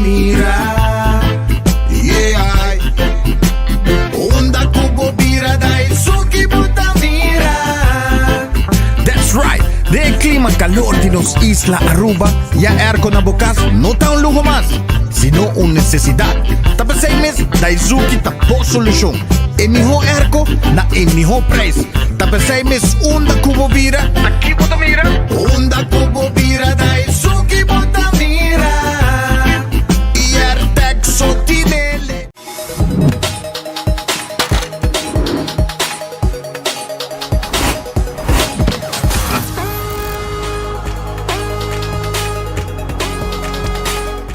mira. Yeah, onda kubo bira dahil suki buta mira. That's right. De clima calor de los Isla Aruba, ya aircon na bukas, no ta un lujo más, sino una necesidad. Tapos 6 meses, dahil suki tapo solusyon. Emiho airco na emiho price. Tapos 6 meses, onda kubo bira. Aquí buta mira. Onda kubo bira dahil suki buta mira. Y Airtech sotinele.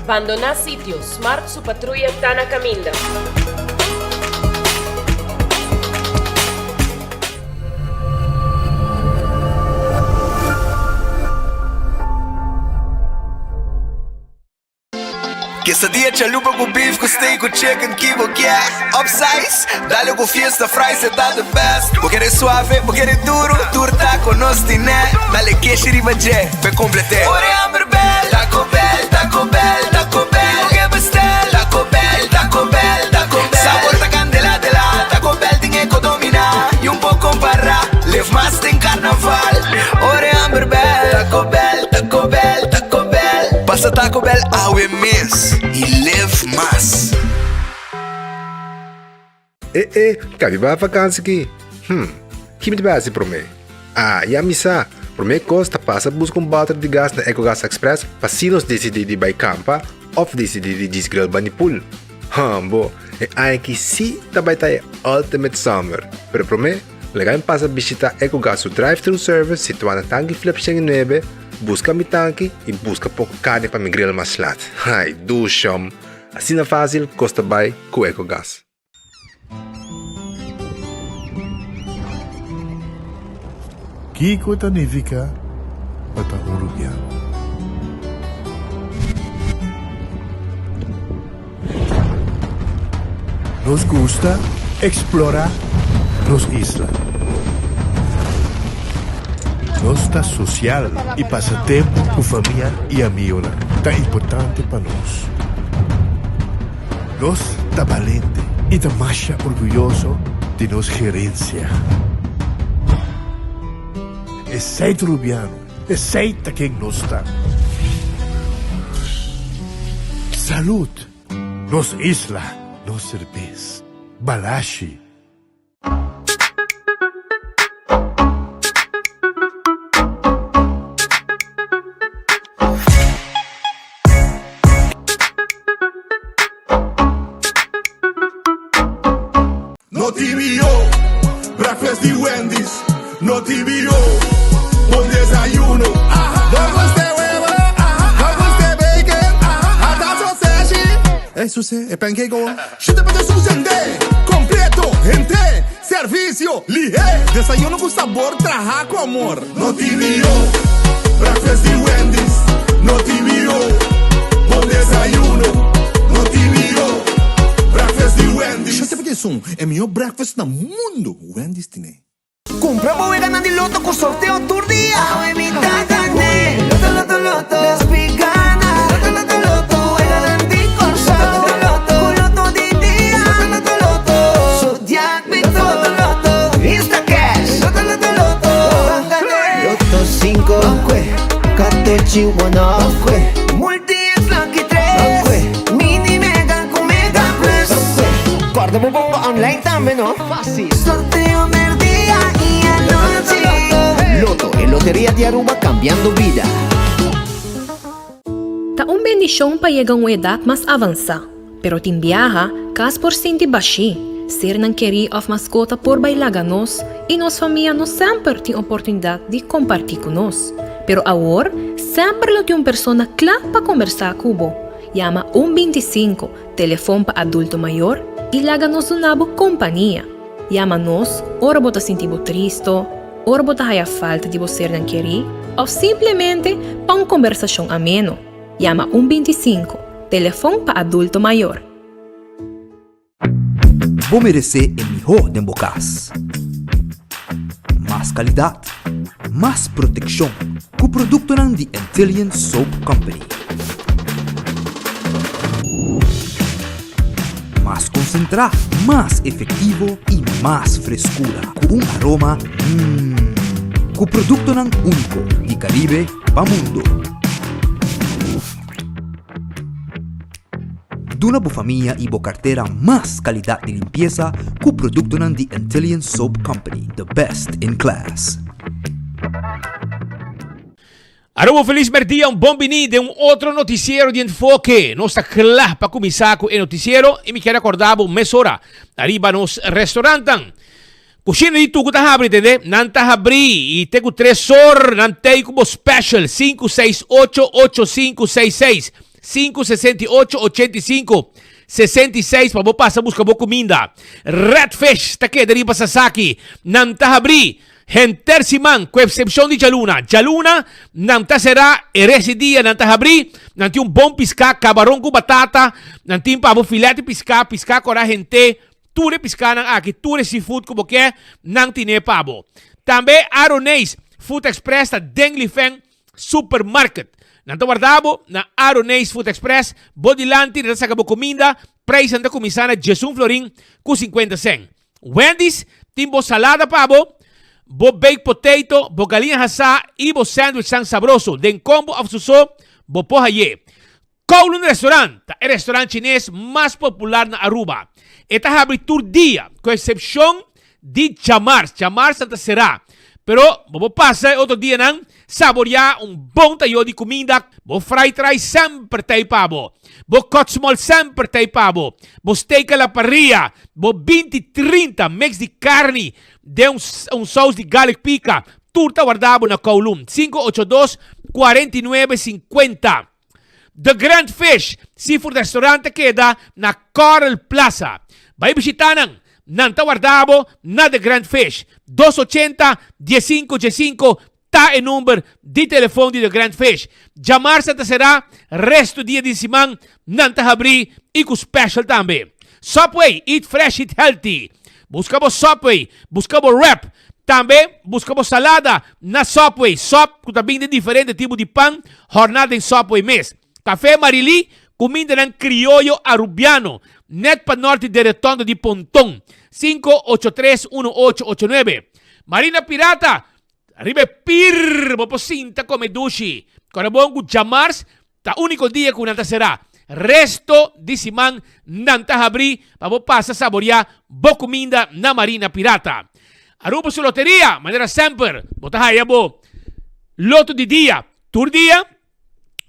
Abandonar sitio, Smart su patrulla está na caminda. Quesadilla, chalupa com beef, com steak, com chicken, kibo, yeah. Upsize, dale com fiesta, fries, tá the best. Vou querer suave, vou querer duro, turta com nós tiné. Dale queixe e bajé, pe completé. Ore Amber Bell, Taco Bell, Taco Bell, Taco Bell. O que bestel, Taco Bell, Taco Bell, Taco Bell. Sabor da candela de lá, Taco Bell tem que dominar. E pouco comparar, live mais tem carnaval. Ore Amber Bell, Taco Bell, Taco Bell, Taco Bell. Passa Taco Bell ao mês e live mais. Cabe ba vakansie aqui? Que me base para mim? E a missa, para mim costa passa buscar bater de gás na EcoGas Express para se nós decidir de ir campa ou decidir de desgrill banipul. Bo, aqui sim também tá Ultimate Summer. Pero para mim, legal passa visitar EcoGas o drive-thru service situado na tanque flip 9, busca mi tanque e busca pouco carne para me grill mais lat. Ai, do chão. Assim na fácil, costa bem com EcoGas. Kiko Tanifica para Uruguay. Nos gusta explorar las islas. Nos está social y pasa tiempo con familia y amigos. Tan importante para nos. Nos está valiente y está más orgulloso de nos gerencia. Es seito rubiano, es seita quien nos está. Salud, nos isla, nos cerveza, balashi. No TVO, breakfast de Wendy's. No TVO, buen desayuno. Vamos de huevo, vamos de bacon, hasta sausage. Eso sí, es pancake. Chute para suceder, completo, gente, servicio, lié. Desayuno con sabor, trabajo con amor. No TVO, breakfast de Wendy's. No TVO, buen desayuno. No TVO, breakfast de Wendy's. Chute para isso, é melhor breakfast no mundo. Wendy's tiene. Compramos e ganando loto com sorteio todo dia. Huevita gané, loto, loto, loto, las picanas. Loto, loto, loto, el Atlantic Corso. Loto, loto, loto di dia. Loto, loto, loto, Zodiac Victor. Loto, loto, Instacash. Loto, loto, loto, gané. Loto 5, Cato Chihuahua, Multi-X Lucky 3. Mini Mega con Mega Plus. guarda mo pongo online también, ¿no? Fácil. Sorteo del día y anoche. Loto, en Lotería de Aruba cambiando vida. Ta un bendición pa llegar a una edad más avanzada, pero timbiaja cas por sinti baixi, ser nan querer of mascota por bailar nos e nos família não sempre tem oportunidade de compartilhar com nós. Pero agora, sempre lo tem uma pessoa clara para conversar com o Llama 125, telefone para adulto maior e laga-nos uma boa companhia. Llama-nos, ora bota sentir triste, ora bota a falta de você não querer, ou simplesmente para uma conversação ameno. Llama 125, telefone para adulto maior. Vou merecer o melhor de Bocas. Mais qualidade, mais proteção com o produto da Antillean Soap Company. concentrado, más efectivo y más frescura. Con un aroma con producto nan único de Caribe pa mundo. Duna bo familia y bo cartera más calidad de limpieza con producto nan de Antillean Soap Company, the best in class. Aromo feliz merdia, bom bem-vindo a outro noticiero de enfoque. Nós está claro para começar com o noticiero e me quero acordar uma hora. Arriba nos restaurantes. Coxina de tudo tá abrindo, entendeu? Não tá abrindo. E tem o 3 horas, não tem como special. 568-8566. 568-8566. Para você passar buscar boa comida. Redfish, está aqui, deriva Sasaki. Não tá abrindo. Henter Simán, com exceção de Jaluna. Jaluna, não tá será, esse dia não tá abrir, não tem bom piscar, camarão com batata, não tem para filete piscar com a gente, tudo piscar aqui, tudo seafood como que é, não tem pabo. Também Aronês, Food Express, da Denglifeng Supermarket. Não tá guardado, na Aronês Food Express, bodilante, nessa acabou comida, preço da comissão Jesus Florim, com 50 cent. Wendy's, tem boa salada pabo, bo baked potato, bo galinha assada e bo sandwich tão sabroso. Den combo afsuso, bo pohaye. Kowloon Restaurant, é o restaurante chinês mais popular na Aruba. Está abre todo dia, com exceção de Chamars. Chamars Santa será. Pero, bo passa outro dia não, saborear bom tayo de comida. Bo fried rice sempre tem pabo. Bo cotsmol sempre tem pabo. Bo steak à la parrilla. Bo 20-30 mix de carne. De sauce de garlic pica. Turta guardado na Kowloon. 582-4950. The Grand Fish Seafood Restaurante queda na Coral Plaza. Vai visitar não tá guardado na The Grand Fish. 280-1515 tá em número de telefone de The Grand Fish. Jamar Santa será resto dia de semana. Não tá abrir e com special também. Subway, eat fresh, eat healthy. Buscamos Subway, buscamos wrap. Também buscamos salada na Subway. Que também tem diferente tipo de pão. Jornada em Subway mês. Café Marili, comida em criollo arubiano. Net para norte de Redondo de Pontón. 583-1889. Marina Pirata. Arriba pir. Moposinta come dushi. Corabongo Jamars. Ta único dia que nanta será. Resto de semana nanta abrir. Para passar a saborear boa comida na Marina Pirata. Aruba su loteria. Maneira sempre. Botahaya bo. Loto de dia. Tour dia.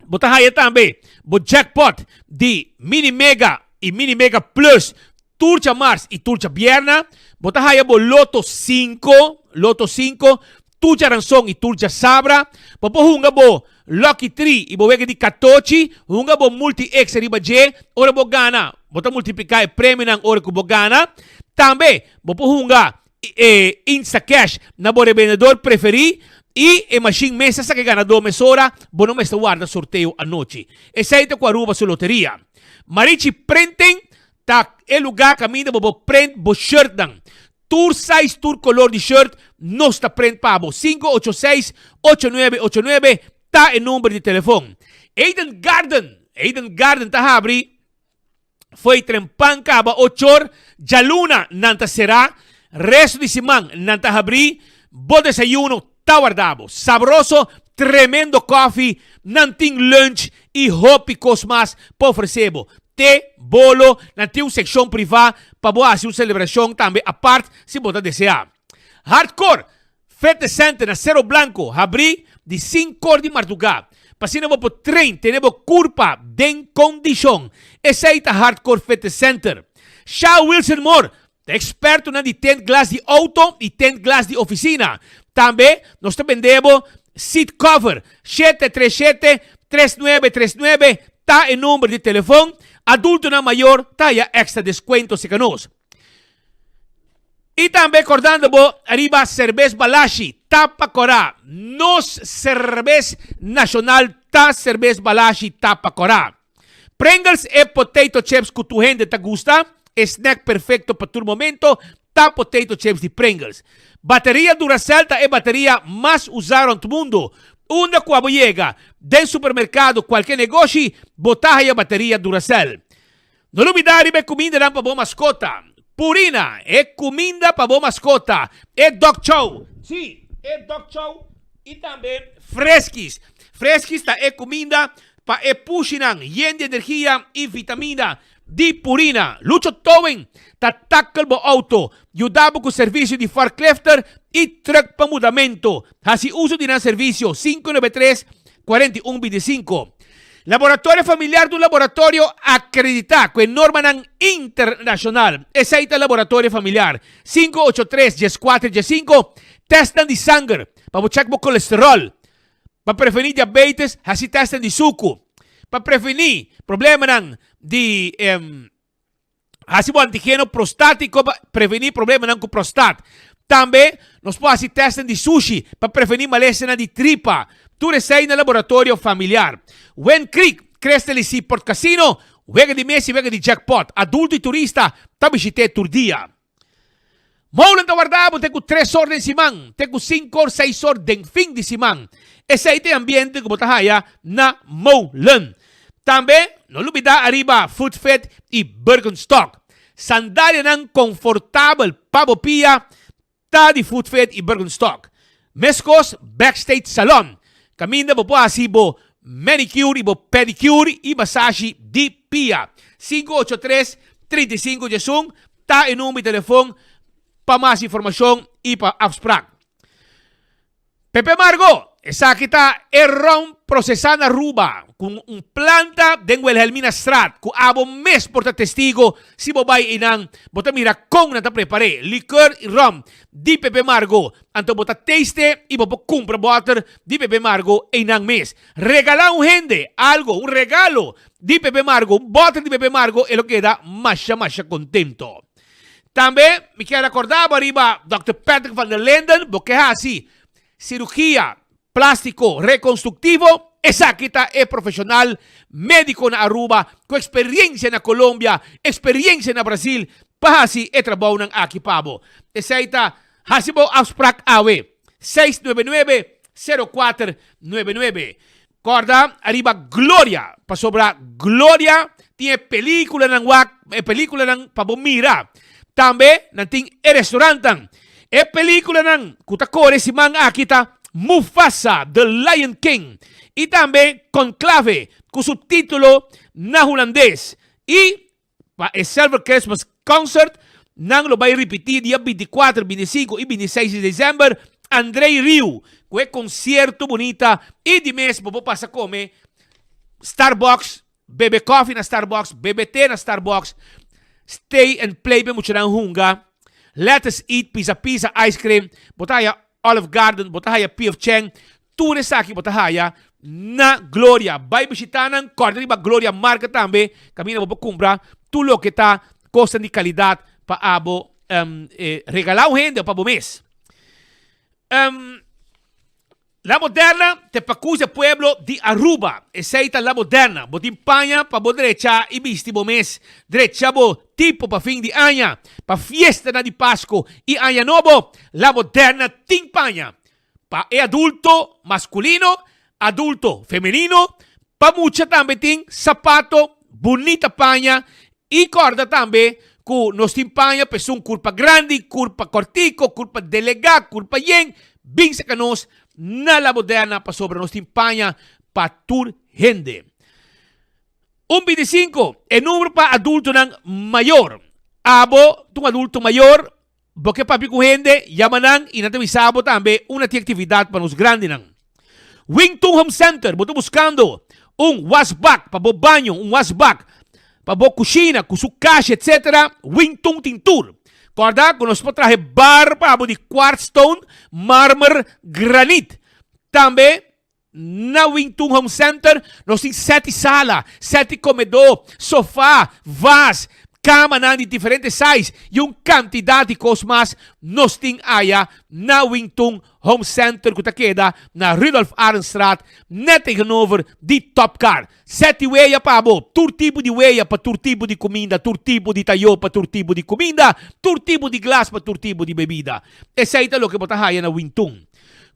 Botahaya também. Bo jackpot de Mini Mega e Mini Mega Plus. Turcha Mars e Turcha Vierna. Botahaya bo Loto 5. Loto 5. Turcha Ranzón e Turcha Sabra. Popo hunga bo Lucky 3 e bo wega di 14. Hunga bo Multi X riba J. Ora bo gana. Bota multiplicar e prêmio ng ora ko bo gana. Também popo hunga Insta Cash na bo revendedor preferi. E machine mesa sa que ganador mesora. Bo não me está guarda sorteio a noite. Essa é a Aruba su loteria. Marichi Printing. Ta el lugar caminho bo print bo shirt dan. Tour size, tour color de shirt. No está print pabo. 586-8989. Ta el número de telefone. Eden Garden ta abri. Foi trempan caba 8 horas. Jaluna nanta será. Resto de semana nanta abri. Bo desayuno ta guardado. Sabroso. Tremendo coffee. Nanting lunch. E hopicos más pa ofrecebo. Té, bolo, nanti uma secção privada para fazer uma celebração também a parte se você desejar. Hardcore, Fete Center na Cerro Blanco, abri de 5 horas de madrugada. Passando por trem, temos curva de condição. Esse é o Hardcore Fete Center. Shaw Wilson Moore, experto na de 10 glass de auto e 10 glass de oficina. Também nós vendemos seat cover 737-3939. Tá em número de telefone. Adulto na maior, taya extra descuento se canos. E também acordando, arriba cerveza Balashi, tapa corá. Nos cerveza nacional, ta cerveza Balashi, tapa corá. Pringles e potato chips que tu gente te gusta. Snack perfecto para tu momento, ta potato chips de Pringles. Bateria Duracell é bateria mais usada no mundo. Una cuabullega del supermercado, qualquer negócio, botar a bateria Duracell. Não olvidar é comida para boa mascota. Purina é comida para boa mascota. É Dog Chow. Sim, é Dog Chow. E também Fresquis. Fresquis é comida para puxinan, yen de energia e vitamina de Purina. Lucho Towen, tatakal bo auto. Yudabo com serviço de forklifter e truck para mudamento. Assim uso de na serviço 593-4125. Laboratório familiar do laboratório acreditado com norma internacional. Esse é o laboratório familiar. 583-14-5. Testam de sangue para checar o colesterol. Para prevenir diabetes, assim testam de suco. Para prevenir problema de assim o antígeno prostático, para prevenir problema com prostate. Também nós podemos fazer testes de sushi para prevenir malestar de tripa. Tudo isso aí no laboratório familiar. Wen Creek, Crestel Port Casino, wega de Messi, wega de jackpot. Adulto e turista, tabishite turdia. Maulan tawardabo, tenho 3 horas de simang, tenho 5 or 6 horas de fim de simang. Esse aí tem ambiente que botahaya na Maulan. Também, não olvidar arriba Food Fed e Birkenstock. Sandália ng confortável pabopia, tá de Food Fed e Birkenstock. Mescos Backstage Salon. Caminda po asibo manicure, ibo pedicure e massage de pia. 583-35 Jesung. Ta e número de telefone para mais informação e para abstract. Pepe Margo, esa kita erron procesada ruba kung planta dengwel helmina strat ku abo mes porta testigo si bobay inang bota mira kung nata prepare liquor e rum di Pepe Margo anto bota taste y bobo compra water di Pepe Margo inang mes regala un gente algo un regalo di Pepe Margo un bottle di Pepe Margo e lo queda masha contento. También me quiero acordar arriba Dr. Patrick van der Linden porque así cirugía plástico reconstructivo. Esa kita es profesional médico na Aruba con experiencia na Colombia, experiencia na Brasil, pahasi e trabaho ng akipabo. Esa ita hasibo absprak awe 699-0499. Corda arriba Gloria, pasobra Gloria tiene película ng película ng pabomira. Tambe nanting restaurantan. E película ng kutakore si mang akita Mufasa, The Lion King. Y también Conclave, con subtítulo na holandés. Y el Silver Christmas Concert, nang lo va a repetir día 24, 25 y 26 de diciembre, Andrei Rieu, con el concierto bonita. Y de mes, vos pasa a comer Starbucks, bebe coffee na Starbucks, bebe té na Starbucks, stay and play, be mucho nang hunga. Let us eat pizza, ice cream, botaya Olive Garden, botahaya P.F. Cheng, tunes sa akin botahaya na Gloria. Bay bisitanan, corda riba Gloria marca tambe, kamina mo kumbra, tulo kita, costa de kalidad, paabo, regalaw gente, pa bumes. La Moderna te pacusa pueblo de Aruba. Eseita La Moderna. Botin paña pa bo derecha y visti bo mes. Derecha bo tipo pa fin de año. Pa fiesta na di Pasco y año nuevo. La Moderna tin paña. Pa adulto masculino, adulto femenino. Pa mucha también tin zapato, bonita paña. Y corda también ku nos tin paña pesun culpa grande, culpa cortico, culpa delegado, culpa yen. Bin sa kanos na La Moderna pa sobre nos timpaña pa tur gente. 25, el número pa adulto ng mayor. Abo, tung adulto mayor, porque papi ku gente, yamanang inatawisabo tambe una actividad pa nos grande nang. Wingtung Home Center, boto buscando un washback, pa bo banyo, un washback, pa bo kusina, kusukashi, etc. Wingtung Tintur. Corda, con nos traje bar pa de quartzstone, mármol, granite. También, na Wingtung Home Center, nos tem 7 sala, 7 comedor, sofá, vase, cama na de diferentes size, e quantidade de cosmas nos tem aya na Wingtung Home Center que queda na Rudolf Arenstraat, net tegenover de Top Car. 7 weia pabo, tur tipo de weia para tur tipo de comida, tur tipo de tayo para tur tipo de comida, tur tipo de glass para tur tipo de bebida. Esse aí é o que botahaya na Wingtung.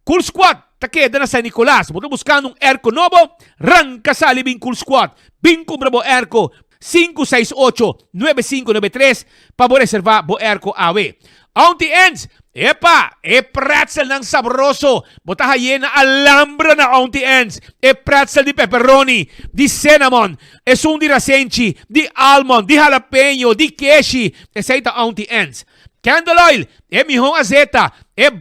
Cool Squad, taqueda na San Nicolas. Boto buscando un airco novo, ranca sali bin Cool Squad. Bin compra bo airco, 568-9593 para mo reserva bo erko awe. Auntie Ends, epa, pretzel ng sabroso. Bota hayen na alambra na Auntie Ends. Pretzel di pepperoni, di cinnamon, un di rasenchi, di almond, di jalapeno, di keshi. Esa Auntie Ends. Candle oil, mihong azeta,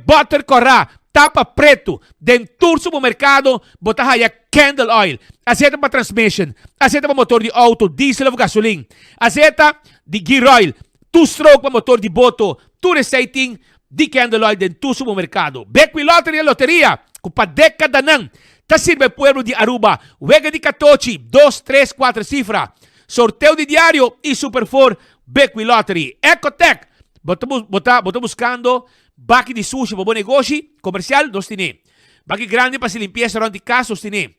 butter cora, tapa preto, dentur supermercado, bota haya candle oil. Azeta para transmission, azeta para motor de auto, diesel of gasoline, azeta de gear oil, two-stroke para motor de boto, tu reciting di candle oil den tu supermercado. Becqui Lottery e Loteria, com pa década nang, ta sirve pueblo de Aruba, Wega de Catochi, 2, 3, 4 cifra, sorteo de diario e Super 4, Becqui Lottery. Ecotec, bota buscando baki de sushi para bom negócio, comercial, nós tine. Baki grande para se limpieza around de casa, nós tine.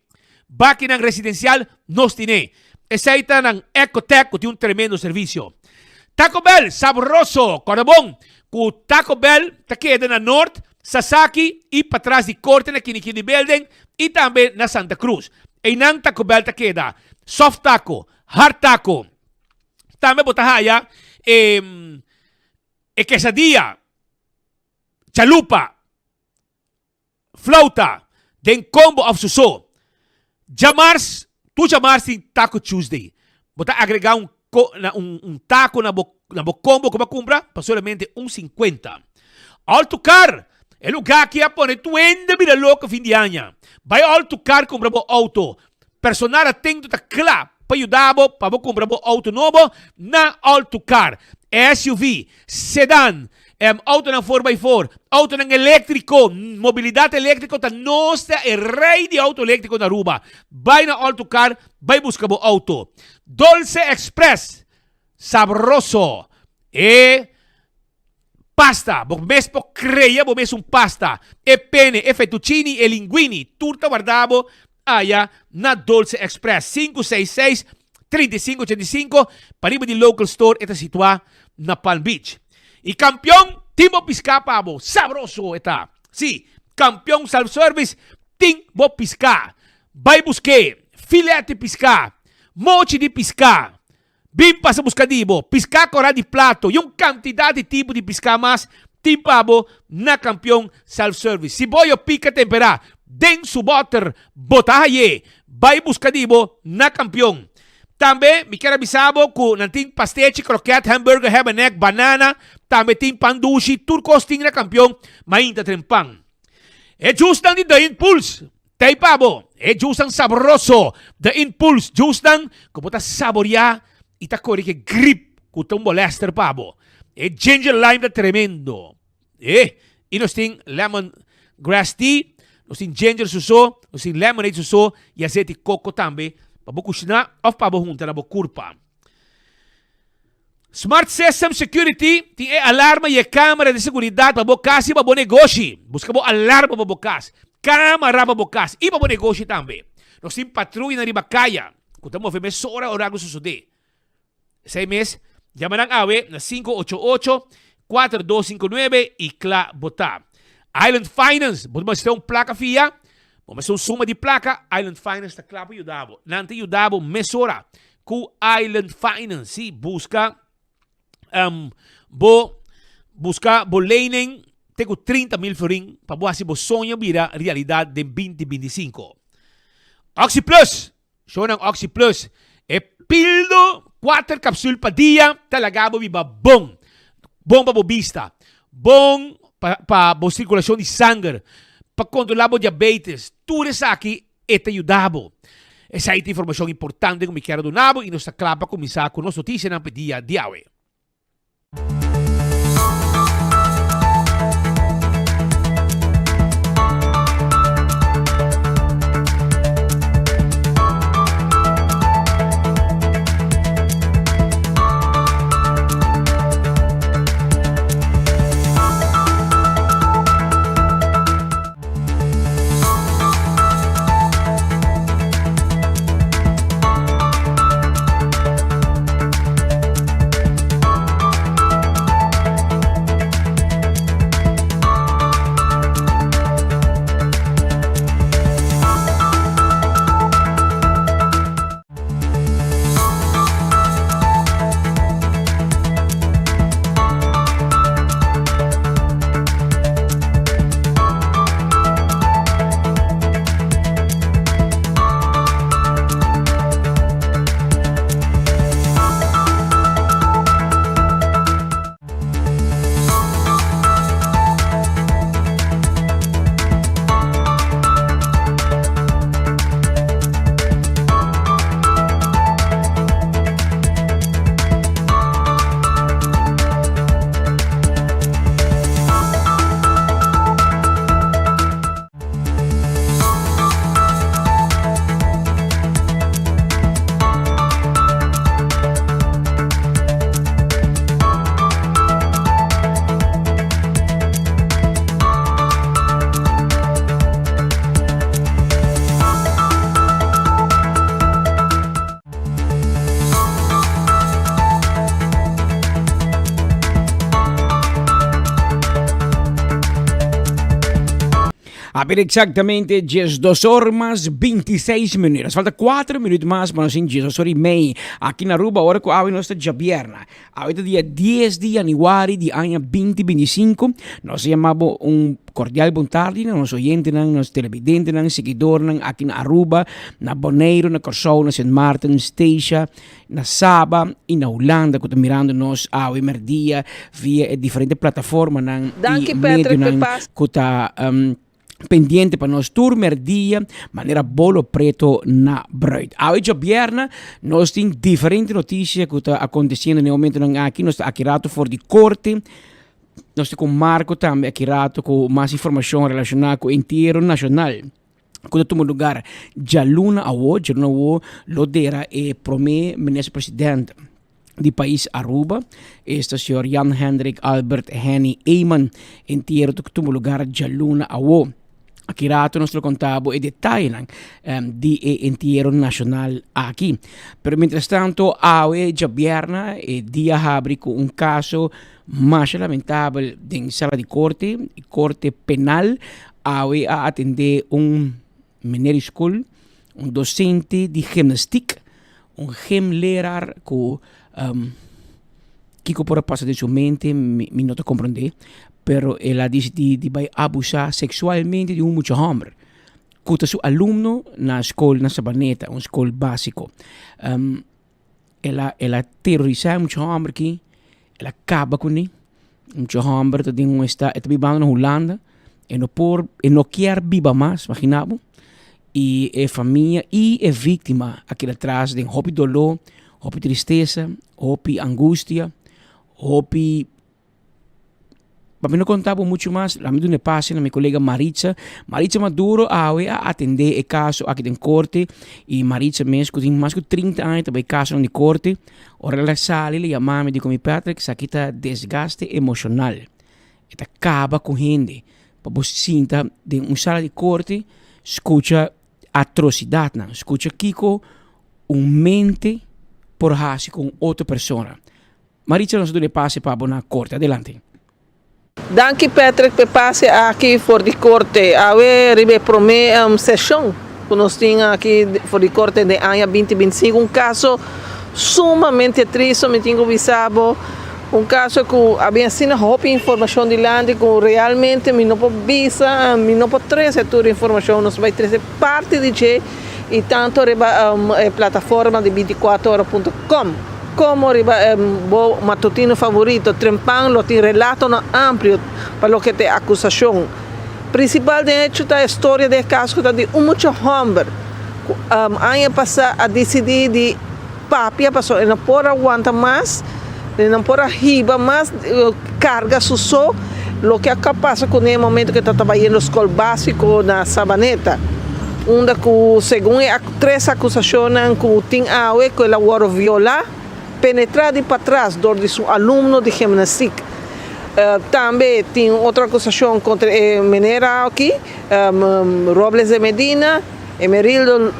Baki ng residencial, nós tine. Essaita ng Ecotec, que tem tremendo serviço. Taco Bell, sabroso, corabong. Ku Taco Bell, takeda na North, Sasaki, e patras di Corte na Kinikini Building, e também na Santa Cruz. E nang Taco Bell takeda, soft taco, hard taco. Também botahaya, quesadilla, chalupa, flauta, den combo of suso. Jamars, tu jamars tem Taco Tuesday. Bota agregar um taco na combo que vai comprar para solamente 1,50. Alto Car, é lugar que põe 20 mil louco fim de ano. Vai Alto Car comprar o auto. Personal atento tá claro para ajudar para comprar o auto novo na Alto Car. SUV, sedan, auto na 4x4, auto na elétrico, mobilidade elétrica, tá nossa é rei de auto elétrico na Aruba. Vai na Alto Car, vai buscar o auto. Dolce Express, sabroso, pasta, bom mesmo creia, bom mesmo pasta, pene, fettuccini e linguini, turta guardavo, aya na Dolce Express, 566-3585, pariba di local store, ita situa na Palm Beach. E campeão, Timbo Pisca, pabo, sabroso, ita. Si, campeão self-service, Timbo Pisca, vai busque, filete pisca, mochi de pisca, bimpa sa buscadibo, pisca cora di plato, yung quantidad de tipo de pisca mas, timpabo na campeão self-service. Si boyo pica tempera, den su butter, botahaye, vai buscadibo na campeão. Também, me quero avisabo kung nanting pastechi, croquette, hamburger, ham and egg, banana, também ting pandushi, turcos ting na campeão, mainta trempang. E juice lang di The Impulse. Tay pabo, juice ang sabroso. The Impulse, juice lang, kuputa saboria, itakori ke grip, kutong molester pabo. Ginger lime na tremendo. Inos ting lemon grass tea, nos ting ginger suso, nos ting lemonade suso, y azeti coco tambe, pabukush na, of pabo hunta na bokurpa. Smart System Security, ting alarma y cámara de seguridad, pabo kasi pabo negoci. Busca bo alarma pabo kasi. Câmara para bocas. E para o negócio também. Nós temos patrulha na Ribacaya. Quando estamos vendo hora horário suceder. 6 meses, llamarán AWE na 588-4259 e CLA botar. Island Finance, vamos ter uma placa FIA, vamos ter uma suma de placa. Island Finance está claro para ajudar. Nante ajudar mesora com Island Finance. Si busca, busca boleinen. Tengo 30 mil florin para buat si bo sonho vira realidade de 2025. Oxy Plus. Show ng Oxy Plus. Pildo 4 capsule pa dia talaga bo biba bom. Bom pa bo vista. Bom pa bo circulação de sangue. Pa controlar bo diabetes. Tudo isso aqui te ajudabo. Essa é a informação importante que me quero donar e nos aclapa começar com nossa notícia na pedia de AWE. A ver exactamente 2 horas más 26 minutos. Falta 4 minutos más para nós 2 horas e meia. Aqui na Aruba, agora com a nossa Jabierna. Ahorita dia 10 de januário de ano 2025. Nós chamamos cordial bom tarde a nossos oyentes, nos televidentes, nos seguidores aqui na Aruba, na Bonaire, na Corsou, na St. Martin, Stacia, na Saba e na Holanda, que estão mirando nós ao dia via diferentes plataformas e médios que está pendiente para nós turmer dia, maneira bolo preto na bruid. Hoje Bierna, nós temos diferentes notícias que está acontecendo no momento aqui, nós está aqui rato fora de corte. Nós temos com Marco também aqui rato com mais informação relacionada com o inteiro nacional. Quando toma lugar, Jaluna Awo, Lodera é primeiro ministro-presidente do país Aruba, este senhor Jan Hendrik Albert Henny Eyman, inteiro que toma lugar Jaluna Awo. Aqui rato nós contamos e detalhes de inteiro nacional aqui. Pero mientras tanto, hoje Jabierna dia abre com caso mais lamentável em sala de corte penal, hoje a atender menino escola, docente de gimnástica, gymleraar que por passar de sua mente, me não te compreender, pero ela diz de vai abusar sexualmente de muito homem. Cuta seu aluno na escola na Sabaneta, escola básico. Ela terroriza muito homem aqui, ela acaba com ele. Muito homem está vivendo na Holanda, e não quer viver mais, imaginamos. E a família e a vítima aqui atrás tem hobby dolor, hobby tristeza, hobby angústia, hobby. Para não contar muito mais, lá me deu passe na minha colega Maritza Maduro a atender o caso aqui em corte e Maritza mesmo tem mais de 30 anos também caso de corte. Ora ela sai e chama me diz como Patrick, isso aqui está desgaste emocional, está acaba com gente, para você sinta de sala de corte, escuta atrocidade, não, escuta Kiko mente por raça com outra pessoa. Maritza nos deu passe para na corte, adelante. Dank Patrick por passe aqui fora de corte. Awe ribe prome sessão que nós tínhamos aqui fora de corte de ano 2025. Caso sumamente triste, me tenho visado. Caso que havia sido roupa informação de lá, que realmente me não pode visa, me não pode trazer toda a informação, nós vai trazer parte de que e tanto a plataforma de 24horas.com. Como o matutino favorito, Trempan lo tem relato amplo para o que é acusação. Principal de hecho é a história do caso de muito homem. Ano passado a decidir de papia passou, não pode aguentar mais, não pode riba mais, carga só, o que é capaz com o momento que está trabalhando na escola básica na Sabaneta. Onde, segundo 3 acusações, que tem a que ela foi violar, penetrado para trás de seu aluno de gimnástica. Também tem outra acusação contra a menina aqui, Robles de Medina, Emerildo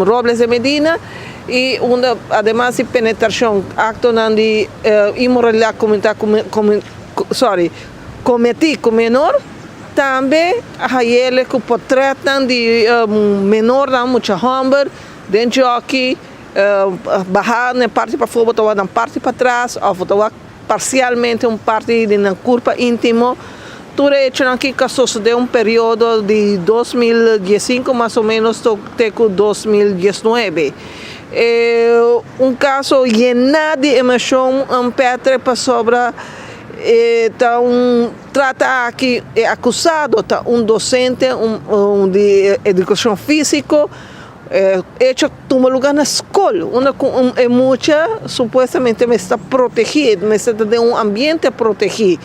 Robles de Medina, e además de penetração, acto de imoralidade cometido com menor, também a ele que tratam de menor, muito homem, dentro aqui, bajar na parte para fora, botar na parte para trás, ou botar parcialmente parte na curva íntima. Tudo isso aqui que sucedeu período de 2015, mais ou menos, até 2019. Caso llenado de emoção, Petre para sobre trata aqui acusado, docente de educação física, hecho toma lugar na escola, onde é muita supostamente me está protegido, me está de ambiente protegido.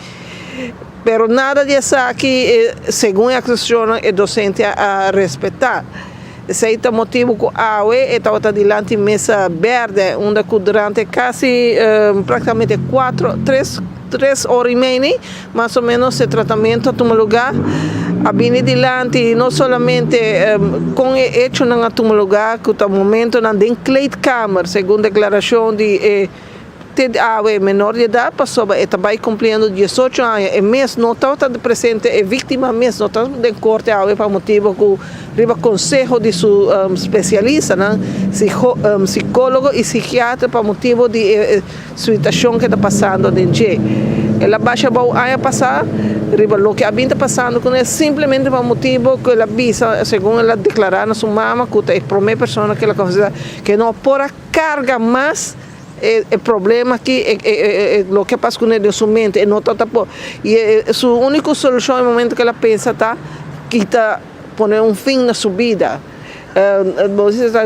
Pero nada disso aqui, segundo a acusação, é docente a respeitar. Esse é o motivo que a AUE estava adiante mesa verde, onde durante quase praticamente 3 horas e meia, mais ou menos, esse tratamento toma lugar. A vir adiante, não somente com o hecho não toma lugar, que no momento não tem kleedkamer, segundo a declaração de menor de edad, passou, vai cumprindo 18 anos, e mês não está presente, é vítima mês, não está de corte para motivo que riba conselho de seu especialista, né? Psicólogo e psiquiatra para motivo de situação que está passando dentro. Ela baixa a ano passar, riba o que está passando com ela simplesmente para motivo que ela visa, segundo ela declarar na sua mama, que é a primeira pessoa que ela considera que não pode carga mais o problema que o que passa com ele em sua mente, não está por e sua única solução no momento que ela pensa tá quitar poner fim na sua vida.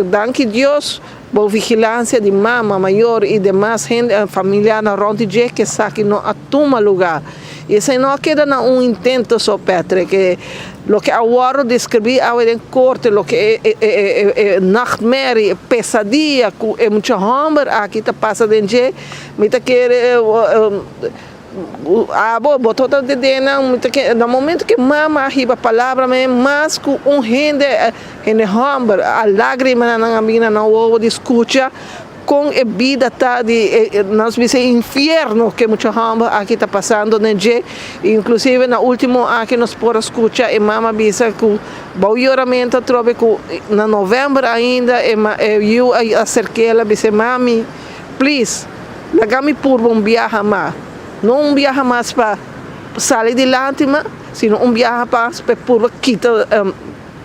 Danke Deus, boa vigilância de mama maior e demais gente familiar na ronde que sabe não atuma lugar. E isso não queda intento só, Petre, que o que agora descrevi em corte, o que é nightmare, pesadilla, é muito hammer, aqui está passa dentro, me tá querer botou de dentro, no momento que mama arriba a palavra, mas com gente em hammer, a lágrima na minha não ouve escuta, com a vida tá de nós vemos inferno que muito hammer aqui está passando dentro, inclusive na último aqui nós podemos escutar e mama disse que o melhoramento trobe que na novembro ainda eu acerquei ela disse mami, please, lagami por viajar mais. Não viaja mais para sair de látima, sino viaja para quitar,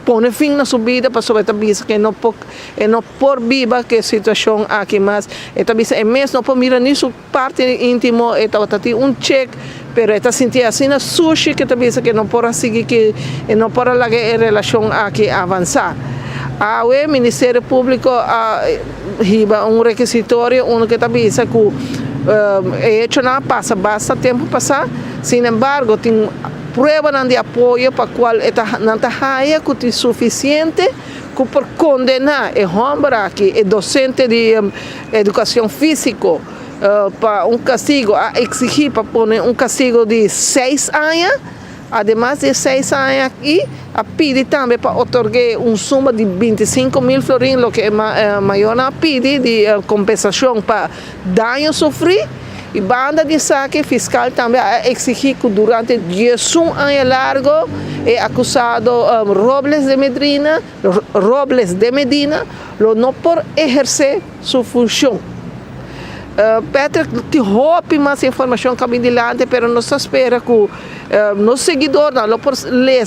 pôr fim na sua vida, para sobre esta vida que não por viva que a situação aqui mais. Esta vida é mesmo, não por mirar nisso parte íntimo, esta tem check, pero esta sentia assim na sushi que esta vida que não pode seguir, que não pode largar a relação aqui avançar. O Ministério Público riba requisitório, que esta vida que hecho nada passa, basta tempo passar, sin embargo, tem prueba de apoio para qual não está que é suficiente para condenar o homem aqui, o docente de educação física, para castigo, a exigir para pôr castigo de 6 anos, además de 6 anos aqui, a pedir também para otorgar suma de 25.000 florins, o que é maior a pedir de compensação para dano sofrido. E banda de saque fiscal também a exigir que durante 11 anos largo é acusado Robles de Medina, não por exercer sua função. Peter, te roupe mais informação que adiante, mas nós espera que nos seguidores não por ler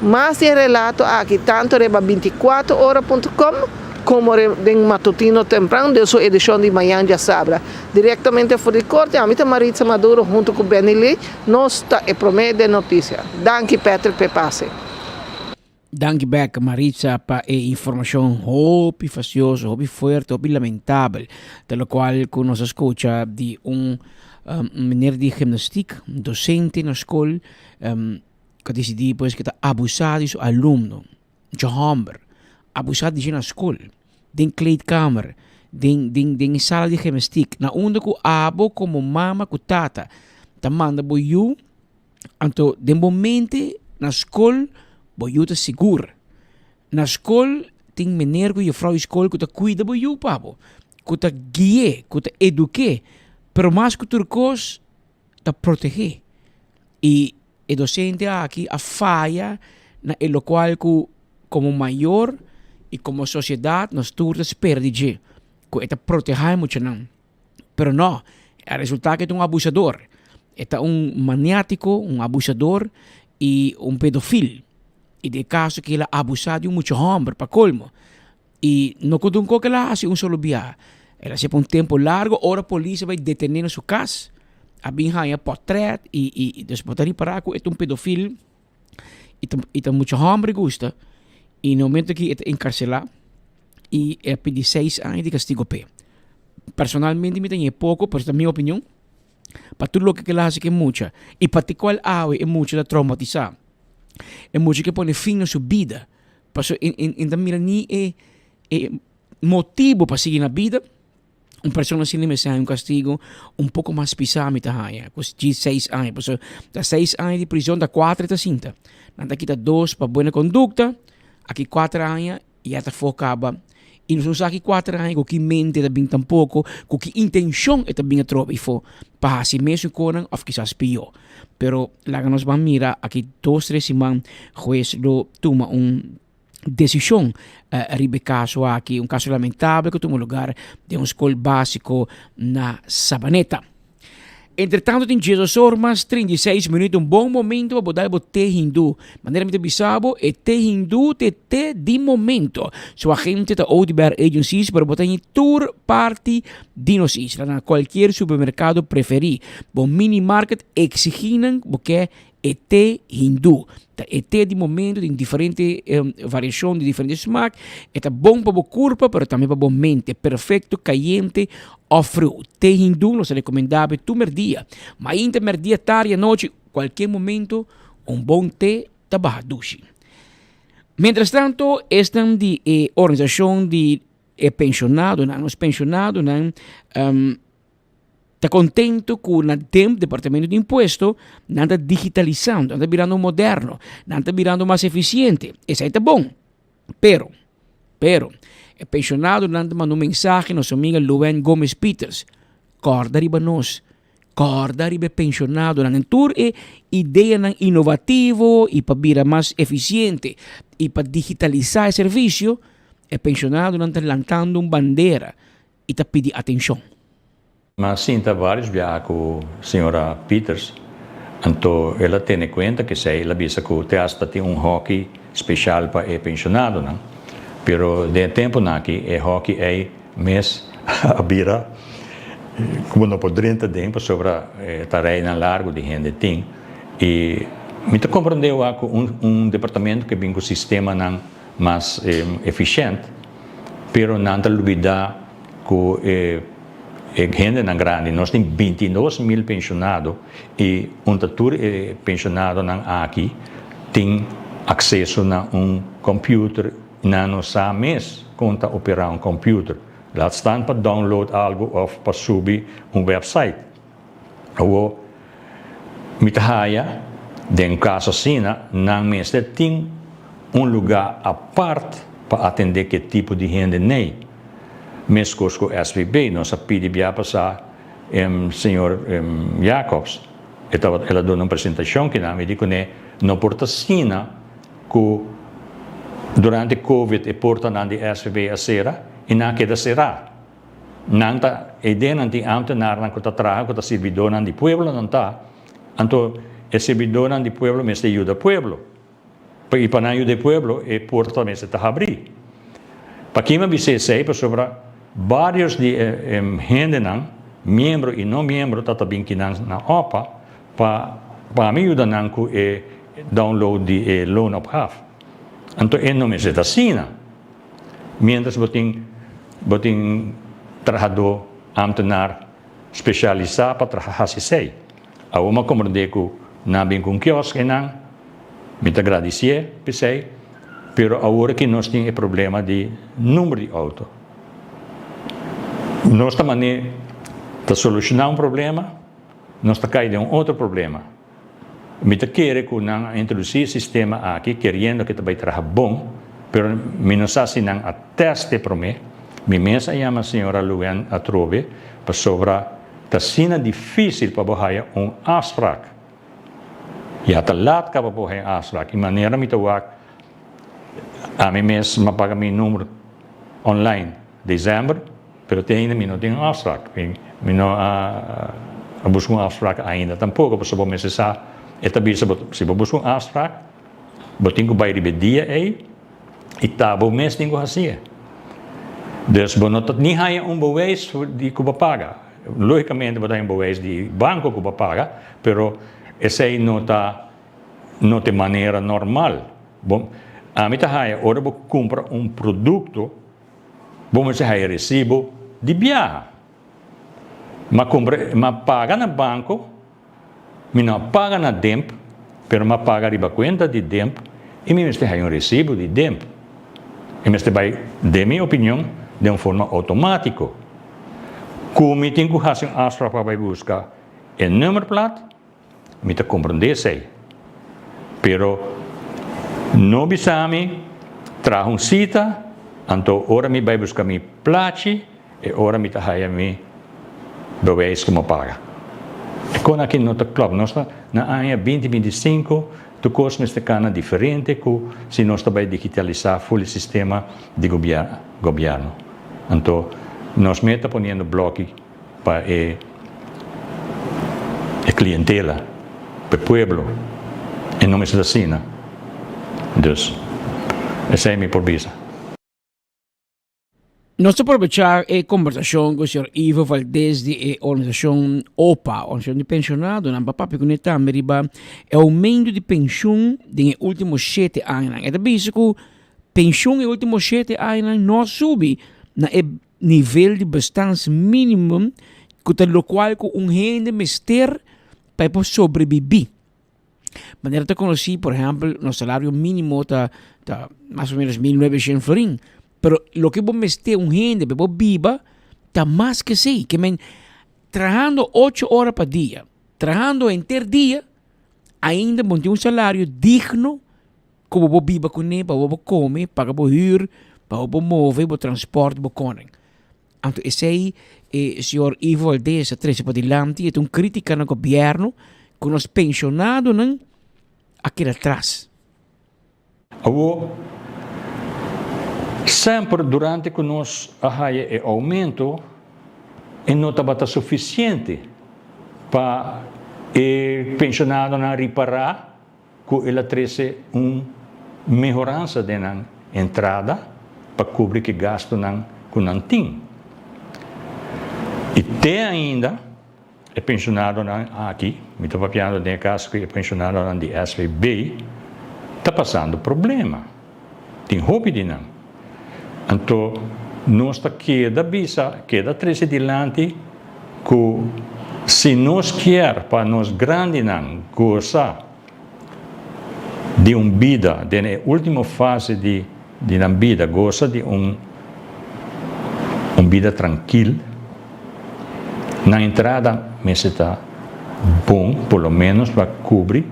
mais de relato aqui, tanto em 24horas.com como em Matutino Temprano, de sua edição de manhã de Sabra. Diretamente de corte, a minha Maritza Maduro, junto com Benny, nós está e prometo de notícia. Danke, Peter, pe passe. Danke back, Maritza, para a informação muito faciosa, muito forte, muito lamentável, pelo qual nos escuta de menino de gimnástica, docente na escola, que decidiu pues, que está abusado de seu aluno, de homem, abusado de na escola, de kleedkamer, de sala de gimnástica, na onde que abo como mama que tata, ta manda boiu, então de momento na escola boiu ta seguro, na escola tem menino que vrouw escola que ta cuida boiu pabo, que ta guie, que ta eduque, pero mais que turcos ta proteger e o docente aqui a falha na lo qual como maior e como sociedade nós todos perdemos que está proteger muito não, pero não, o resultado é abusador, é maniático, abusador e pedofilo, e de caso que ele abusado de muito homem para colmo, e não contunco que ela hace solo dia, ela se por tempo largo, ora a polícia vai detener na sua casa. A binha portret e depois de parar com é pedofilo e tem muito homem gosta e no momento que é encarcelado e é pedir 6 anos de castigo P. Personalmente me tem pouco, mas é a minha opinião. Para tudo o que ela hace que é muito e para qual é muito da traumatizar, é muito que põe fim na sua vida. Porque então mira nem é motivo para seguir na vida. Persona assim me castigo pouco mais pesado me tahanha, de 6 anos, da 6 anos de prisão da 4 da 5. Nada aqui 2 para boa conduta, aqui 4 anos e até focava E não são aqui 4 anos, que mente também tampouco, que intenção é também a tropa e for para si mesmo conan ou quizás pior. Pero lá que nós vamos mirar aqui 2-3 semanas, juez lo toma decisão arriba caso aqui, caso lamentável que toma lugar de escola básico na Sabaneta. Entretanto, tem 16 horas, 36 minutos, bom momento para botar o te hindu. Maneira muito bisabo, é te hindu, te de momento. So, a gente da Audibert Agencies para botar em tour party de nós isla, na qualquer supermercado preferir. Bom mini market exigindo porque é te hindu. É te de momento, tem diferente variação de diferentes smaak. É bom para a corpo, mas também para a mente. Perfeito, caliente, frio. Te hindu nos é recomendável tu merdia. Mas entre merdia, tarde, noite, qualquer momento, bom te está duche. Mientras tanto, esta de organização de pensionado, os pensionados, está contento com o departamento de imposto, não está digitalizando, não está virando moderno, não está virando mais eficiente. Isso aí está bom. Pero, o pensionado não mandou mensagem nossa amiga Luen Gomes Peters. Corda riba nós. Corda riba pensionado. Não tur é ideia inovativo e para virar mais eficiente e para digitalizar o serviço, o pensionado não está lançando uma bandeira e está pedindo atenção. Mas sinta vários viagens com a senhora Peters, então ela tem em conta que se ela visa que o teatro tem hockey especial para o pensionado, não? Pero de tempo aqui é hockey é mês a bira, como não poderia tempo sobre tarefa largo de gente tem e me te compreendeu que departamento que vem com o sistema não mais eficiente, pero não te olvidar que gente na grande, nós temos 22.000 pensionados e tour pensionado aqui tem acesso a computer, não sabe mesmo como operar computer. Lá estão para download algo ou para subir website. Ou me traia, em caso assim, não mesmo tem lugar à parte para atender que tipo de gente nem. Mesmo com o SVB, nós pedimos para o senhor Jacobs. Ela deu uma apresentação que me disse que não porta sina que durante a Covid a porta de SVB a será e não queda será. Não está a ideia não tem amtenar não que está traga que está servidor de pueblo não está. Então o servidor de pueblo me está ajuda pueblo. E para ajudar o pueblo a porta me está abrir. Para quem me disse sempre sobre vários de gente membro e não membro tá também que na OPA para me ajudar não com download de loan of half. Então não me se assim. Mientras botin trabalhador amtenar especializado para trabalhar sei. A uma compreender que na bem com quiosque não me te agradecer pensei, pero agora que nós tem problema de número de auto. Nós estamos a solucionar problema, nós estamos caindo outro problema. Me quer que não introduzir o sistema aqui, querendo que vai trabalhar bom, pero me não sabe se não ateste para mim. Me mesa chama a senhora Luen Atrove para sobre a sina difícil para borrar afspraak. E até lá para borrar afspraak. De maneira me a mim mesmo paga meu número online dezembro. Pero ainda não tem afspraak. Eu não busco afspraak ainda tampouco, porque se você sabe, se você busca afspraak, você tem que ir para dia aí, e tabo mês tem que fazer. Dus você não tem bewijs de que você paga. Logicamente, você tem bewijs de banco que você paga, pero esse aí não tem maneira normal. Bom, a mim hora você compra produto, você recibo de viagem. Mas paga no banco, não paga na DEMP, mas paga riba conta de DEMP, e me tem recibo de DEMP. E me vai, de minha opinião, de uma forma automática. Como eu tenho que fazer um astra para buscar o número plat, me te compreender sei. Pero não bisame, traga cita, Então, ora me vai buscar me placi e ora me tahaya me bewijs como paga. E quando aqui não está claro, nós na ano 2025, tu costa este cana diferente se nós vai digitalizar o sistema de governo. Então, nós meta ponendo bloco para a clientela, para o povo, em nome da Sina. Então, essa é a minha provisa. Nós aproveitar a conversação com o Sr. Ivo Valdez da organização OPA, Organização de Pensionado, na papel que está meriba aumento de pensão nos últimos 7 anos. É básico, pensão nos últimos 7 anos não sube na nível de bastante mínimo, com o qual gente mister para sobreviver. Maneira de conhecer, por exemplo, no salário mínimo está mais ou menos 1.900 florins. Pero lo que vos meter gente para vos viva, está más que sí. Que trabajando 8 horas por día, trabajando entero día, ainda monte un salario digno, como vos viva con él, para vos comer, paga vos huur, para vos mover, vos transporte, vos conen. Então, esse aí, senhor Ivo Valdez, a 13 para dilante, é crítica no governo, com os pensionados, não, aqui atrás. Sempre durante que nós haja aumento, e não estava suficiente para o pensionado não reparar que ele trouxe uma melhorança da entrada para cobrir que gasto que não tem. E tem ainda o pensionado aqui, me estou falando de caso que o pensionado de SVB está passando problema, tem hobby de não. Então, nós queda 13 adiante, que se nós quer para nós grandes não gozar de uma vida, de última fase de uma vida, goza de uma vida tranquila, na entrada me está bom, pelo menos para cobrir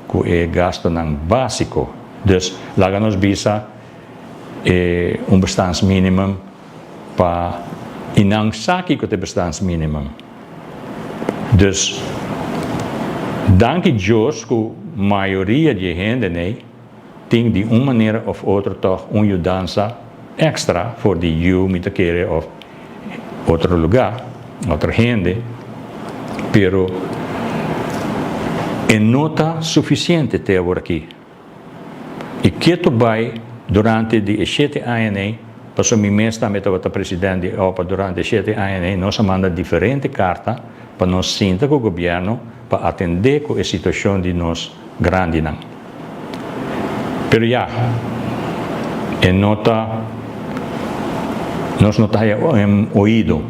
o gasto básico. Então, lá nós visa bestaansminimum minimum para inang saki ko te bestaansminimum. Dus danke Deus que a maioria de gente tem de uma maneira ou outra toch ajudança extra voor de met te keren of outro lugar, outra gente, pero não está suficiente até agora aqui. E que tu vai durante os 7 anos, passou me mesmo met o presidente Opa durante 7 anos, nós mandamos diferentes cartas para nós sentar com o governo para atender com a situação de nós grandes. Pero já, nós não estamos ouvindo.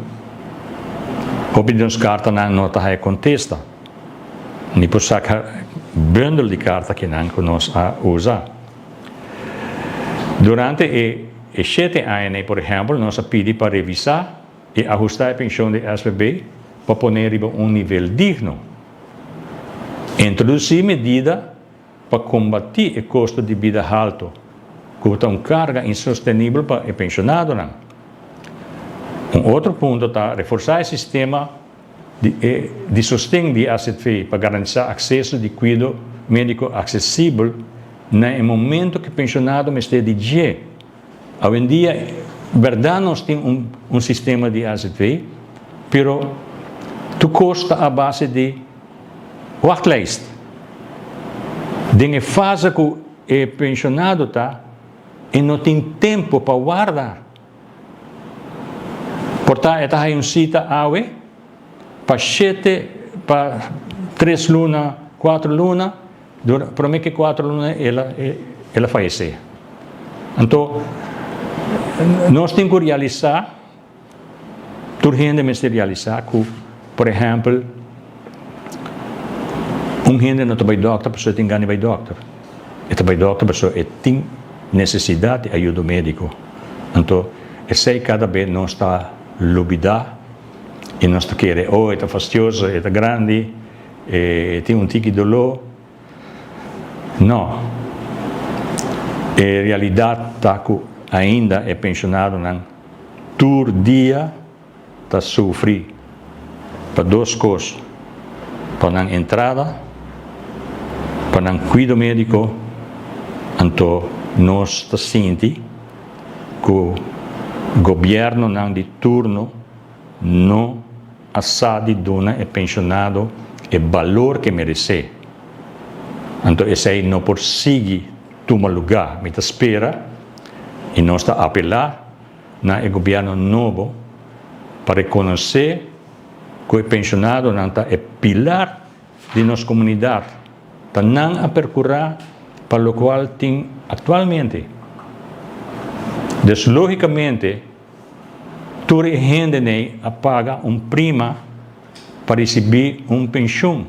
Opiniões cartas não está contesta. Nem por sacar bundel de cartas que nós usamos. Durante os 7 anos, por exemplo, nós pedimos para revisar e ajustar a pensão de SVB para pôr nível digno. Introduzir medidas para combater o custo de vida alto, que é uma carga insustentável para o pensionado. Outro ponto é reforçar o sistema de sustento de AZV para garantir acesso de cuidado médico acessível no momento que o pensionado esteja de dia. Hoje em dia, verdade, nós temos sistema de AZV, mas tu custa a base de wachtlijst. De fase que o pensionado está e não tem tempo para guardar. Portanto, é uma cita para 3 lunas, 4 lunas, para mim que 4 lunas ela faleceu. Então, nós temos que realizar, urgentemente realizar, que, por exemplo, gente não vai ao doctor, a pessoa tem que ir ao doctor. E vai ao doctor, a pessoa tem necessidade de ajuda médica. Então, esse cada vez não está lubidar e nós queremos, é fastidioso, é grande, tem tique de dolor. Não. A realidade está que ainda é pensionado ng tur dia ta sofrer para duas coisas, para a entrada, para o cuidado médico, então nós ta senti que o governo ng de turno não assade dona é pensionado o valor que merece. Então esse aí não persegue toma lugar, mas espera e nós está apelar na governo novo para reconhecer que o pensionado não é pilar de nossa comunidade, está não a percorrer para o qual tem atualmente. Logicamente, toda a gente paga prima para receber pensão.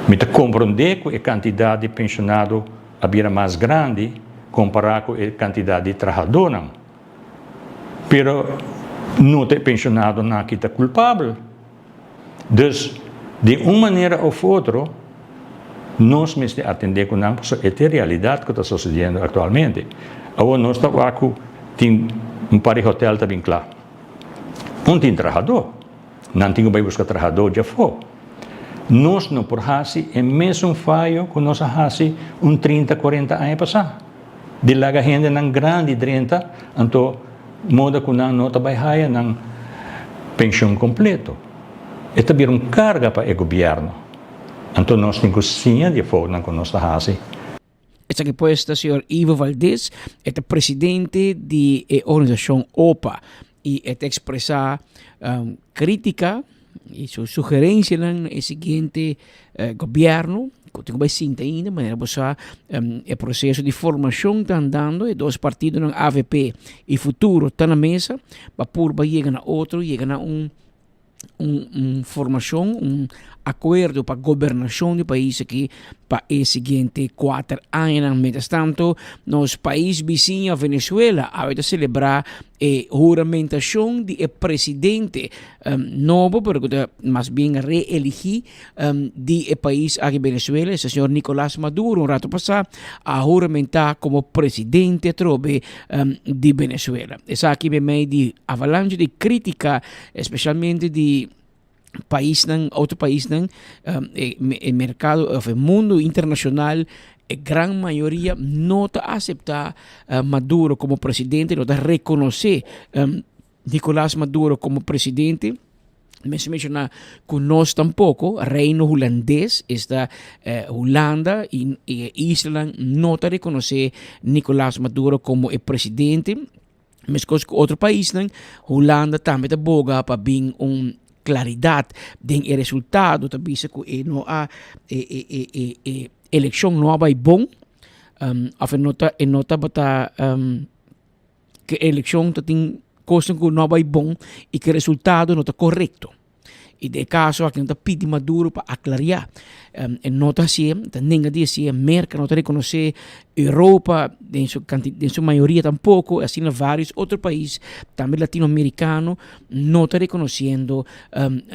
Mas compreender que a quantidade de pensionado havia mais grande comparado com a quantidade de trabalhadores. Pero não tem pensionado não que está culpável. Então, de uma maneira ou outra, nós temos que atender com a realidade que está sucedendo atualmente. Agora, nós estamos aqui, tem par de hotel também claro. Tem trabalhador. Não tem que buscar trabalhador, já foi. Nós não podemos é mesmo falho que nós fazemos 30, 40 anos passar. De lá a gente não grande 30, então moda que não trabalha na pensão completa. É também carga para o governo. Então nós temos que sim de forma que nós fazemos. Está aqui puesta o senhor Ivo Valdez, é o presidente da organização OPA e é expressar crítica e sua sugerência no seguinte governo, que tem que ser ainda, mas o processo de formação está andando e dois partidos no AVP e futuro estão na mesa, para por chegar a outro, chegar a formação, acordo para a governação do país aqui para o seguinte 4 anos. Mientras tanto, nos países vizinhos a Venezuela, vai celebrar a juramentação do presidente novo, porque mais bem reelegir do país aqui Venezuela, o senhor Nicolás Maduro, rato passado, a juramentar como presidente de Venezuela. Essa aqui é meio de avalanche de crítica, especialmente de país outro país o mercado o mundo internacional a gran maioria não está aceitar Maduro como presidente, não está reconhecer Nicolás Maduro como presidente. Me se menciona que nós tampouco, Reino Holandês, esta Holanda e Island não está reconhecer Nicolás Maduro como o presidente. Mas que outro país, Holanda também está boga para bem claridade do resultado, também que não há eleição não vai bom, nota bata que a eleição tem coisa que não vai bom e que o resultado não está correto. E de caso aqui não está pedindo Maduro para aclarar. Não está assim, ninguém diz assim, América não está reconhecer, Europa, em sua maioria tampouco, assim vários outros países, também latino-americanos, não está reconhecendo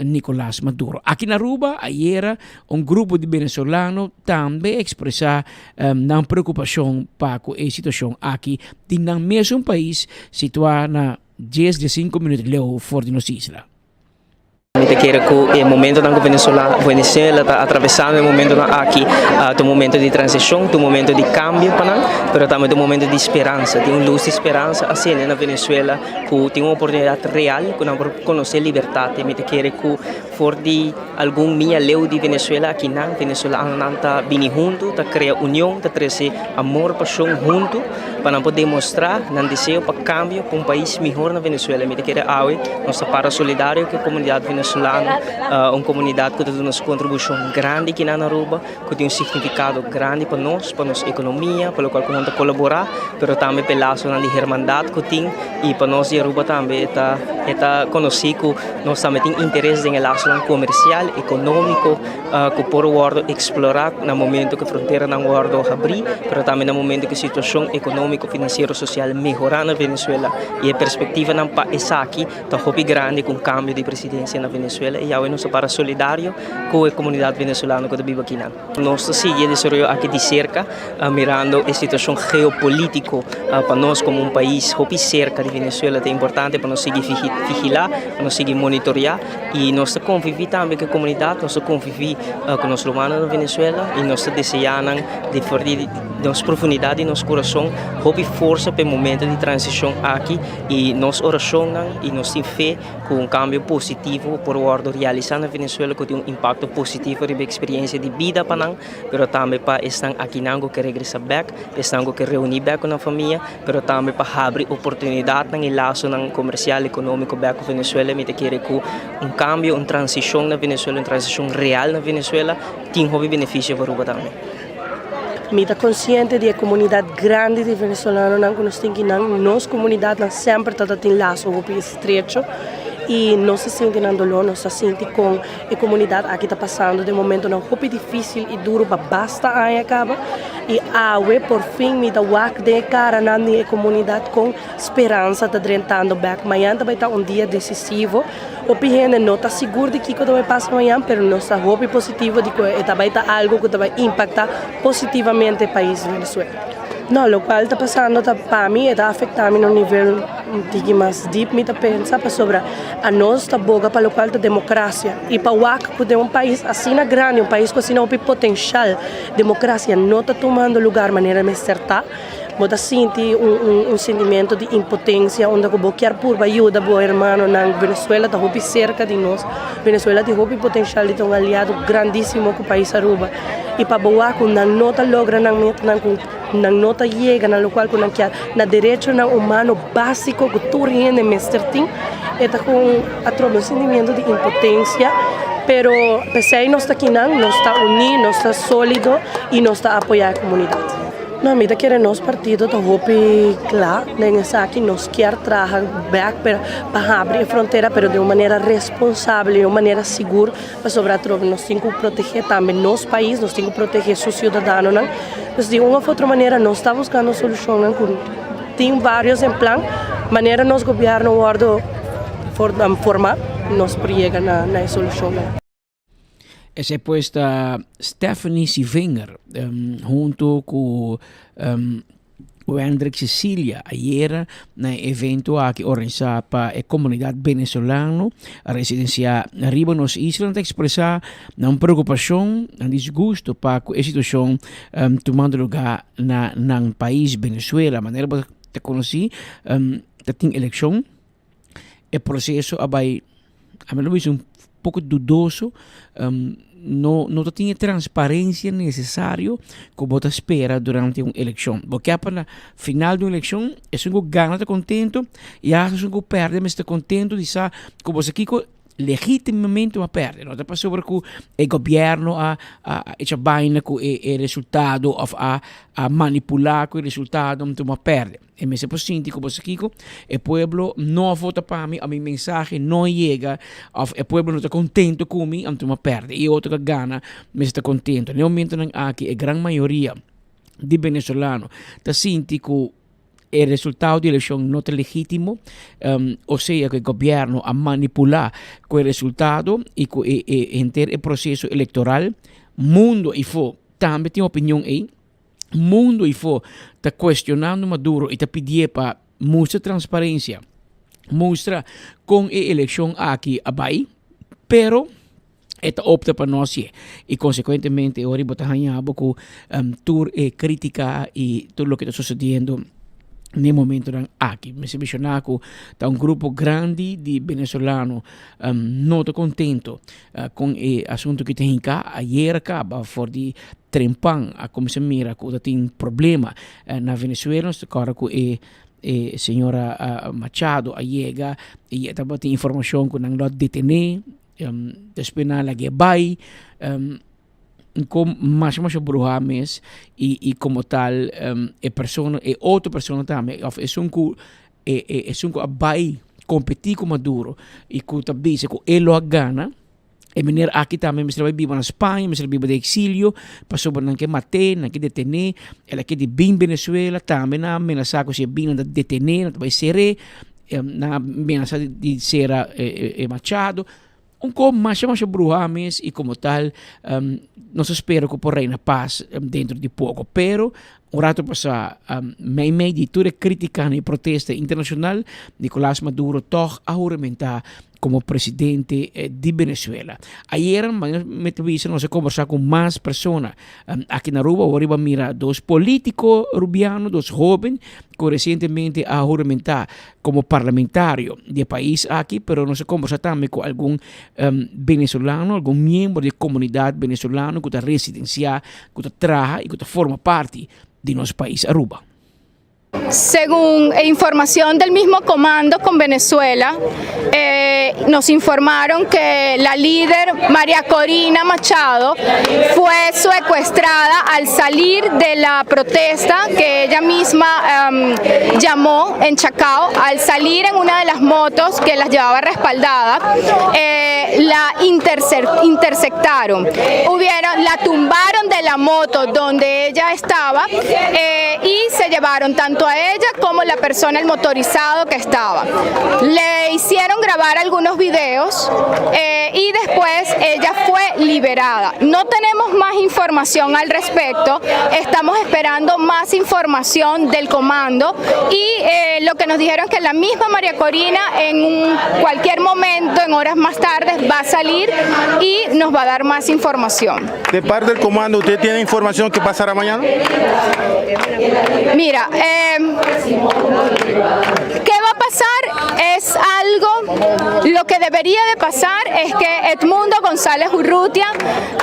Nicolás Maduro. Aqui na Aruba, ayer, grupo de venezolanos também expressar uma preocupação para a situação aqui, no mesmo país, situado na 10 de 5 minutos leo fora de nossa isla. Te quiero que el momento en que Venezuela está atravesando el momento aquí, un momento de transición, un momento de cambio, pero también un momento de esperanza, de una luz de esperanza así en Venezuela, que tiene una oportunidad real, que no conocer libertad. Me te quiero que for de algún mía leo de Venezuela aquí en Venezuela está vini junto, está crea unión, está crece amor, pasión junto, para poder demostrar un deseo para cambio, para un país mejor en Venezuela. Me te quiero hoy, nuestra para solidario que comunidad venezolana, uma comunidade que tem uma contribuição grande aqui na Aruba, que tem significado grande para nossa economia, pelo qual nós colaborar, mas também pela ação de irmandade que tem e para nós de Aruba também está conhecido que nós também temos interesse em relação comercial, econômico, que por wordo explorar no momento que a fronteira não wordo abrir, mas também no momento que a situação econômica, financeira, social melhorar na Venezuela e a perspectiva não para essa aqui está muito grande com o cambio de presidência na Venezuela e eu não para solidário com a comunidade venezuelana que vive aqui. Nós seguimos desarrollo aqui de cerca, mirando a situação geopolítica para nós como país, hopi cerca de Venezuela é importante para nós seguir vigilar, para nós seguir monitorear e nós conviver também com a comunidade, nós conviver com os humanos na Venezuela e nós desejamos de nossa profundidade e nosso coração, hopi força para o momento de transição aqui e nós oracionamos e nós temos fé com cambio positivo por ordem realizar na Venezuela que tem impacto positivo na experiência de vida para nós, mas também para estar aqui nango que regressa back, estar que reunir back com a família, mas também para abrir oportunidade na laço comercial econômico back com Venezuela, me querer que cambio, transição na Venezuela, transição real na Venezuela, tem benefício para o também. Me está consciente de a comunidade grande de venezuelanos que nós temos nossa comunidade sempre tem laço estreito e não se sente na dolor, não se sente com a comunidade aqui está passando de momento não é difícil e duro para basta aí acaba e por fim me dá de cara na comunidade com esperança está drentando back amanhã vai estar dia decisivo o gente não está seguro de que vai passar amanhã mas não está hope positivo de que vai estar algo que vai impactar positivamente o país Venezuela. No, lo qual está passando para mim está afetando no nível mais deep, me está pensando sobre a nossa boga para o qual a democracia e para o que de país assim grande, país com assim potencial, democracia não está tomando lugar de maneira mais certa. Mas senti sentimento de impotência onde eu quero por ajuda do irmão na Venezuela está muito cerca de nós. Venezuela tem muito potencial de ter um aliado grandíssimo com o país Aruba e para boa que não está logra não está chega na local que não quer na direito humano básico que tu rende mestertim está com um sentimento de impotência. Pero pese a nós está aqui não está unido, não está sólido e não está apoiando a comunidade. No, mira que nós partido está hopi claro, nessa aqui nós quer trabalhar back para abrir a fronteira, pero de uma maneira responsável, de uma maneira segura, para sobretudo nós temos que proteger também nosso país, nós temos que proteger seus cidadãos, não? Mas de uma ou outra maneira nós estamos buscando solução, não? Tem vários em plano, maneira nosso governo guarda formar, nós chega na solução, não? Essa é posta Stephanie Sivenger junto com o Hendrik Cecilia ayer no evento que organizado para a comunidade venezuelana a residência arriba nos Islas expressar uma preocupação, um desgosto para a situação tomando lugar no país Venezuela. A maneira que conheci tem eleição, o processo vai pouco dudoso, não tinha transparência necessária que você espera durante uma eleição. Porque para o final de uma eleição, é um ganha, está contente, e é um perde, mas está contente de saber que você aqui legitimamente a perde. Não está sobre que o governo a vaina com o resultado, a manipular com o resultado, então a perde. E me se sinto que você aqui, o povo não vota para mim, a minha mensagem não chega, o povo não está contente comigo, então a perde. E outro que ganha, mas está contente. No momento aqui, a grande maioria de venezuelanos está sentindo que o resultado da eleição não é legítimo, ou seja, que o governo a manipular com o resultado e com o processo eleitoral. Mundo e for também tem opinião aí. Mundo e for está questionando Maduro e está pedindo para mostrar transparência, mostrar com a eleição aqui abai, pero esta opta para nós e consequentemente agora está ganhando com tour e crítica e tudo o que está sucedendo no momento aqui. Me se mencionar que está um grupo grande de venezuelanos não está contente com o assunto que tem cá. Ayer acaba for de trempan a como se mira que tem problema na Venezuela, agora que a senhora Machado chega e também tem informação que não detener, depois na lagi vai como mais brujames e como tal outra pessoa também é um que vai competir com Maduro e que também se ele lo gana e maneira aqui também mas vai viver na Espanha, mas vive de exílio, passou por não que matar, não que detener, ela que de bem Venezuela também na ameaça que se bem de detener, vai ser na ameaça de ser Machado. como mais brujames e como tal, nós espero que por reina paz dentro de pouco, pero um rato passar, meio de toda crítica e protesta internacional, Nicolás Maduro toch a juramentar como presidente de Venezuela. Ayer me tuviste, nós conversar com mais pessoas aqui na Aruba, ahora mira dos políticos rubianos, dos jóvenes que recentemente a juramentar como parlamentario de país aqui, pero nós conversar também com algum venezolano, algum membro de comunidade venezolano que está residenciado, que está trabaja e que está forma parte de nuestro país, Aruba. Según información del mismo comando con Venezuela, nos informaron que la líder María Corina Machado fue secuestrada al salir de la protesta que ella misma llamó en Chacao. Al salir en una de las motos que las llevaba respaldada, la intersectaron. La tumbaron de la moto donde ella estaba y se llevaron tanto a ella como la persona, el motorizado que estaba. Le hicieron grabar algunos videos y después ella fue liberada. No tenemos más información al respecto, estamos esperando más información del comando y lo que nos dijeron es que la misma María Corina en cualquier momento, en horas más tarde, va a salir y nos va a dar más información. De parte del comando, ¿usted tiene información que pasará mañana? Mira, ¿qué va a pasar? Es algo, lo que debería de pasar es que Edmundo González Urrutia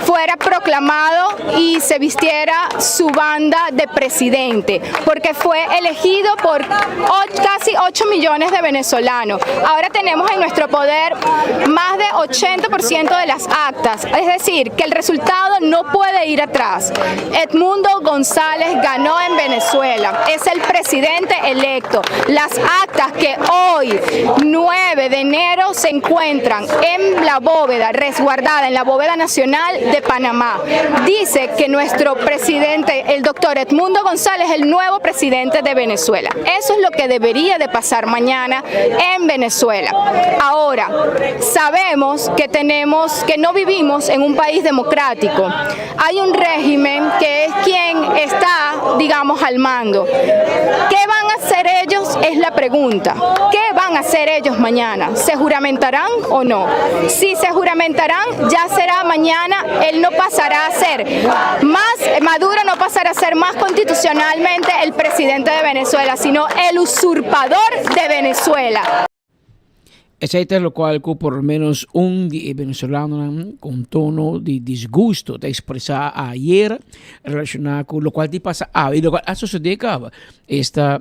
fuera proclamado y se vistiera su banda de presidente, porque fue elegido por casi 8 millones de venezolanos. Ahora tenemos en nuestro poder más de 80% de las actas, es decir, que el resultado no puede ir atrás. Edmundo González ganó en Venezuela, es el presidente electo. Las actas que hoy, 9 de enero, se encuentran en la bóveda, resguardada en la bóveda nacional de Panamá, dice que nuestro presidente, el doctor Edmundo González, es el nuevo presidente de Venezuela. Eso es lo que debería de pasar mañana en Venezuela. Ahora, sabemos que no vivimos en un país democrático. Hay un régimen que es quien está, digamos, al mando. ¿Qué van a hacer ellos? Es la pregunta. ¿Qué van a hacer ellos mañana? ¿Se juramentarán o no? Si se juramentarán, ya será mañana. Él no pasará a ser Maduro no pasará a ser más constitucionalmente el presidente de Venezuela, sino el usurpador de Venezuela. Etcétera, lo cual por lo menos un venezolano con tono de disgusto de expresar ayer relacionado con lo cual te pasa y lo cual ha sucedido está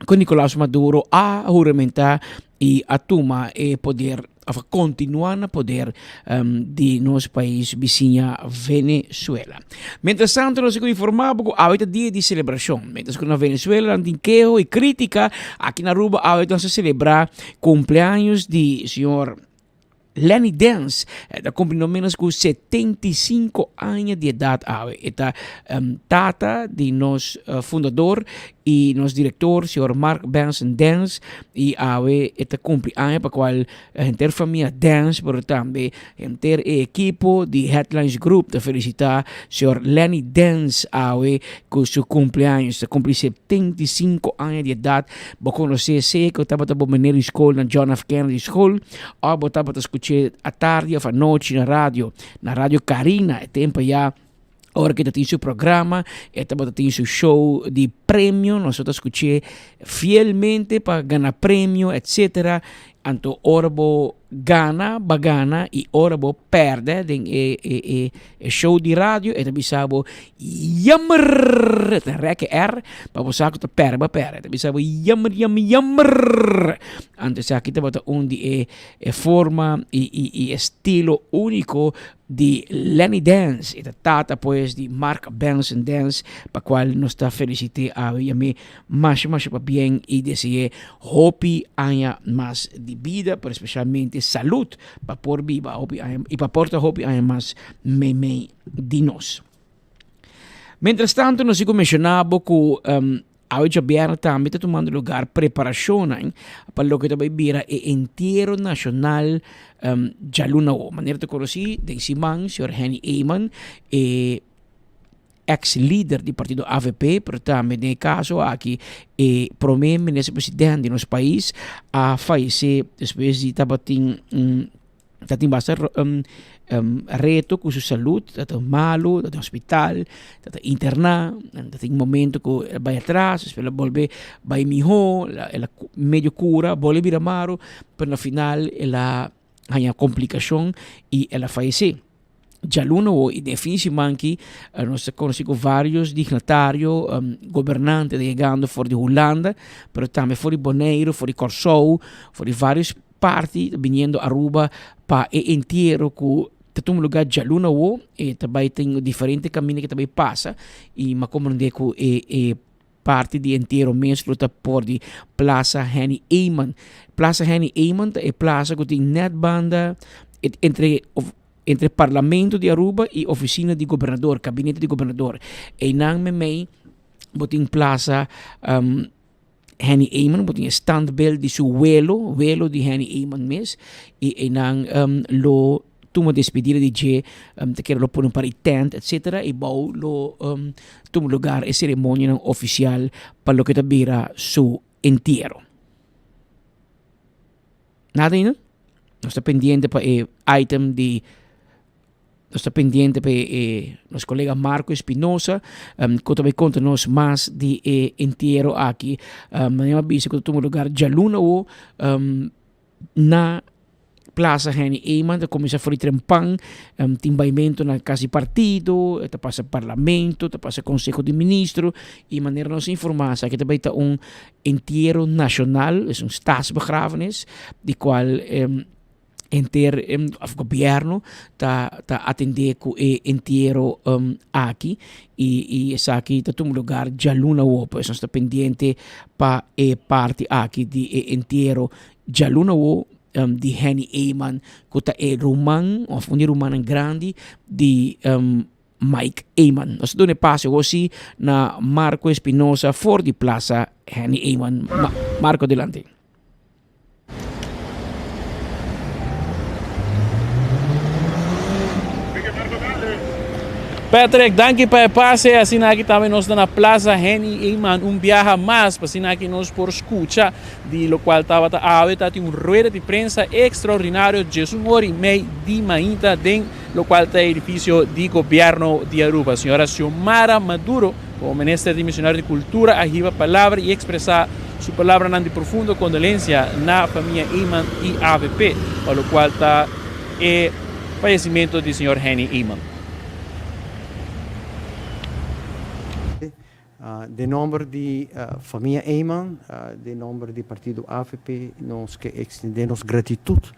con Nicolás Maduro a juramentar y a tomar poder a continuar a poder de nosso país vizinha Venezuela. Mientras tanto, nós ficamos informados que há dia de celebração. Mientras que na Venezuela tem queijo e crítica, aqui na Aruba há se celebrar cumpleaños de senhor Lenny Dance, está cumplindo menos com 75 anos de idade. Está tata de nosso fundador e nosso diretor, senhor Mark Benson Dance, e está cumpleaños para qual a inteira família Dance, mas também a inteira equipo de Headlines Group de felicitar senhor Lenny Dance com seu cumpleaños. Está cumprindo 75 anos de idade. Vou conhecer que eu estava na escola, na John F. Kennedy School, ou eu estava escutando à tarde ou à noite na rádio Carina, é tempo já. Ahora que tem seu programa, tem seu show de prêmio, nós escutamos fielmente para ganhar prêmio, etc. Então, ora vou bagana e ora vou perde em show de rádio, e também sabe jammer, reke para você que perde, também sabe jammer. Antes aqui tem de forma e estilo único de Lenny Dance, e tata pues de Mark Benson Dance, para qual nos está felicitando a mim mais para bem e desejar hopi aña mais de vida, pero especialmente salud para por viva e para portar hopi aña mais de nós. Mientras tanto, nós mencionamos que A governo também está tomando lugar preparação para o que também vira o inteiro nacional de Luna. Maneira de conhecer, de Simão, Sr. Henny Eyman, ex-líder do partido AVP, pero também, no caso, aqui, primeiro-ministro presidente de nosso país, a falecer, depois de tem bastante reto com sua saúde, está malo, está no hospital, está internado, tem momento que vai atrás, espera volver, vai melhor, ela meio cura, volve vir amaro, mas no final ela ganha complicação e ela falece. Já luno e definitivamente nós conhecemos vários dignatários, governantes chegando fora de Holanda, mas também fora de Bonaire, fora de Corsou, fora de vários partes vindo a Aruba para o inteiro que tem um lugar de luna e também tem diferentes caminhos que também passa e mas como que é parte de inteiro mesmo está por de Plaza Henny Eyman. Plaza Henny Eyman é plaza que tem net banda entre parlamento de Aruba e oficina de governador, gabinete de governador. E nang me boting plaza Henny Eyman, boting standbeeld de su welo de Henny Eyman mes, e nang lo tuma despedida de je, te quero lo poner para tent, etc. E bau lo tuma lugar e ceremonia oficial para lo que tabira su entierro. Nada ainda? Não está pendiente para item de está pendiente para nosso colega Marco Espinosa, que também conta-nos mais de entierro aqui. Mas avisa que tem um lugar de luna na Plaza Henny Eyman, que começa a fazer trempang, tem baimento na casa de partido, passa parlamento, passa conselho de ministro, e maneira nos informar que também está entierro nacional, é staatsbegrafenis, de qual o governo está atendendo com o entierro aqui e essa aqui está um lugar de luna pues está pendente para parte aqui de entierro de luna de Henny Eyman que é romano ou um romano grande de Mike Eyman. Nós damos passo assim na Marco Espinosa for de Plaza Henny Eyman. Marco, adelante. Patrick, danke para pase, assim aqui também nós na Plaza Henny Eyman viaja mais, assim aqui nós por escuta, de lo qual estava tem rueda de prensa extraordinário de 1h30 de manhã dentro lo qual está edifício de governo de Aruba. Senhora Xiomara Maduro, como ministra de Missionário de Cultura, arriba a palavra e expressar sua palavra de profundo condolência na família Eyman e AVP, para lo qual está o falecimento do senhor Henny Eyman. De nome de família Eyman, de nome do partido AVP, nós que estendemos gratitude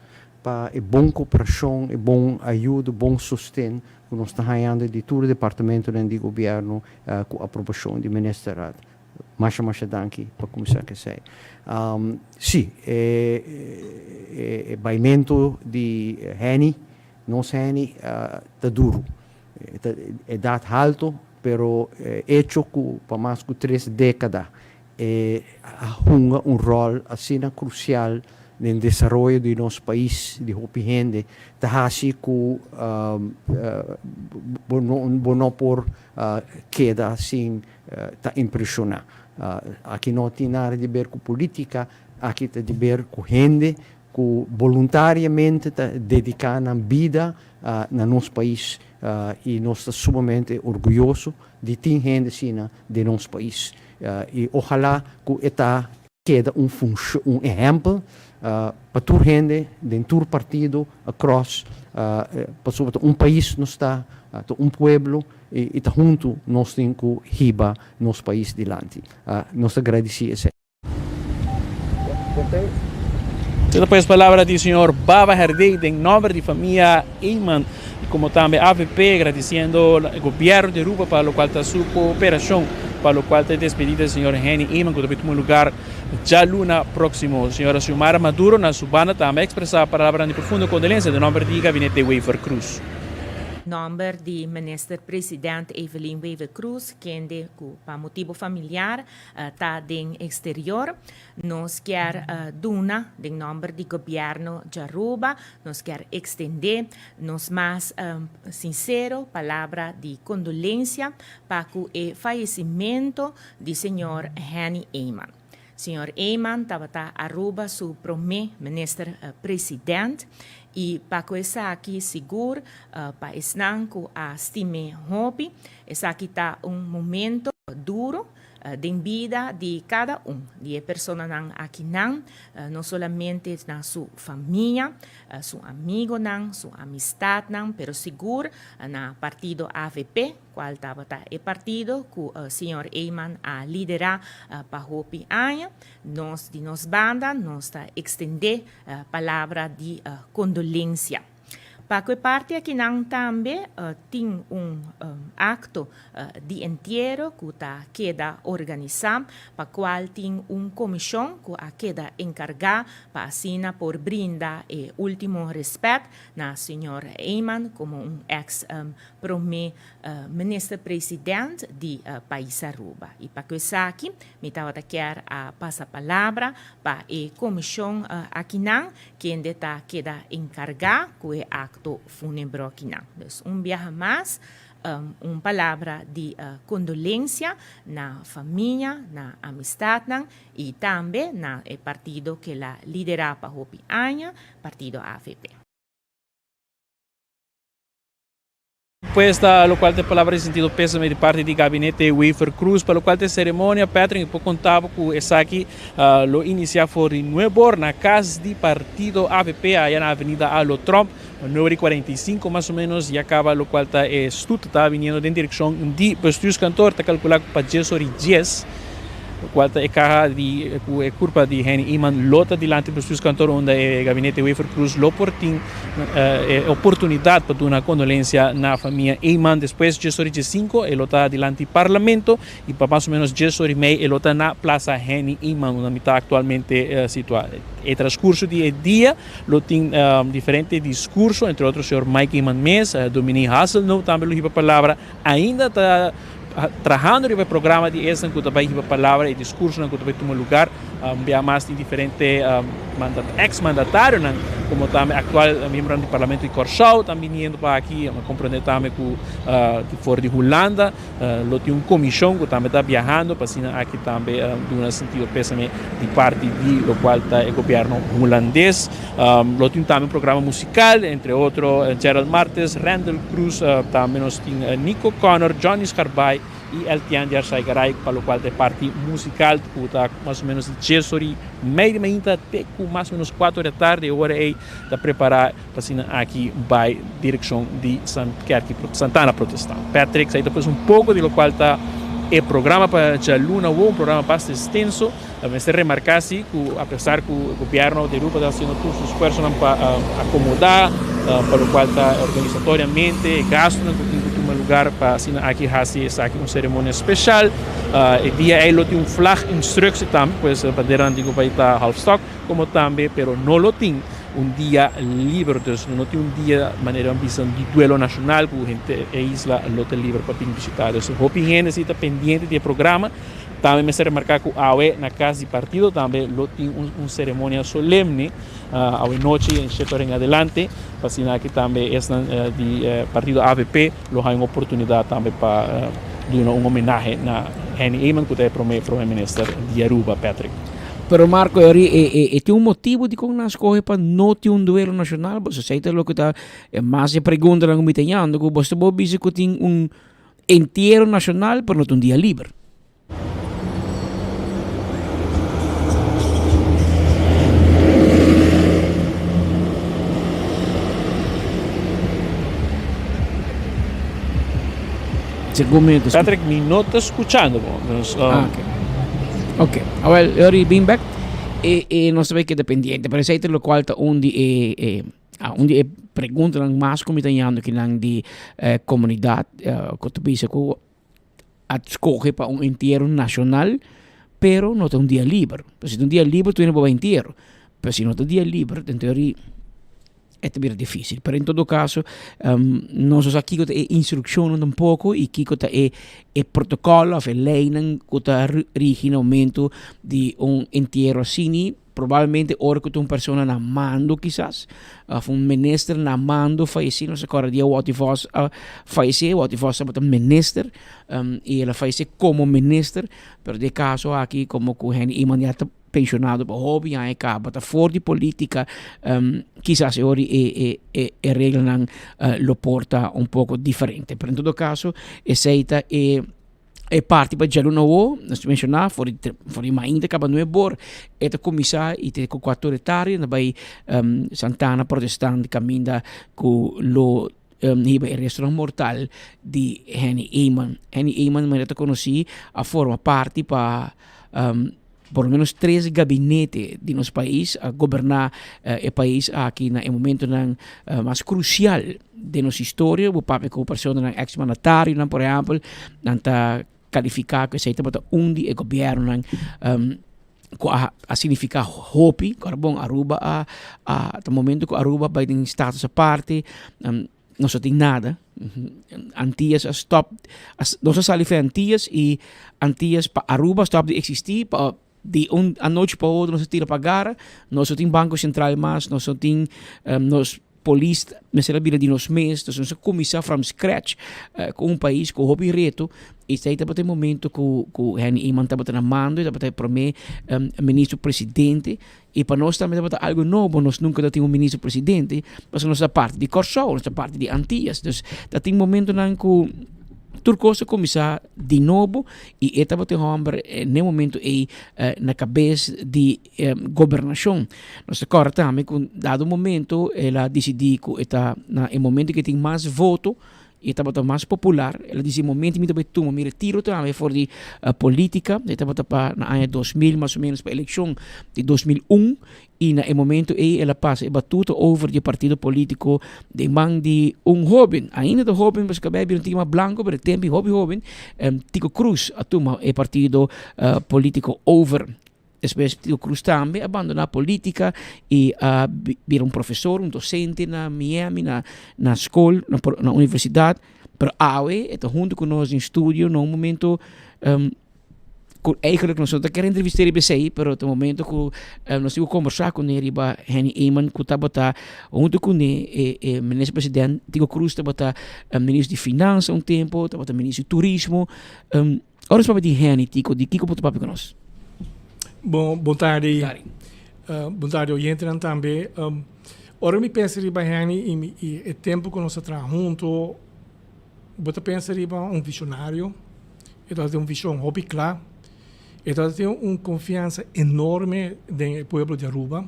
para a boa cooperação, a boa ajuda, bom sustento que nós estamos ganhando de todo o departamento de governo com a aprovação do ministério. Mais danke para começar a ser. Sim, o baimento de Henny, nosso Henny, está duro, é dado alto, pero hecho que para mais de 3 décadas juega um rol assim crucial no desenvolvimento de nosso país, de hopi gente, tá assim que não por queda assim tá impressionar. Aqui não tem nada de ver com política, aqui tem de ver com gente que voluntariamente está dedicando a vida no nosso país. E nós estamos sumamente orgulhosos de ter gente assim de nosso país. E ojalá que esta quede um exemplo para toda gente, de todo partido, across, para país nós está, povo, e está junto nós temos que riba nosso país adiante. Nós agradecemos. Depois a palavra do senhor Baba Herdei, em nome da família Eyman, como também AVP, agradecendo o governo de Aruba para o qual está sua cooperação, para o qual está despedida o senhor Henny Eyman, que também tem um lugar já luna próximo. A senhora Xiomara Maduro, na sua banda, também expressa a palavra de profunda condolência do nome do gabinete Wafer Cruz. Nombre de minister presidente Evelyn Wever Cruz, quien de por motivo familiar está en exterior, nos quiere duna de nombre de gobierno de Aruba, nos quiere extender nos más sincero palabra de condolencia para el fallecimiento del señor Henny Eyman. Senhor Eyman estava Aruba su primer minister presidente e para começar aqui seguro para estar com a estime hobby, esse aqui está momento duro de vida de cada de pessoa aqui não somente na sua família, seu amigo sua amistade pero seguro na partido AVP, qual estava o partido que o senhor Eyman a liderar para hopi año, de nos banda nos extender palavra de condolência. Para que parte aqui também tem acto de entierro que queda organizado, para qual tem comissão que queda encargada para assinar por brindar o último respeito na senhora Eyman como ex-primeiro ministro-presidente de país Aruba. E para que isso aqui, me estava quer passar a palavra para a comissão aqui que queda encargada com o acto fúnebre aqui. Então, viaje mais, palavra de condolência na família, na amistade e também na partido que la lidera para hopi año, partido AVP. Pues lo cual te palabra de sentido pésame de parte del gabinete Wever Cruz, para lo cual te ceremonia Patrick por contaba que es aquí lo inicia por nuevo na casa de partido AVP allá en la avenida Alo Trump 9:45 más o menos y acaba lo cual está viniendo en dirección de Bestuurs Cantor está calculado para 10:10 lo cual é caja de culpa de Henny Eyman lota dilante do Bestuurs Cantor onde o gabinete Wever Cruz lo portin oportunidade para dar uma condolência na família Eyman. Depois 10:05 ele está dilante do parlamento e para mais ou menos 10:30 ele está na Plaza Henny Eyman onde está atualmente situado. O transcurso do dia lo tem diferente discurso, entre outros o senhor Mike Eyman Mes, Dominique Hasselnow também lo a palavra, ainda está trabajando en el programa de esa que também a palavra e discurso que também toma lugar vea más de diferentes ex-mandatários como também actual membro do parlamento de Corsau também vindo para aqui compreender também que fora de Holanda lo tem comissão que também está viajando para assinar aqui também de um sentido pésame de parte de lo qual está o governo holandês lo tem também programa musical entre outros Gerald Martes, Randall Cruz também nós tem Nico Connor, Johnny Scarbay e Eltian de Arsaigaray, para o qual é parte musical, que está mais ou menos de 10:30 até mais ou menos 4 da tarde, hora aí está preparar para assinar aqui by direção de Santana Protestante. Patrick, aí depois pouco de lo qual está o programa para a Luna, programa bastante extenso, mas se remarcasse que apesar que o governo de Aruba está fazendo todos os esforços para acomodar, para o qual está organizatoriamente gasto no lugar para assinar aqui uma cerimônia especial. O dia aí tem flag instructie também, pois a bandeira antiga vai estar half stock, como também, pero não lo tem dia livre, então não tem dia de maneira ambição de duelo nacional, que a gente a isla lo tem livre para visitar. Então, o gente está pendente do programa. Também me se remarcar que na casa de partido também lo tem uma cerimônia solemne a noite em setor em adelante, para assinar que também esta de partido AVP lo há uma oportunidade também para dar uma homenagem na Henny Eyman, que é o primeiro ministro de Aruba, Patrick. Pero Marco, tem motivo de como escolhe para não ter duelo nacional? Você sei que está mais se pergunta na comitêando que você pode dizer que tem entierro nacional, pero não tem dia livre. Patrick, me não está escutando. Ok, well, ahora bem back e não sabe que é dependente, mas aí lo qual está onde perguntam mais como italiano que não de comunidade, que tu pensa que escolhe para entierro nacional, pero não tem dia livre. Se tem dia livre, tu não vai entierro. Mas se não tem dia livre, em teoria é também difícil. Pero em todo caso, nós aqui é instrução um pouco e aqui é protocolo, é lei que está rige no momento de entierro assim. Provavelmente ora que uma pessoa na mando quizás, minister na mando fallecer, não sei qual dia o ativos fallecer, o ativos é um minister e ela fallecer como minister, pero de caso aqui como que ele imediato pensionado para hobby aí cá, para fora de política, quizás ori e regra não lo porta um pouco diferente. Pero em todo caso, essa é parte para jaluna o nós mencionar for ainda acaba no bor eta comissar e te com 4 hectares na bai Santana protestante caminda com lo hiba el restaurant mortal de Henny Eyman me conheci a forma parte para por lo menos 3 gabinetes de nosso país a governar o país aqui no momento mais crucial de nossa história o papel com pessoa ex-mandatário por exemplo nanta qualificar que seita bota undi e governo a significar hopi carbon Aruba a momento que Aruba vai em status a parte não só tem nada Antillas stop nós só Antillas e Antillas para Aruba stop de existir para de a noite para outra nós tira pagar nós só tem banco central mas nós só tem nós police mesela bila de nos mês nós começar from scratch com um país com hobby reto e está até o momento que Henny Eyman está na mando e está para mim ministro presidente e para nós também está algo novo nós nunca temos ministro presidente mas nossa parte de Corsol nossa parte de Antillas então está tem momento não que Turcosa começar de novo e estava tem homem no momento aí na cabeça de governação. Nós agora também com dado momento ela decidiu que está no momento que tem mais voto e estava mais popular. Ela disse momento me também me retiro também for de política. Estava para na ano 2000 mais ou menos para a eleição de 2001 e na momento aí ela passa batuta over de partido político de mão de jovem ainda do jovem mas que bebe tinha branco pero tempo jovem Tico Cruz a toma é partido político over espécie Tico Cruz também abandonar a política e vir professor docente na Miami na escola na universidade pero awe é junto com nós em estúdio no momento eigenlijk nós só queremos entrevistar ele bem, pero no momento que nós tivemos conversar com ele ba Henny Eyman que estava junto com ele ministro presidente Tico Cruz estava ministro de finanças tempo estava ministro de turismo agora para de Henny Tico de Kiko pode papo com nós. Boa tarde. Boa tarde oyente também. Ora me pensa riba Henny e tempo que nós trabalhamos junto, bota pensa riba visionário, então tem visão hobby claro. Então, tem uma confiança enorme no povo de Aruba.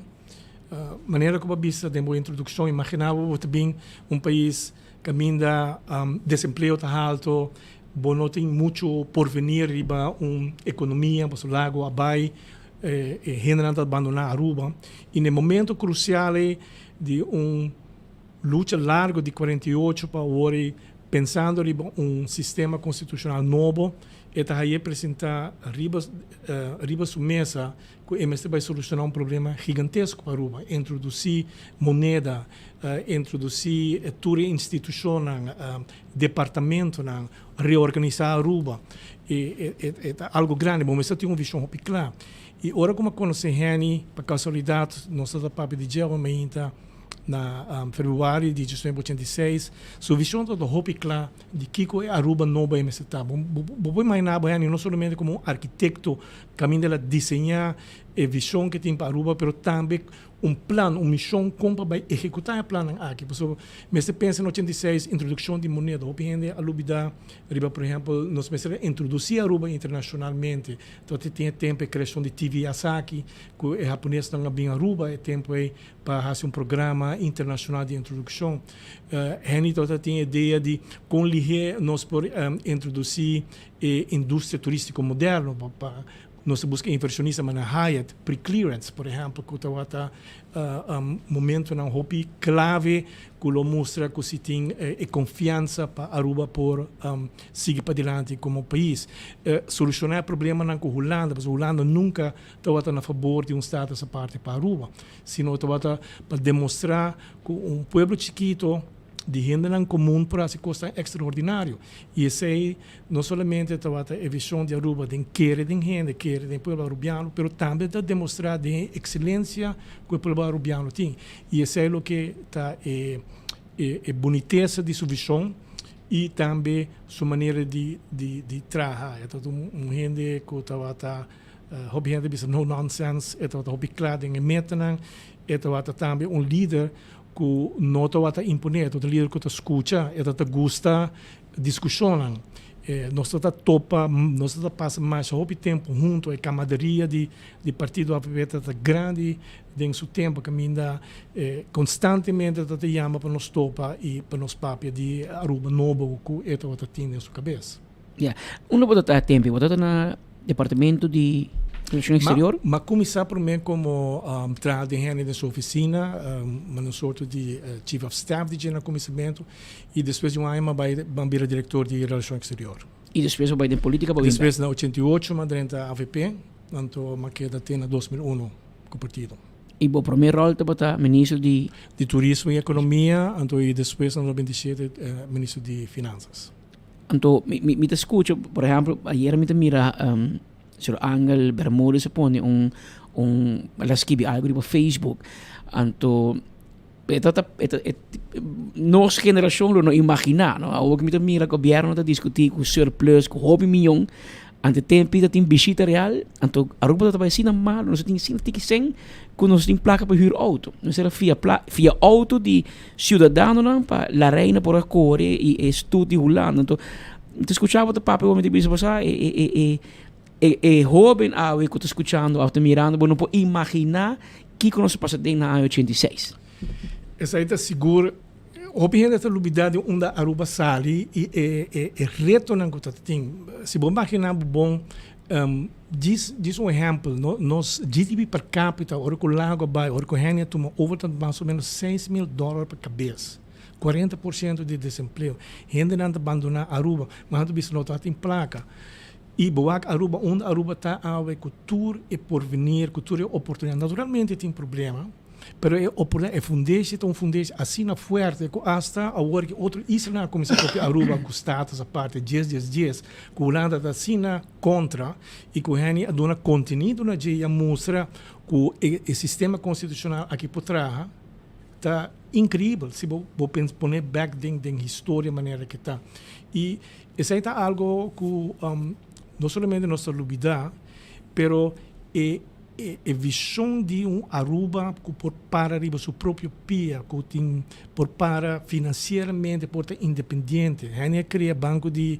Maneira como eu vista da introdução, imaginava também país que ainda desemprego está alto, não tem muito por vir, uma economia, para o lago, abai, generando abandonar Aruba. E no momento crucial de luta larga de 48 para hoje, pensando em sistema constitucional novo, eta aí apresentar riba sua mesa que o MST vai solucionar problema gigantesco para Aruba, introduzir moneda, introduzir toda instituição, departamento, reorganizar Aruba, é algo grande, mas tem uma visão muito clara. E agora como conhecer Henny, para casualidade, nós estamos para de gel, ainda na fevereiro de 1986, sua visão do Hopi Clá de Kiko e Aruba Nova MST. Vou imaginar não somente como um arquiteto, caminho dela desenhar a visão que tem para Aruba, mas também plano, uma missão como para executar o plano aqui. Mas você pensa em 86, introdução de moneda, Hopi Hende, a Lubida, por exemplo, nós pensamos em introduzir Aruba internacionalmente. Então, tem tempo a criação de TV Asaki, que o japonês não bem Aruba, é tempo para fazer programa internacional de introdução. Henny tem a ideia de, com Lihe, nós podemos introduzir a indústria turística moderna, para nós busca inversionista mas na Hyatt pre-clearance, por exemplo, que tawata momento na hopi clave que lo mostra que se tem confiança para Aruba por seguir para diante como país. Solucionar problema na com Holanda, porque Holanda nunca tawata na favor de estado essa parte para Aruba, sino tawata para demonstrar que pueblo chiquito de gente em comum para essa coisa extraordinário. E esse aí, não somente a visão de Aruba, de querer de gente, querer do povo arubiano, mas também de demonstrar a excelência que o povo arubiano tem. E esse é o que está a boniteza de sua visão e também sua maneira de trabalhar. É todo gente que está hobby gente bisa no nonsense, é hobby claro em meta, é também líder que não está imponer, o líder que está escuta, está gosta discussão. Nós está topa, nós está passa mais tempo junto, a camaraderia de partido APP está grande em seu tempo, que ainda constantemente está chama para nós topa e para nós papia de Aruba novo que está tendo em sua cabeça. Uno pode estar tempo, pode estar na departamento de relações exterior? Mas começar por mim como trabalho de gente na sua oficina, uma sorte de Chief of Staff de general comissamento, e depois de um ano vai virar diretor de relações exterior. E depois vai de política? Depois na 88, mas dentro da AVP, então uma queda tem na 2001 com o partido. E o primeiro rol está ministro de Turismo e Economia, então e depois na 97 ministro de Finanças. Então, me escuta, por exemplo, ayer me mira Sir Angel Bermúdez se pone escrevi algo no Facebook. Então, nossa geração não imagina, não? Agora que me mira o governo está discutir com surplus, com hobby milhão, ante tempo tem visita real, então a Aruba está assim mal, nós tem que sem que nós tem placa para huur auto, nós era via auto de cidadão não para la reina por a corre e estudo Holanda, então te escuchava o papo me disse passar jovem que está escutando, está mirando, não pode imaginar que nós passa dentro na 86. Essa aí está seguro. Hobby gente está lubidade onde a Aruba sali e reto não que tem. Se você imaginar bom, diz exemplo, nós GDP per capita, hora que o lago vai, hora que o gente toma over mais ou menos $6,000 por cabeça. 40% de desemprego. Gente não abandonar Aruba, mas não bisa nota tem placa. E boa Aruba, onde Aruba está a cultura e porvenir, cultura e oportunidade. Naturalmente tem problema, mas é fundeixe, então fundeixe assim na forte, que hasta a hora que outro isla começa a Aruba com status a parte 10, que a Holanda está assim contra e que a gente dona contenido na dia mostra que o sistema constitucional aqui por trás está incrível, se você põe back da história, maneira que está. E isso é algo que não somente nossa lubidade, mas a visão de Aruba que por para arriba seu próprio pé, que tem por para financeiramente por estar independente. A gente cria banco de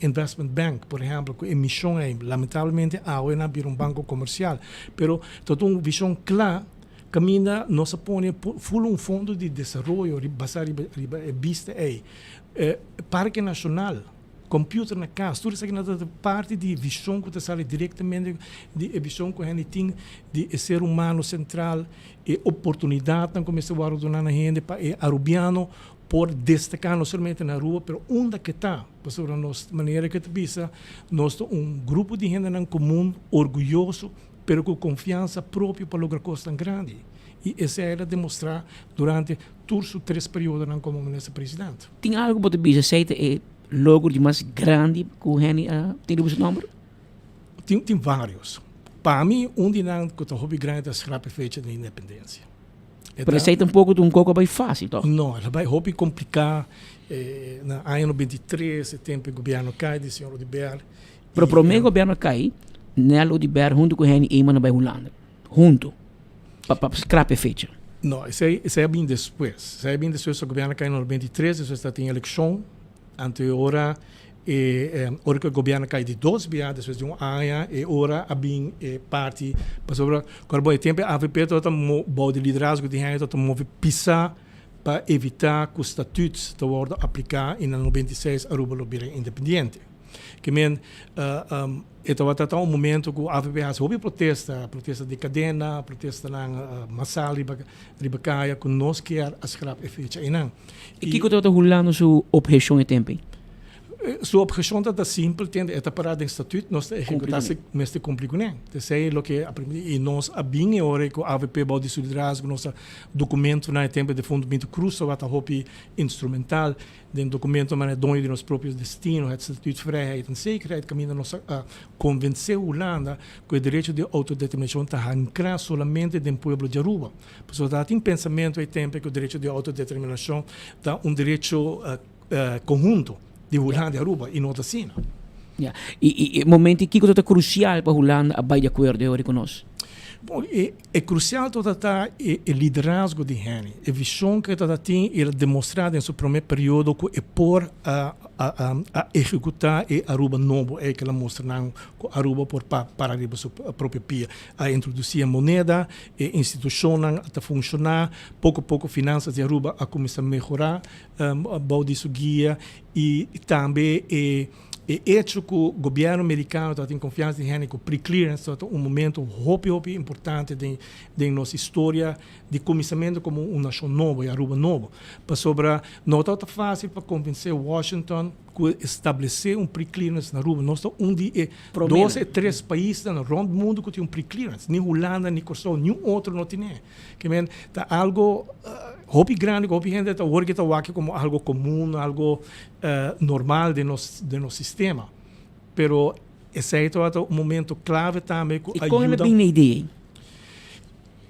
investment bank, por exemplo, que a missão é lamentavelmente agora vir banco comercial, mas toda uma visão clara caminha nós põe full fundo de desenvolvimento basado em vista Parque Nacional, computer na casa, tudo isso aqui é parte de visão que sai diretamente de visão que a gente tem de ser humano central e oportunidade que começa a donar na gente para arubiano por destacar não somente na rua, mas onde que está, para nós maneira que visa nós grupo de gente em comum orgulhoso, mas com confiança própria para lograr coisas tão grandes. E essa era demonstrar durante todos os 3 períodos como ministro presidente. Tem algo que você aceita logro de mais grande que o gente tem o seu número? Tem vários. Para mim, de nós que está hobby grande é a feita da independência. Mas aceita um pouco de coco bem fácil, então? Não, ela vai hobby complicar. Na ano 23, tempo o governo cai, de senhor Odiber. Mas para o meu governo cai, Nel Odiber junto com o gente e na Holanda. Junto. Para scrap feita. Não, isso é bem depois. Isso é bem depois que o governo cai no 23, depois está em eleição. Anterior, hora que o governo cai de 2 bias, depois de ano, e hora a bem parte, para quando o tempo a AVP está bom de liderazgo de gente, está move pisar para evitar que os estatutos estão aplicado em 96 Aruba vira independente. Que men ito wata ta momento que o AVP has hobby protesta de cadena, protesta ng masal ribakaya kung nós quer askrap e fecha inang. E que eu estou rolando sua objeção e tempo? Sua objeção está simples, tende esta parada em estatuto, nós executamos neste cumprimento. Te sei lo que e nós abinhe ora que o AVP bode solidaridade com nosso documento na tempo de fundamento cruz, wata hopi instrumental, den documento mas é dono de nossos próprios destinos, het estatuto vrijheid en zekerheid, caminho nós convencer Holanda que o direito de autodeterminação está ancrado solamente do povo de Aruba. Porque está em pensamento e tempo que o direito de autodeterminação está direito conjunto de Holanda e Aruba e não assim. Yeah. E momento que é crucial para Holanda a vai de acordo com nós. Bom, é crucial todo tá o liderazgo de Henry. A visão que todo tem ele demonstrado em seu primeiro período que é por a executar e Aruba novo é que ela mostra não que Aruba por para arriba sua própria pia a introduzir a moeda e instituição a funcionar pouco a pouco finanças de Aruba a começar a melhorar baude sua guia e também hecho que o governo americano tem confiança em Henry que o pre-clearance é momento hopi importante de nossa história de começamento como uma nação nova e Aruba novo. Para sobre não está fácil para convencer Washington que estabelecer pre-clearance na Aruba. Nós estamos de 12 ou 3 países no mundo mundo que tem pre-clearance. Nem Holanda, nem Kosovo, nenhum outro não tem. Que está algo hopi grande, hopi gente está hoje está aqui como algo comum, algo normal de nosso sistema. Pero esse é um momento clave também que ajuda. E como é bem a ideia?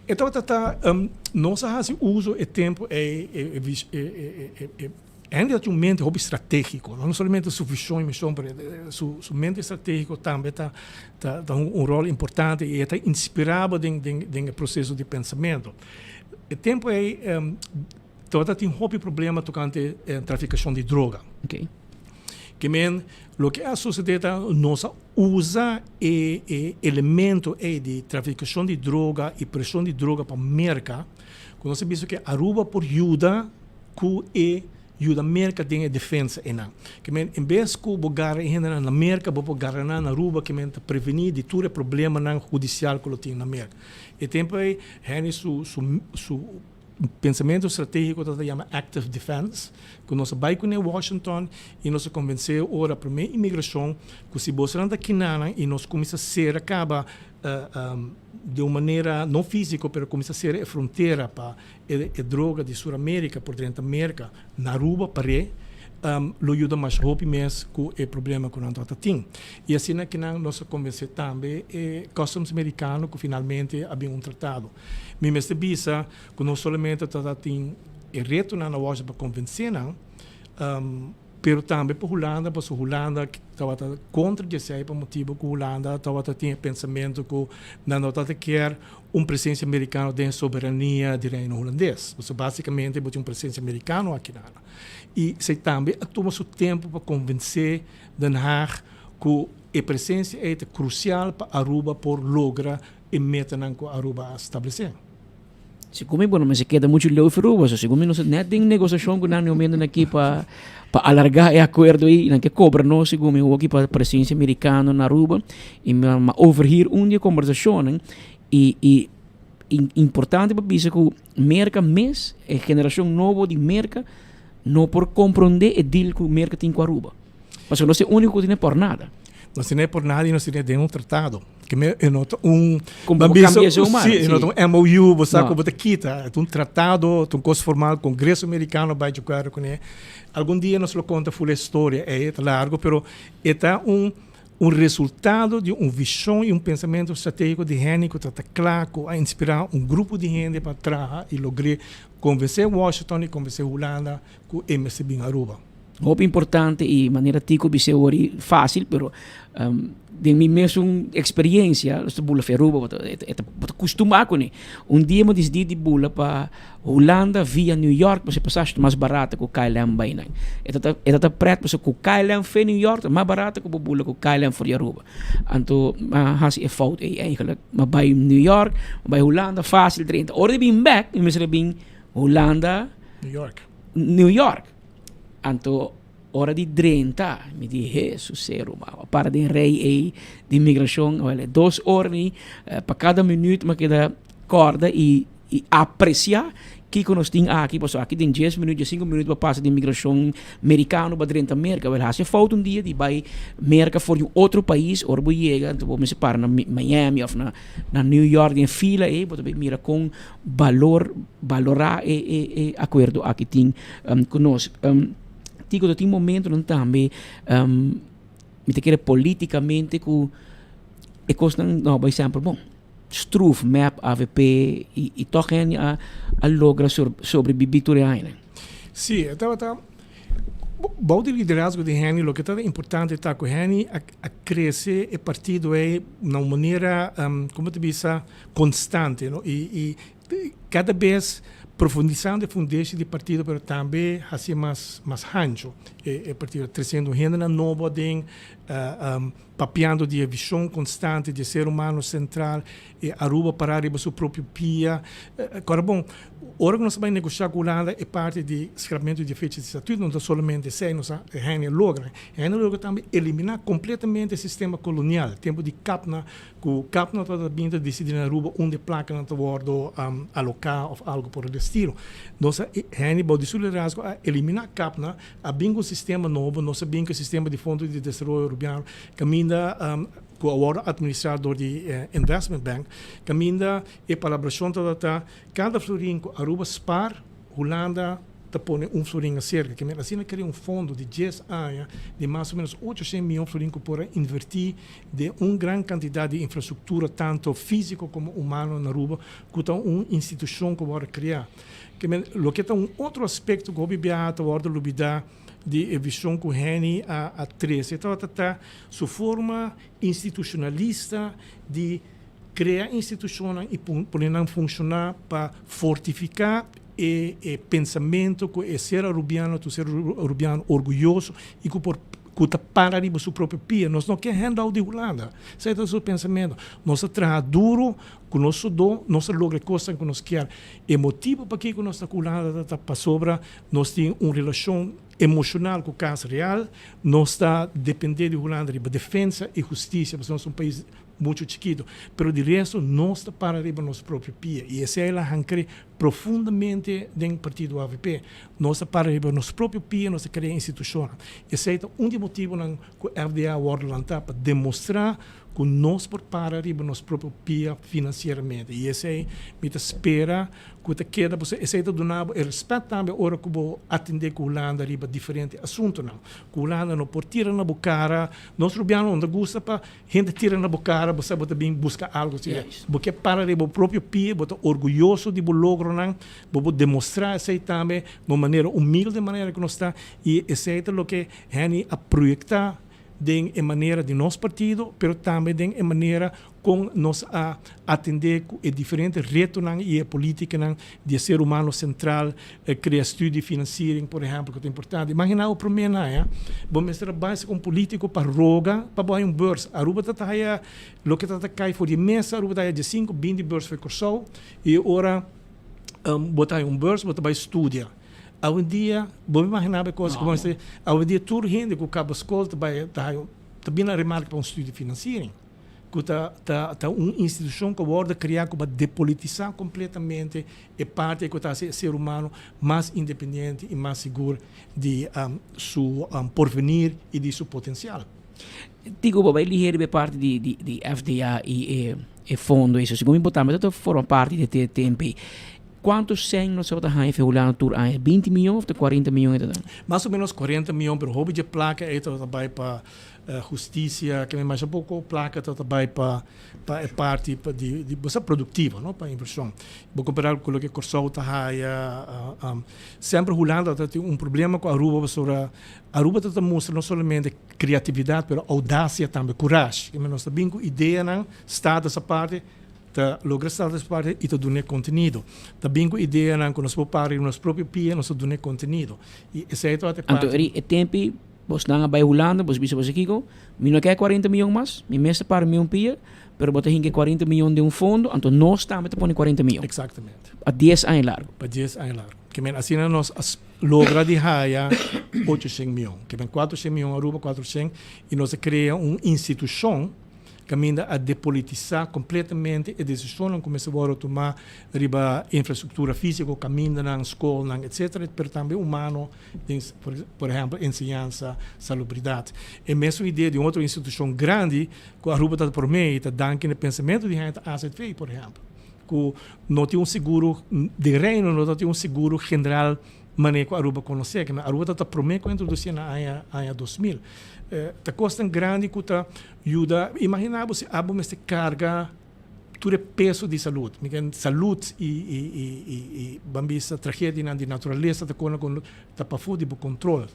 Então nós fazemos uso e tempo ainda tem um mente hobby estratégico, não somente sua visão e missão, mas sua mente estratégico também está um rol importante e está inspirado no processo de pensamento. O tempo toda tem hobby problema tocante traficação de droga. Okay. Que men lo que a sociedade nós usa elemento de traficação de droga e pressão de droga para a América, quando nós vemos que Aruba por ajuda que ajuda a América tem defesa ena. Que men em vez que o garra na América, o garra na Aruba que men prevenir de todo problema na judicial que tem na América. E tempo aí su pensamento estratégico que se chama Active Defense, que nós vai com Washington e nós convenceu ora para a imigração que se você anda aqui e nós começa a ser acaba de uma maneira não física, mas começa a ser a fronteira para a droga de Sul-América por dentro da América na Aruba para lo ajuda mais rápido mesmo com o problema que nós temos. E assim que nós convencemos também o Customs americano que finalmente havia tratado. Me mestre bisa que não somente tem o reto na Washington para convencer, pero também para Holanda, porque Holanda estava contra esse por motivo que Holanda estava tinha pensamento que não quer presença americana de soberania do reino holandês. Então, basicamente, tinha presença americana aqui na e se também toma seu tempo para convencer Den Haag que a presença é crucial para Aruba por lograr e meta que Aruba estabelecer. Se como bom, mas se queda muito leu Aruba, se como não se net tem negociação com nós momento aqui para alargar o acordo aí, não que cobra nós se como aqui para a presença americana na Aruba e overhear dia conversação e importante para dizer que América mês a geração nova de América não por compreender o deal que o América tem com a Aruba. Mas não é o único que tem por nada. Não se é por nada e não se tem tratado. Que é um MOU, você sabe como é um tratado, um curso formal, o Congresso americano vai jogar com ele. Algum dia nós conta full história, é largo, pero é resultado de uma visão e pensamento estratégico de gente que está claro a inspirar grupo de gente para trabalhar e lograr convencer Washington e convencer Holanda que é mais bem Aruba. Muito importante e maneira tico bise ori fácil, pero de minha mesma experiência, esta bula Aruba, acostumar com ele. Dia eu decidi de bula para Holanda via New York, para passar mais barata que o KLM vai não. Está preto para que o KLM foi New York, mais barata que o bula que o KLM for Aruba. Então, hasi é fout eigenlijk, mas vai New York, vai Holanda fácil 30. Ora bem back, e mesmo bem Holanda, New York. Então, hora de 30, me diz, Jesus, cero, para de rei aí de imigração, olha, 2 horas para cada minuto, mas queda corda e apreciar que nós temos aqui, passou aqui tem 10 minutos, 5 minutos para passar de imigração americano para dentro da América, vai se falta um dia de vai América for um outro país, ou vai chegar, então vamos separar na Miami ou na New York em fila, e você mira com valorar e acordo aqui tem conosco. Digo, tem momento não também me te querer politicamente que é coisa não vai sempre bom. Struf, MAP, AVP e toch a logra sobreviver ainda. Sim, então bom de liderazgo de Henny, o que é importante é que Henny a crescer o partido é de uma maneira, como te diz, constante, não? E cada vez profundizando a fundeixa do partido, mas também assim mais ancho. O partido trazendo gente nova, papeando de visão constante de ser humano central, e Aruba parar em seu próprio pia. Agora, bom, hora que nós vamos negociar com o Holanda é parte de escravamento de efeitos de estatuto, não é somente sei, nós logra também eliminar completamente o sistema colonial, tempo de Capna, que o Capna está vindo decidir na Aruba onde placa não está bordo alocar ou algo por el estilo. Nós pode liderazgo a eliminar Capna, a bingo sistema novo, nós bingo sistema de fundo de desenvolvimento urbano, caminha com o administrador de Investment Bank, caminha e colaboração toda cada florim com Aruba Spar, Holanda te põe florim a cerca, que assim queria fundo de 10 anos de mais ou menos 800 milhões de florim que para invertir de grande quantidade de infraestrutura, tanto físico como humano na Aruba, que uma instituição que vai criar. O que é outro aspecto que eu vi a lubida de visão que o Henny a 13. Então, está sua forma institucionalista de criar instituições e poder funcionar para fortificar o pensamento que é ser arubiano orgulhoso e que está para ali seu próprio pia. Nós não queremos andar de Holanda. Esse é o seu pensamento. Nós trabalhamos duro, com nosso dom, nós logramos coisas que nós queremos. O motivo para que nós estamos Holanda para sobra, nós temos uma relação emocional com o caso real, nós está dependendo de Holanda de defesa e justiça, porque nós somos um país muito chiquito, mas de resto nós está para arriba nosso próprio pia, e essa é a ancre profundamente dentro do partido AVP. Nós está para arriba nosso próprio pia, nós queremos instituição. Esse é um dos motivos que o FDA vai lançar para demonstrar que nós por para arriba nosso próprio pia financeiramente. E esse é me espera que queda, esse é do nabo, e respeito também a hora que vou atender com o Holanda arriba diferente assunto não. Que o Holanda não pode tirar na bocara, nós rubiano não gosta para gente tirar na bocara, você pode bem buscar algo assim. Porque para arriba o próprio pia, você orgulhoso de logro não, vou demonstrar esse também de uma maneira humilde, maneira que nós está, e esse é o que Henny a projetar de maneira de nosso partido, mas também de maneira com nós a atender a diferentes retos e a política de ser humano central, criar estudo financeiro, por exemplo, que é importante. Imagina o problema, vamos trabalhar com político para roga, para botar um bolsa. A Aruba está aí, o que está cai for de mesa, a Aruba está aí de 5, 20 bolsas foi cursado, e agora botar um bolsa, botar estudar. Há dia, vou imaginar coisas como essa, há dia tudo gente que acaba a escola está bem na remarca para um estudo financeiro, que está uma instituição que vai criar para depolitizar completamente a parte que está ser humano mais independente e mais seguro de seu porvenir e de seu potencial. Digo, vai ligeiro parte de FDA e fundo isso, segundo importante, mas forma parte de TTMP. Quantos anos você está em Holanda tour? 20 milhões ou 40 milhões? Mais ou menos 40 milhões, mas o hobby de placa é também para justiça, que mais um pouco placa também para a parte de produtiva, não para inversão. Vou comparar com o que Corsol está sempre Holanda tem um problema com a Aruba, a Aruba está mostrando não somente criatividade, mas audácia também, coragem. Que nós temos uma ideia, está dessa parte, logra estar dessa parte e dar conteúdo. Também com a ideia que nós podemos parar nosso próprio pia, nós dar conteúdo. E essa é a parte. Então, o tempo, você não vai Holanda, você vai aqui, eu não quero 40 milhões mais, eu mesmo para um pia, mas você tem 40 milhões de um fundo, então nós estamos a 40 milhões. Exatamente. A 10 anos largo. Para 10 anos largo. Que men assim nós logra de haya 800 milhões. Que men 400 milhões Aruba 400 e nós cria uma instituição que a depolitizar completamente a decisão não começa a tomar riba infraestrutura física, caminho na escola, etc. Mas também humano, por exemplo, ensinança, salubridade. E mesmo a ideia de outra instituição grande que a Aruba está por meio, está dando no pensamento de gente AZV, por exemplo. Que não tem seguro de reino, não tem seguro general maneira que a Aruba conhece, que a Aruba está por meio que introduzir na ano 2000. Tá custa grande que tá ajuda. Imaginava se a bomba carga todo o peso de saúde, saúde e bambisa tragédia de natureza tá com tá para fora de controle.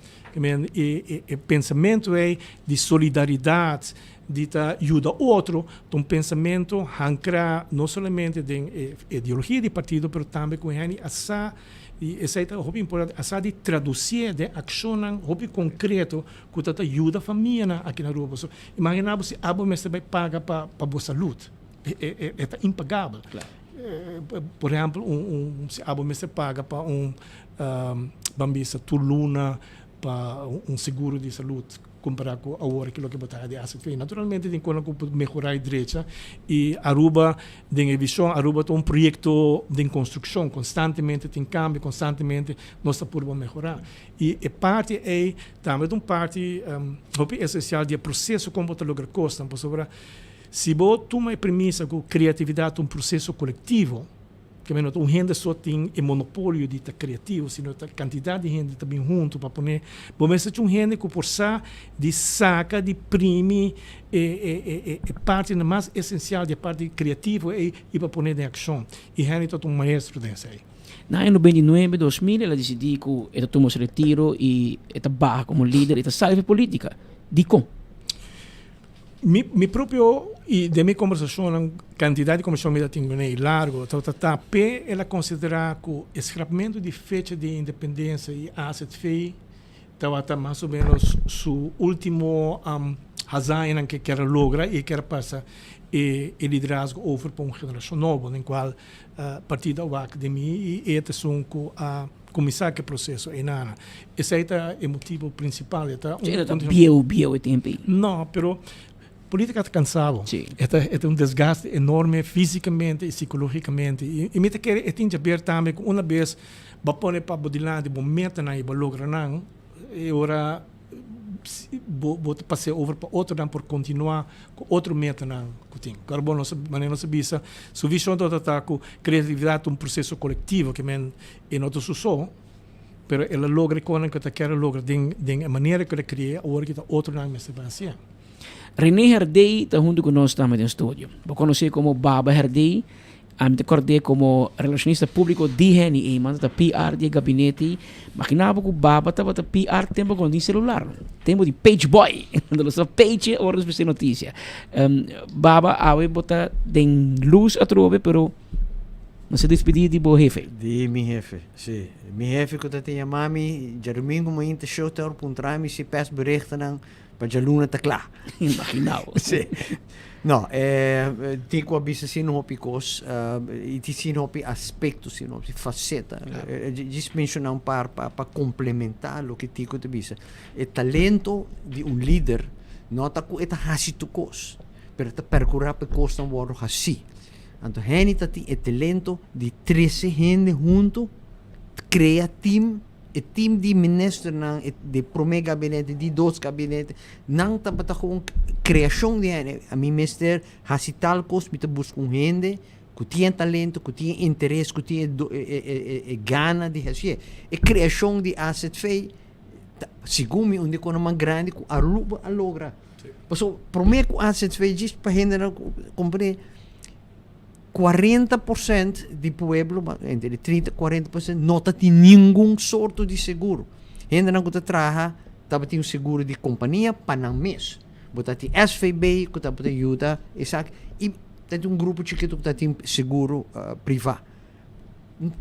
E pensamento é de solidariedade, de tá ajuda outro, um pensamento ancra não somente de ideologia de partido, mas também com essa e essa é muito importante, essa de traduzir de ação, muito concreto, que ajuda a família aqui na Aruba. So, imaginava se a bomba vai pagar para a boa saúde. É impagável. Claro. Por exemplo, se a bomba paga para bambisa tuluna, para seguro de saúde, comparado com a hora que lo que botar de AZV. Naturalmente, tem que melhorar a direita e Aruba, tem a visão, Aruba tem projeto de construção, constantemente tem cambio, constantemente nós estamos por melhorar. E a parte é também uma parte essencial do processo como você logra costa, se você toma a premissa que a criatividade é um processo coletivo, que não gente só tem o monopólio de estar criativo, sino a quantidade de gente também junto para poner. Mas é um gente que por de saca, de prime, parte mais essencial da parte criativa e para poner em ação. E gente é um maestro desse aí. No ano 99, 2000, ela decidiu que ela tomou seu retiro e ela barra como líder, ela sai da política. Dico. Mi proprio de minha conversação, a quantidade de conversação que tenho é largo, ela considera que o escapamento de fecha de independência e AZV estava mais ou menos seu último razão que quer lograr e quer passar o liderazgo over para uma geração nova, na qual partido da academia e esta são a começar o processo em Nana. Esse é o motivo principal. Biel tempo. Não, pero política está cansado. É um desgaste enorme fisicamente e psicologicamente. E me quer é tinha ver também que uma vez vai pôr para bodilante, vai meter na e vai lograr não, e agora vou passar over para outro não por continuar com outro meta não que tem. Carbono não se bisa. Sua visão toda está com criatividade um processo coletivo que men é não só, pero ela logra com que quer lograr de maneira que ela cria agora que outro não se vai fazer. René Herdey está junto conosco também no estúdio. Vou conhecer como Baba Herdey, me acordei como relacionista público de GNI, mas da PR de gabinete. Imaginava que o Baba estava da PR tempo com o celular, tempo de page boy, da page horas para notícia. Baba awe bota den luz a trove, pero não se despedir de bo jefe. De mi jefe, sim. Mi jefe que tinha mami, já domingo me inte show ter op un se pes berichten dan para Jaluna tá claro. Imaginava. Sim. Não, tem que abrir assim no hopicos e tem sim hopi aspectos, sim hopi faceta. Just mencionar par para complementar o que tem que abrir. O talento de líder não tá com eta hasito cos, pero tá percorrer para cos não vou assim. Então, gente tem o talento de 13 gente junto, cria team. O team de ministro de primeiro gabinete, de dois gabinetes, não está para com criação de gente. A mim, mister, há tal coisa, me busca gente que tem talento, que tem interesse, que tem gana de fazer. A criação de AZV, segundo onde é uma grande, que Aruba a logra. Então, primeiro que AZV diz para a gente comprar 40% do pueblo, entre 30 e 40%, não tem nenhum sorto de seguro. Ainda não trabalha, tem um seguro de companhia para não mês. Tem SVB, que tem ajuda, e tem um grupo chiquito que tem seguro privado.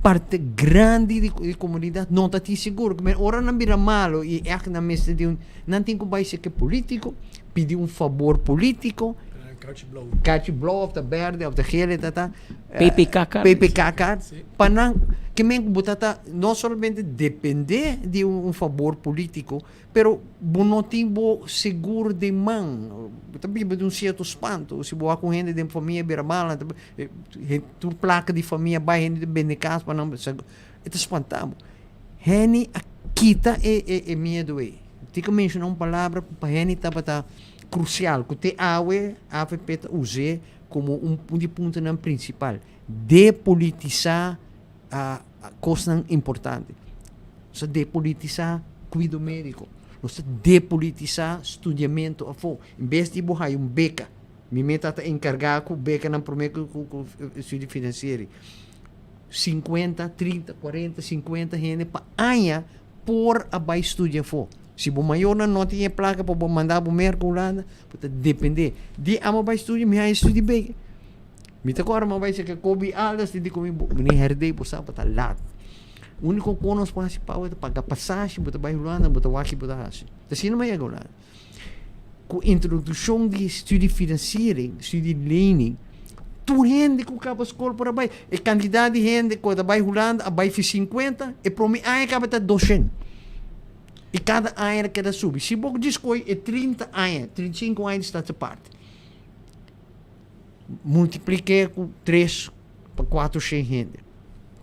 Parte grande de comunidade não tem seguro. Mas ora não vira malo e é que na mesa de não tem que vai ser político, pedir um favor político, Kaartje blauw of de verde of de gele, tata. PPK-kaart. PPK-kaart. Panang, que men botata, não somente depende de favor político, pero não tem seguro de mão. Também de certo espanto. Se boa com gente de família beira-mala, tu placa de família, vai gente de benecas, para não... Itu espantamos. Gente, kita é medo. Tika mencionar uma palavra para gente tá crucial, que te awe AFP use como um de ponto principal, depolitizar a coisa importante. Você depolitizar cuidado médico, você depolitizar estudamento a fo. Em vez de bohar beca, me meta a encargar com beca na prometo com estudo financeiro. 50, 30, 40, 50 gente para anha por a estudar fo. Se o maior não tinha placa para mandar para o mercado, pode depender. De ama vai estudar, me vai estudar bem. Me te agora vai ser que coube aldas de comigo, me herdei por saber para lá. O único que nós podemos pagar passagem, para vai Holanda, para o aqui, para assim. Assim não vai agora. Com a introdução de estudo financeiro, estudo lening, tu gente que acaba escola por aí, a quantidade de gente que vai Holanda, vai 50, e para mim aí acaba 200. E cada ano queda subir. Se você descobre é 30 anos, 35 anos está de parte. Multipliquei com 3 para 4 100 gente.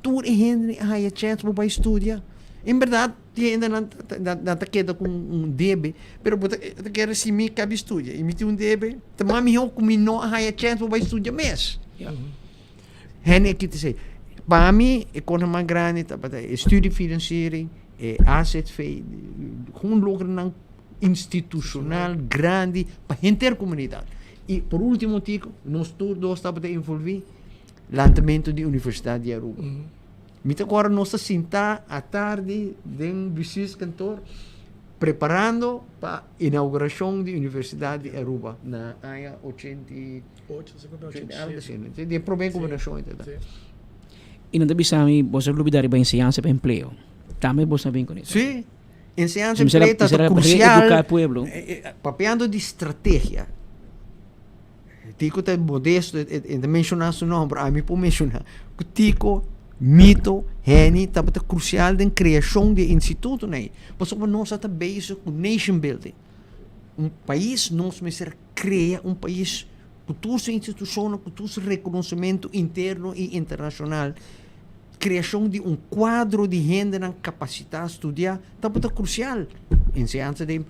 Tudo é gente aí a chance para estudar. Em verdade, ainda não queda com DB, mas você quer se me cabe estudar. E me tem DB, também me eu como não aí a chance para estudar mesmo. Gente que te sei. Para mim, economia grande, estudo financeiro, asset fee, gewoon lugar institucional grande para a intercomunidade. E por último, Tico, nós todos estamos a envolver o lançamento da Universidade de Aruba. Então agora nós estamos sentados à tarde em Vicis Cantor preparando para a inauguração da Universidade de Aruba na área 88, de problema combinação. E não deve saber, você não deve dar ensinança para emprego. Também você vem com isso. Sim, ensinança de emprego é crucial. Educar o povo. Papeando de estratégia. Tico está modesto em mencionar seu nome, a mim por mencionar. Tico, mito, Henny, está crucial na criação de instituto, né? Porque nós estamos bezig com nation building. País, nós precisamos criar país com todas as instituições, com todo o reconhecimento interno e internacional. Criação de quadro de gente na capacidade de estudar está crucial em ciência de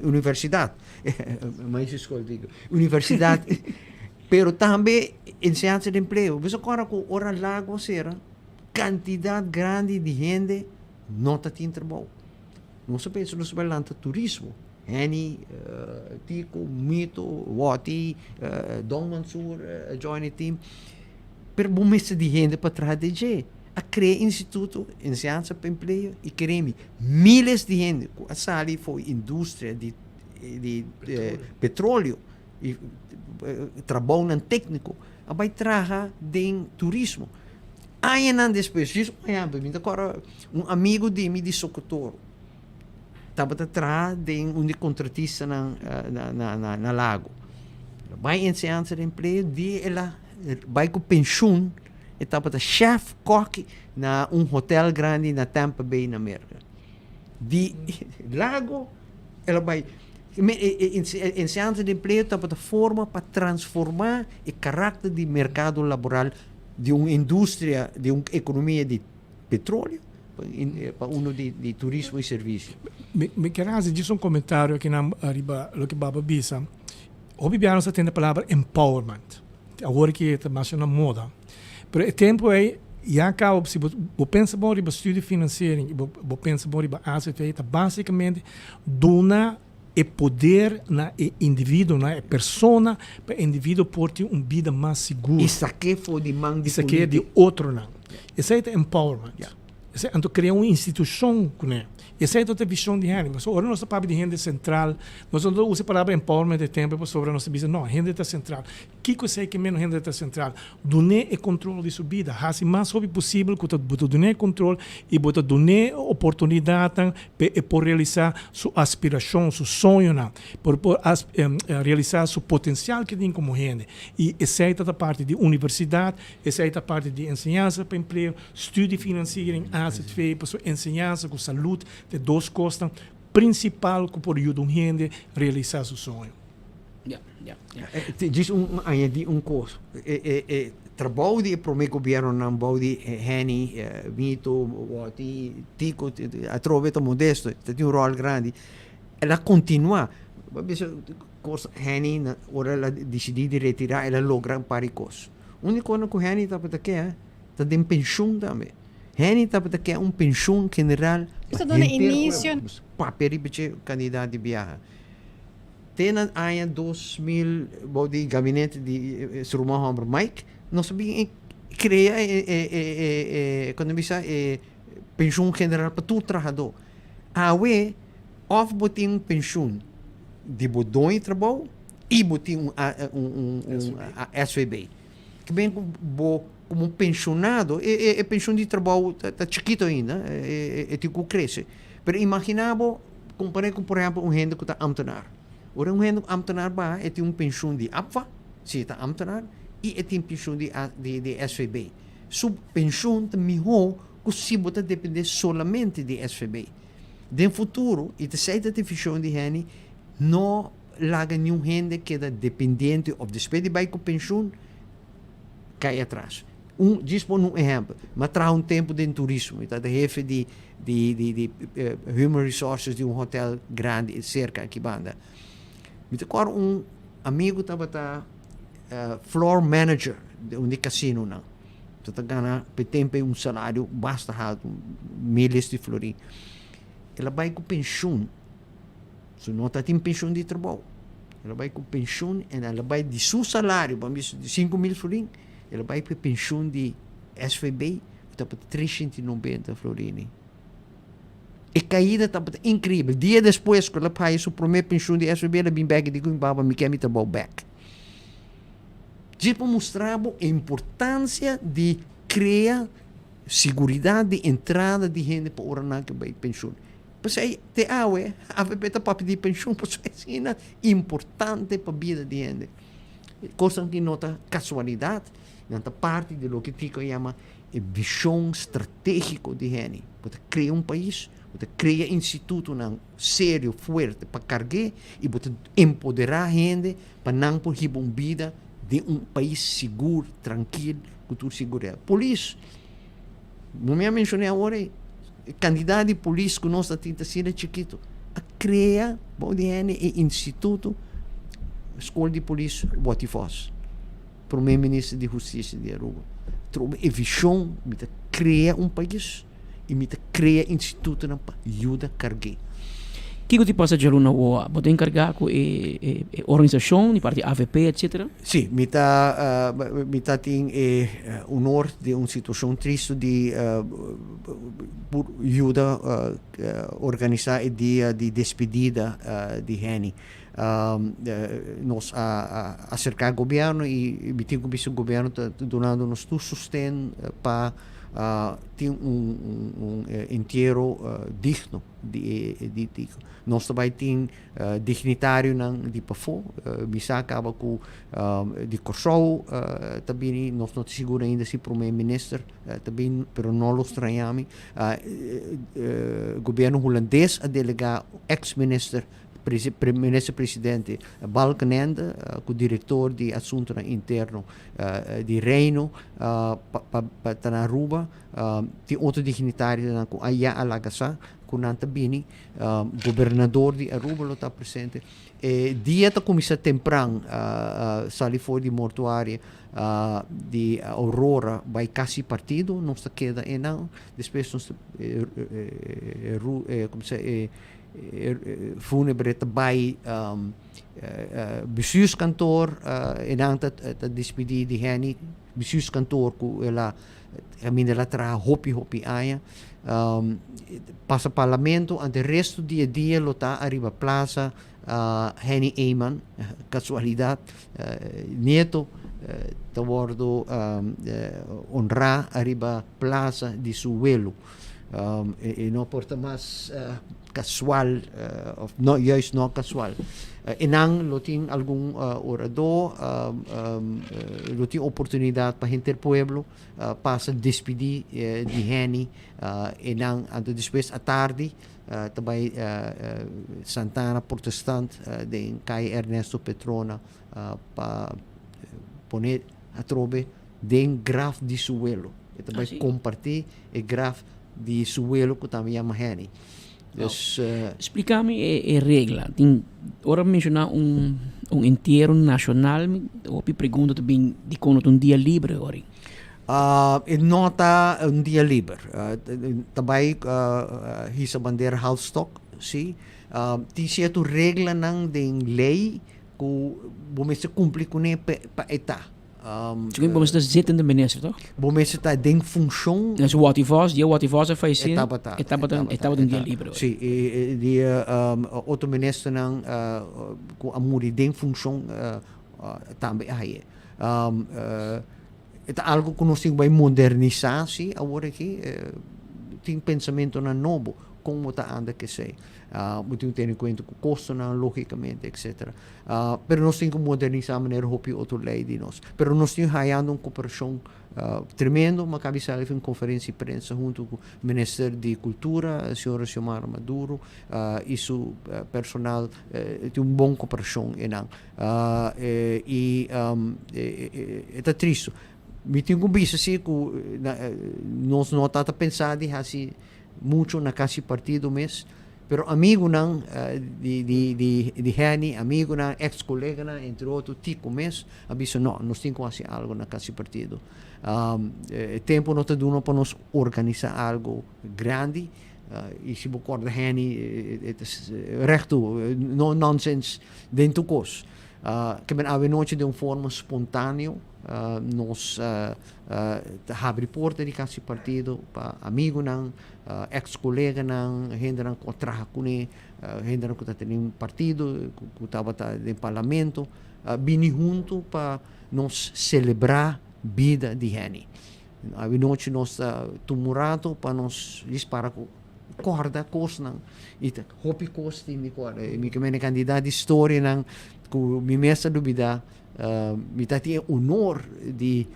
universidade, mais escola digo, universidade, pero também em ciência de emprego. Mas agora com hora lago será quantidade grande de gente não está tendo trabalho. Não se pensa no lança turismo. Henny, Tico, Mito, Wati, Don Mansur, join team. Pero bumista de gente para trás de gente. A criar instituto em ciência para emprego e queremos milhares de gente. A sali foi indústria de petróleo e trabalho técnico. A vai trazer de turismo. Aí não depois disso, agora amigo de mim de Socorro estava atrás de contratista na lago. Vai em ciência de emprego de ela vai com pensão, estava chef coque na hotel grande na Tampa Bay na América. De lago, ela vai em ciência de emprego estava forma para transformar o caráter de mercado laboral de uma indústria, de uma economia de petróleo para uno de turismo e serviço. Me quero dizer um comentário aqui na arriba lo que Baba bisa. Hoje biano se tem a palavra empowerment. Agora que está mais na moda. Mas o tempo é, já acaba, se você pensa bom sobre estudo financeiro, você pensa bom sobre a ACFE, basicamente, dona o poder na indivíduo, na persona, para o indivíduo por ter uma vida mais segura. Isso aqui foi de mão de Isso aqui é de outro não. Isso aí é empowerment. Yeah. Isso é, então, criar uma instituição com ele. Essa é a visão de gente. Mas agora nós falamos de gente central. Nós não usamos a palavra empowerment de tempo sobre nós dizer, não, gente está central. O que eu sei que menos gente está central? Donar e controle de sua vida. Fazer mais sobre possível que você donar controle e você donar oportunidade para realizar sua aspiração, seu sonho, para realizar seu potencial que tem como gente. E essa é a parte de universidade, essa é a parte de ensinança para emprego, estudo financeiro, asset fee, para sua ensinança com saúde, de duas costas, principal que pode ajudar a gente a realizar seu sonho. Diz añadir coisa. Trabalho de pro meu governo não pode Henny, Mito, Tico, a Troveto Modesto, tem rol grande. Ela continua. Henny, ora ela decidiu de retirar, ela logra pari coisa. Única coisa que Henny está para que está de pensão também. Henny está para que pensão general. Isso dá início. Papel para candidato de viagem. Tem na ano 2000, o gabinete de Suruma Homer Mike, nós sabíamos criar quando bisa pensão general para todo trabalhador. Awe of botin pensão de bodoi trabalho e botin SVB. Que bem como pensionado, pensão de trabalho tá chiquito ainda, tipo cresce. Pero imaginava comparei com por exemplo gente que está ambtenaar. Ora gente ambtenaar ba tem pensão de APVA, se está ambtenaar e tem pensão de SVB. Sub pensão também que se bota depender solamente de SVB. No futuro, e te sei da divisão de gente não laga nenhum gente que é dependente ou despede vai com pensão cai atrás. Dispõe um exemplo, mas traz tempo de turismo, está de jefe de human resources de hotel grande cerca aqui banda. Me recordo amigo estava floor manager de casino não. Está ganhando tempo salário basta alto, milhares de florim. Ela vai com pensão, se não está tem pensão de trabalho, ela vai com pensão e ela vai de seu salário, vamos de 5.000 florim. Ela vai para pensão de SVB, está para 390 florini. E caída está incrível. Dia depois, quando ela paga sua primeira pensão de SVB, ela vem back e diz, baba, me quer me trabalhar back. Isso para mostrar a importância de criar segurança de entrada de gente para oranar que vai pensão. Pois aí, a AVP está para pedir pensão, pois é importante para a vida de gente. Coisa que nota casualidade, nota parte de lo que Tico chama visão estratégica de gente. Você cria país, você cria instituto sério, forte para carregar e você empoderar a gente para não por uma vida de país seguro, tranquilo, cultura segurança. Polícia, não me mencionei agora, candidato de polícia que nós temos sido chiquito, a criar e instituto escola de polícia Botifós, primeiro-ministro de justiça de Aruba. Trouxe a visão de criar país e de criar instituto para ajudar a carregar. O que passa de aluno ou pode encarregar com a organização, de parte AVP, etc? Sim, me tem honor de uma situação triste de ajudar a organizar o dia de despedida de Henny. Nós acercar o governo e tem que o governo está dando nos todo sustento para ter inteiro digno de nós também tem dignitário de Pafo, bisa acaba com de Kosovo, também nós não seguro ainda se primeiro-ministro também, pero não lo estranhamos. Governo holandês a delegar ex-ministro ministro-presidente Balkenende, o diretor de assunto interno de Reino, para Aruba, tem outro dignitário com Aya Alagasa, com Nantabini, governador de Aruba está presente. Dia da comissão temprano, sali fora de mortuária de Aurora, vai quase partido, não está queda em não, depois não está como se fúnebre também bestuurskantoor en anta despedir de Henny bestuurskantoor ku ela caminha lá tra hopi aya passa parlamento, ante resto dia lo tá arriba plaza, Henny Eyman, casualidad, nieto, tá bordo honrar arriba plaza de su abuelo. E não porta mais casual, não, juist não casual. Enang lo tem algum orador, lo tem oportunidade para gente pueblo, passa despedir de Henny, enang depois à tarde, também Santana Protestante, de Caio Ernesto Petrona, para poner a trobe de graf de suelo. E também compartilhar o graf de suelo que também chama Henny. Dus, explica-me a regra. Ora mencionar entierro nacional, ou pergunta também de quando um dia livre ora. Não está um dia livre. Também hisa bandeira halfstock, sim. Tem certa regra não de lei que você cumpre com ele para etar. Çünkü bu mesela zittende minister toch? Bu mensen está em função. Dus wat hij was faz sim. Etapa de dia livre. Sim, die outro minister não com a muri em função também aí. É algo que nós temos que modernizar, sim, agora aqui tem pensamento na novo como está anda que sei. Moeten ter em conta o custo, logicamente, etc. Pero nós temos que modernizar a maneira de outro lei de nós. Pero nós temos hallando uma cooperação tremenda, uma cabeça de uma conferência de prensa junto com o Ministério de Cultura, a senhora Xiomara Maduro, e seu personal tem uma boa cooperação. E é triste. Me tenho que dizer assim, que nós não estamos pensando assim muito na casa partido mesmo. Pero amigo não de Henny, amigo não, ex-colega não, entre outros, tico mês, aviso não, nós temos que fazer algo na casa partido. Tempo não está dando para nós organizar algo grande. E se você recorda Henny, reto, não nonsense dentro do curso. Que a noite de uma forma espontânea, nós abrimos porta de casa partido para amigo não, ex-colega não, gente não que trabalha com ele, gente não que está em partido, que estava no parlamento, vim junto para nós celebrar a vida de Henny. A noite nós tumurado para nós disparar corda coisa não, e hopi coisa tem corda, me que me candidato de história não, que me messa dúvida, me tá tinha honor de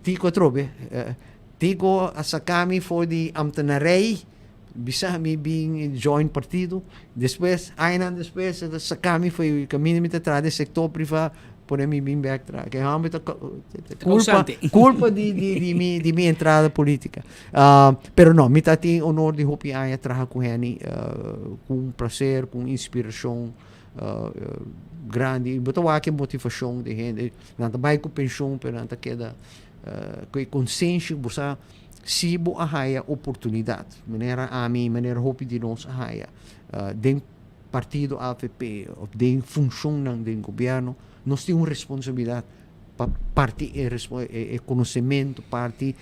tico trobe, tico a sacami foi de ambtenarei, bisa me bem join partido, depois ainda depois sacami foi caminho me atrás do sector privado, por mim bem back atrás, que realmente culpa de minha entrada política. Pero não, me tá tinha honor de hopi aí trabalhar com Henny, com prazer, com inspiração grande, botou aqui motivação de gente, não também com pensão, pero não queda com consciência, você se bo a oportunidade, maneira a mim, maneira hopi de nós a den partido AFP, den função do governo, nós temos responsabilidade para parte conhecimento, parte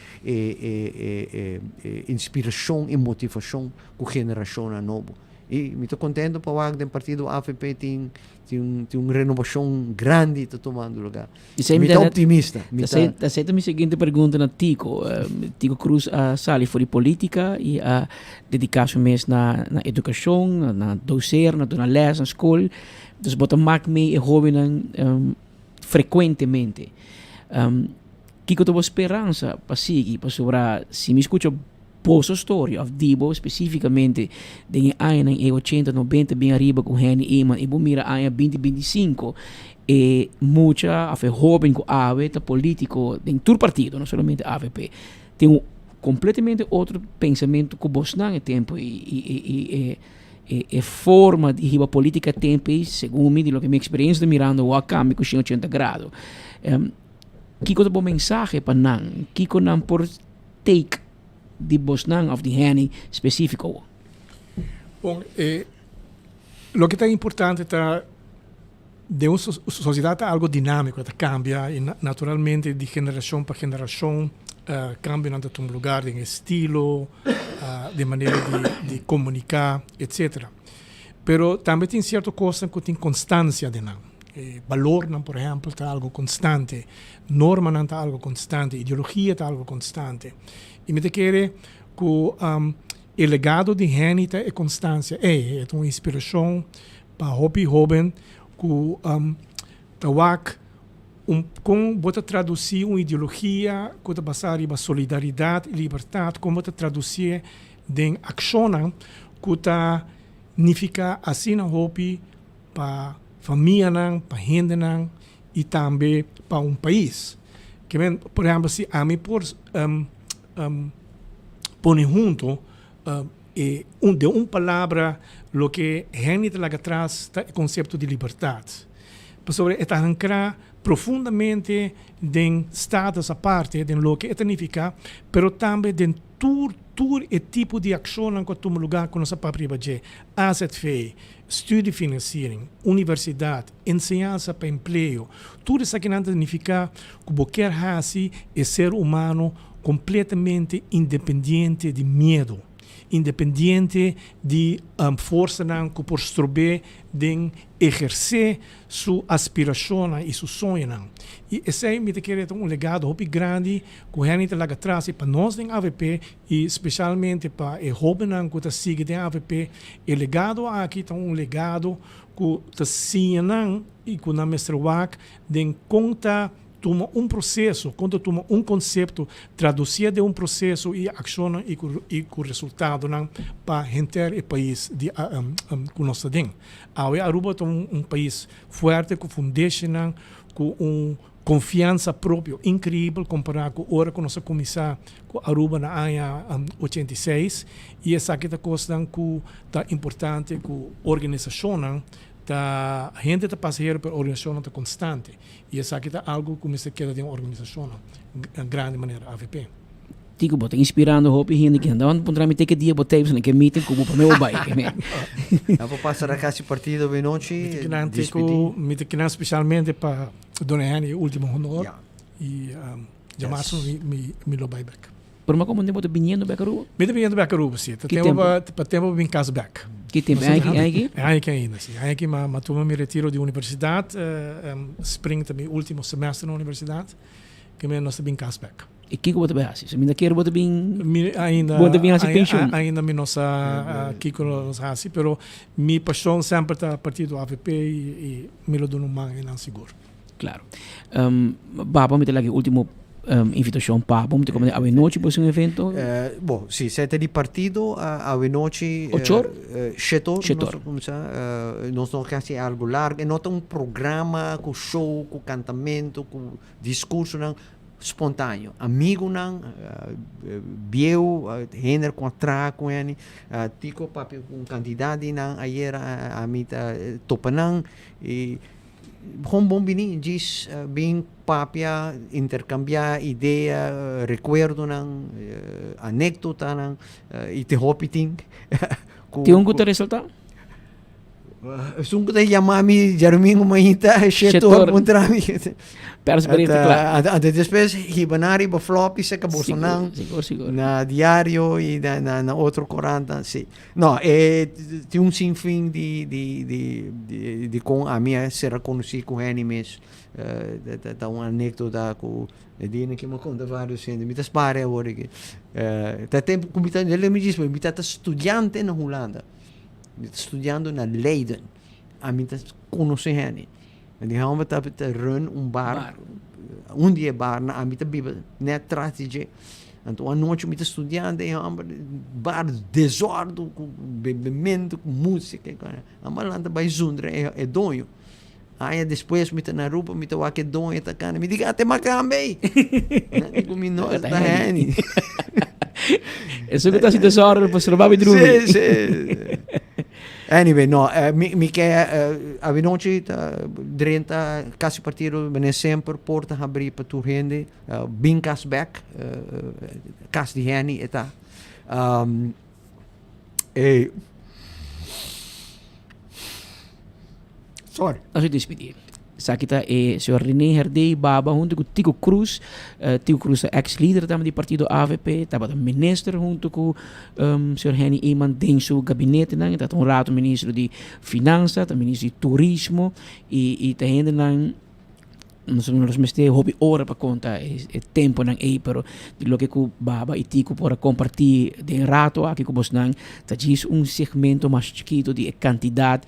inspiração e motivação com a geração nova. E me estou contente para que o partido AFP tem uma renovação grande está tomando lugar. Me estou optimista. Aceita a minha seguinte pergunta na Tico. Tico Cruz sali fora de política e a dedicar-se mesmo na educação, na docer, na les, na escola. Dus bota maak mee jovem frequentemente. Kiko to esperança para seguir, para sobrar, se me escuta posso história of Dibo especificamente de ano em 80, 90 bem arriba com Henny Eyman e mira ano 2025 e muita a jovem com AVE tá político em todo partido, não somente AVP. Tem completamente outro pensamento que o não é tempo e forma de riba política tempo segundo me de lo que minha experiência de mirando o cambio com 180 graus. Kiko to mensagem para nan, Kiko nan por take de Bosnan of the Henny específico. Bom, lo que é importante é de uma sociedade algo dinâmico, cambia naturalmente de geração para geração, cambio ante um lugar de estilo, de maneira de comunicar, etc. Pero também tem certa coisa que tem constância de não. Valor, não, por exemplo, está algo constante. Norma não está algo constante. Ideologia está algo constante. E me te quer que o legado de Henita é constância. É uma inspiração para hobby jovem que tawak como bota traduzir uma ideologia que está baseada em solidariedade e liberdade, como bota traduzir em ação que está significa assim na hobby para família, para gente e também para um país. Que, por exemplo, se a mim por pôr junto de uma palavra o que gente lá atrás está o conceito de liberdade. Sobre está ancrar profundamente em estados à parte de lo que significa, pero também de todo o tipo de ação que toma lugar com nossa própria budget, AZF, studiefinanciering, universidade, ensinança para emprego, tudo isso aqui não significa que qualquer raça é ser humano completamente independente de medo, independente de força que por estrober de exercer sua aspiração e seu sonho. E esse é um legado muito grande que a gente lá atrás para nós em AVP e especialmente para o jovem que está seguindo em AVP. O legado aqui é um legado que está sendo e que na mestra WAC de conta toma um processo, quando toma um conceito, traduzir de um processo e ação e com o resultado para enter o país que nós temos. Aruba é um país forte, com foundation, com confiança própria incrível comparado com a hora que nós começamos com Aruba na ano 86 e essa aqui é a coisa que é importante com a organização. A gente está passando por organização constante e essa aqui é algo que se queda de uma organização de grande maneira AVP. Tico bota inspirando hopi gente que anda onde para mim ter que dia botei na que meeting como para meu bai. Vou passar a casa partido de noite. Me te queria especialmente para Dona Henny último honor e jamais me lo buy back. Por uma como tempo vindo back Aruba? Me te vindo back Aruba sim. Tempo vim casa back. Que tempo é aqui? É aqui ainda, sim. É aqui, mas eu me retiro de universidade, spring também, último semestre na universidade, que me nós também casa back. E que você vai fazer? Se me quer você bem ainda me nossa aqui com nós assim, pero minha paixão sempre está a partir do AVP e me lo dou uma não seguro. Claro. Baba me tem lá que último invitação para vamos ter como a noite para um evento. Bom, sim, sete de partido a noite. Chetor. Nós não queremos algo largo, não tem programa com show, com cantamento, com discurso não espontâneo. Amigo não, bieu, render com atrás com ele, tico papi com candidato não, aí era a mita topa não e bom bini diz bem papia intercambiar ideia, recuerdo não, anedota não e te hopiting. Tem um que resultado? Sungguh yamami jarmingo mahita shetor puntrami. Depois hibanari ba floppy sa kabosonang na diário e na outro 40 sim. Não, tem um sinfim de com a minha ser conhecido com animes da uma anedota com dine que me conta vários sendo me spare agora que tá tempo como ele me diz me tá estudante na Holanda. Studiando na Leiden. A mim tá conhecendo ele. E gaan we te run bar. Dia bar na a mim tá bíblia net strategie. Então a noite me tá estudando e bar desordem com bebimento, com música, a malanda vai zundra é donho. Aí depois me tá na rua, me tá o que donho tá cana, me diga até macambe. Não me nós tá hani. Isso que tá se desordem, para ser babi drum. Sim. Anyway, no, mi quer a noite 30 casi partido bene sempre porta abrir para tu rende bem cashback cas di hani eta sorry a se despedir Sa kita senhor René Herdei Baba junto com Tico Cruz. Tico Cruz é ex-líder também do partido AVP. Estava o ministro junto com senhor Henny Iman dentro do gabinete. Está um rato ministro de Finanças, ministro de Turismo e está ainda nós meste hobby ora para conta tempo nang pero de lo que ku baba e tico para compartir de rato aqui com nang tá diz segmento mais chiquito de quantidade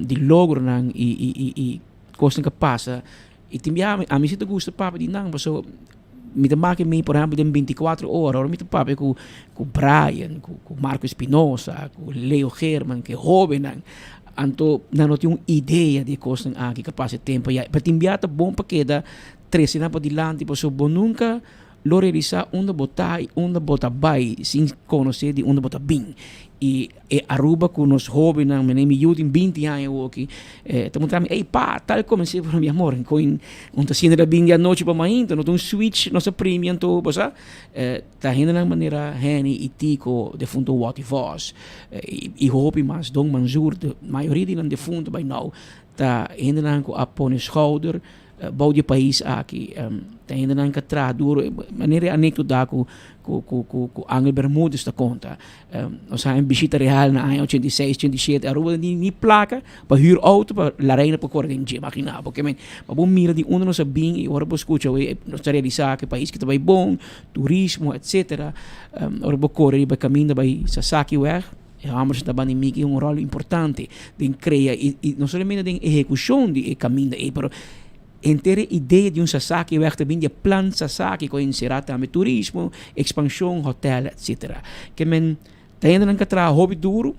de logro nang e coisa que passa e timbia a mim se te gusta papa de nang so me te make me por exemplo de 24 horas me te papa com Brian com Marco Espinosa com Leo German que jovem nang anto não tinha uma ideia de coisas aqui que passa tempo e para timbiata bom para queda 13 na para dilante por so bom nunca lo realizar onde botar bai sem conhecer de onde botar bem e Aruba com os jovens na menino eu tenho 20 anos aqui estamos também ei pá tal como se para minha amor com onde se ainda bem a noite para mãe então não switch nossa premium to bosa tá ainda na maneira Henny e Tico de fundo what voz e hope mas Dom Manzur de maioria de defunto by now tá ainda na com apone schouder bouw je país aqui ainda não encontrar duro maneira anekdota com Angel Bermúdez da conta nós temos visita real na ano 86 87 Aruba ni placa para huur auto para la reina para correr em imagina porque men para bom mira de onde nós bem e ora escuta nós realizar que país que está bem bom turismo etc ora correr para caminho vai Sasaki weg Vamos a bani miki um rol importante de criar e não somente de execução de caminho pero inteira ideia de Sasaki weg também de plan Sasaki com inserir também turismo, expansão, hotel, etc. Que men ainda não tra hobby duro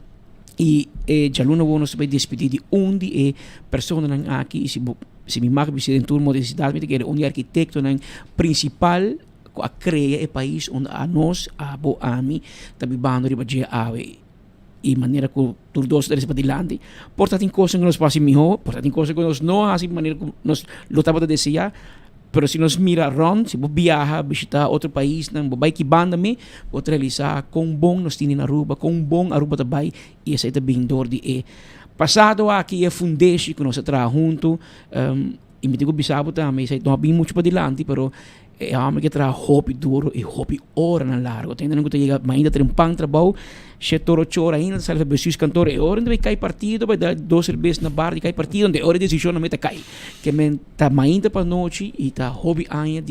e já não vou nos despedir de onde pessoa não aqui se me marca visita turma de cidade me que onde arquiteto não principal a criar o país onde a nós a bo ami também bando riba de ave e maneira que tudo dois para adiante portanto em coisas que nós passamos melhor portanto em coisas que nós não assim maneira que nós lutamos a desejar pero se nós mira around se vou viajar visitar outro país não vou que banda me vou realizar com bom nós temos na Aruba com bom Aruba também e esse é também dor de passado aqui é fundeixe que nós trabalhamos junto e me digo bisabo também isso não bem muito para adiante pero é a que trabalha hobby duro e hobby hora na largo tem não que chega mas ainda tem pão trabalho se toro chora ainda salve besus cantor e hora onde cai partido vai dar 2 cervejas na bar de cai partido onde hora decisão não meta cai que men tá ainda para noite e tá hobby ainda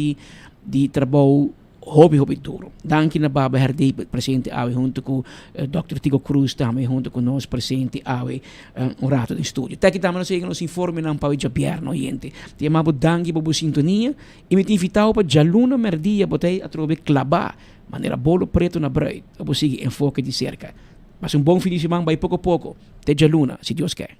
de trabalho hobby duro danke na baba herdei presente awe junto com Dr. Tico Cruz também junto com nós presente awe rato de estúdio até que também nos informe não para o Japierno gente te amabo danke por sintonia e me invitava para Jaluna merdia botei a trobe clabar maneira bolo preto na bread eu vou seguir enfoque de cerca mas bom fim de semana vai pouco a pouco te Jaluna se Deus quer.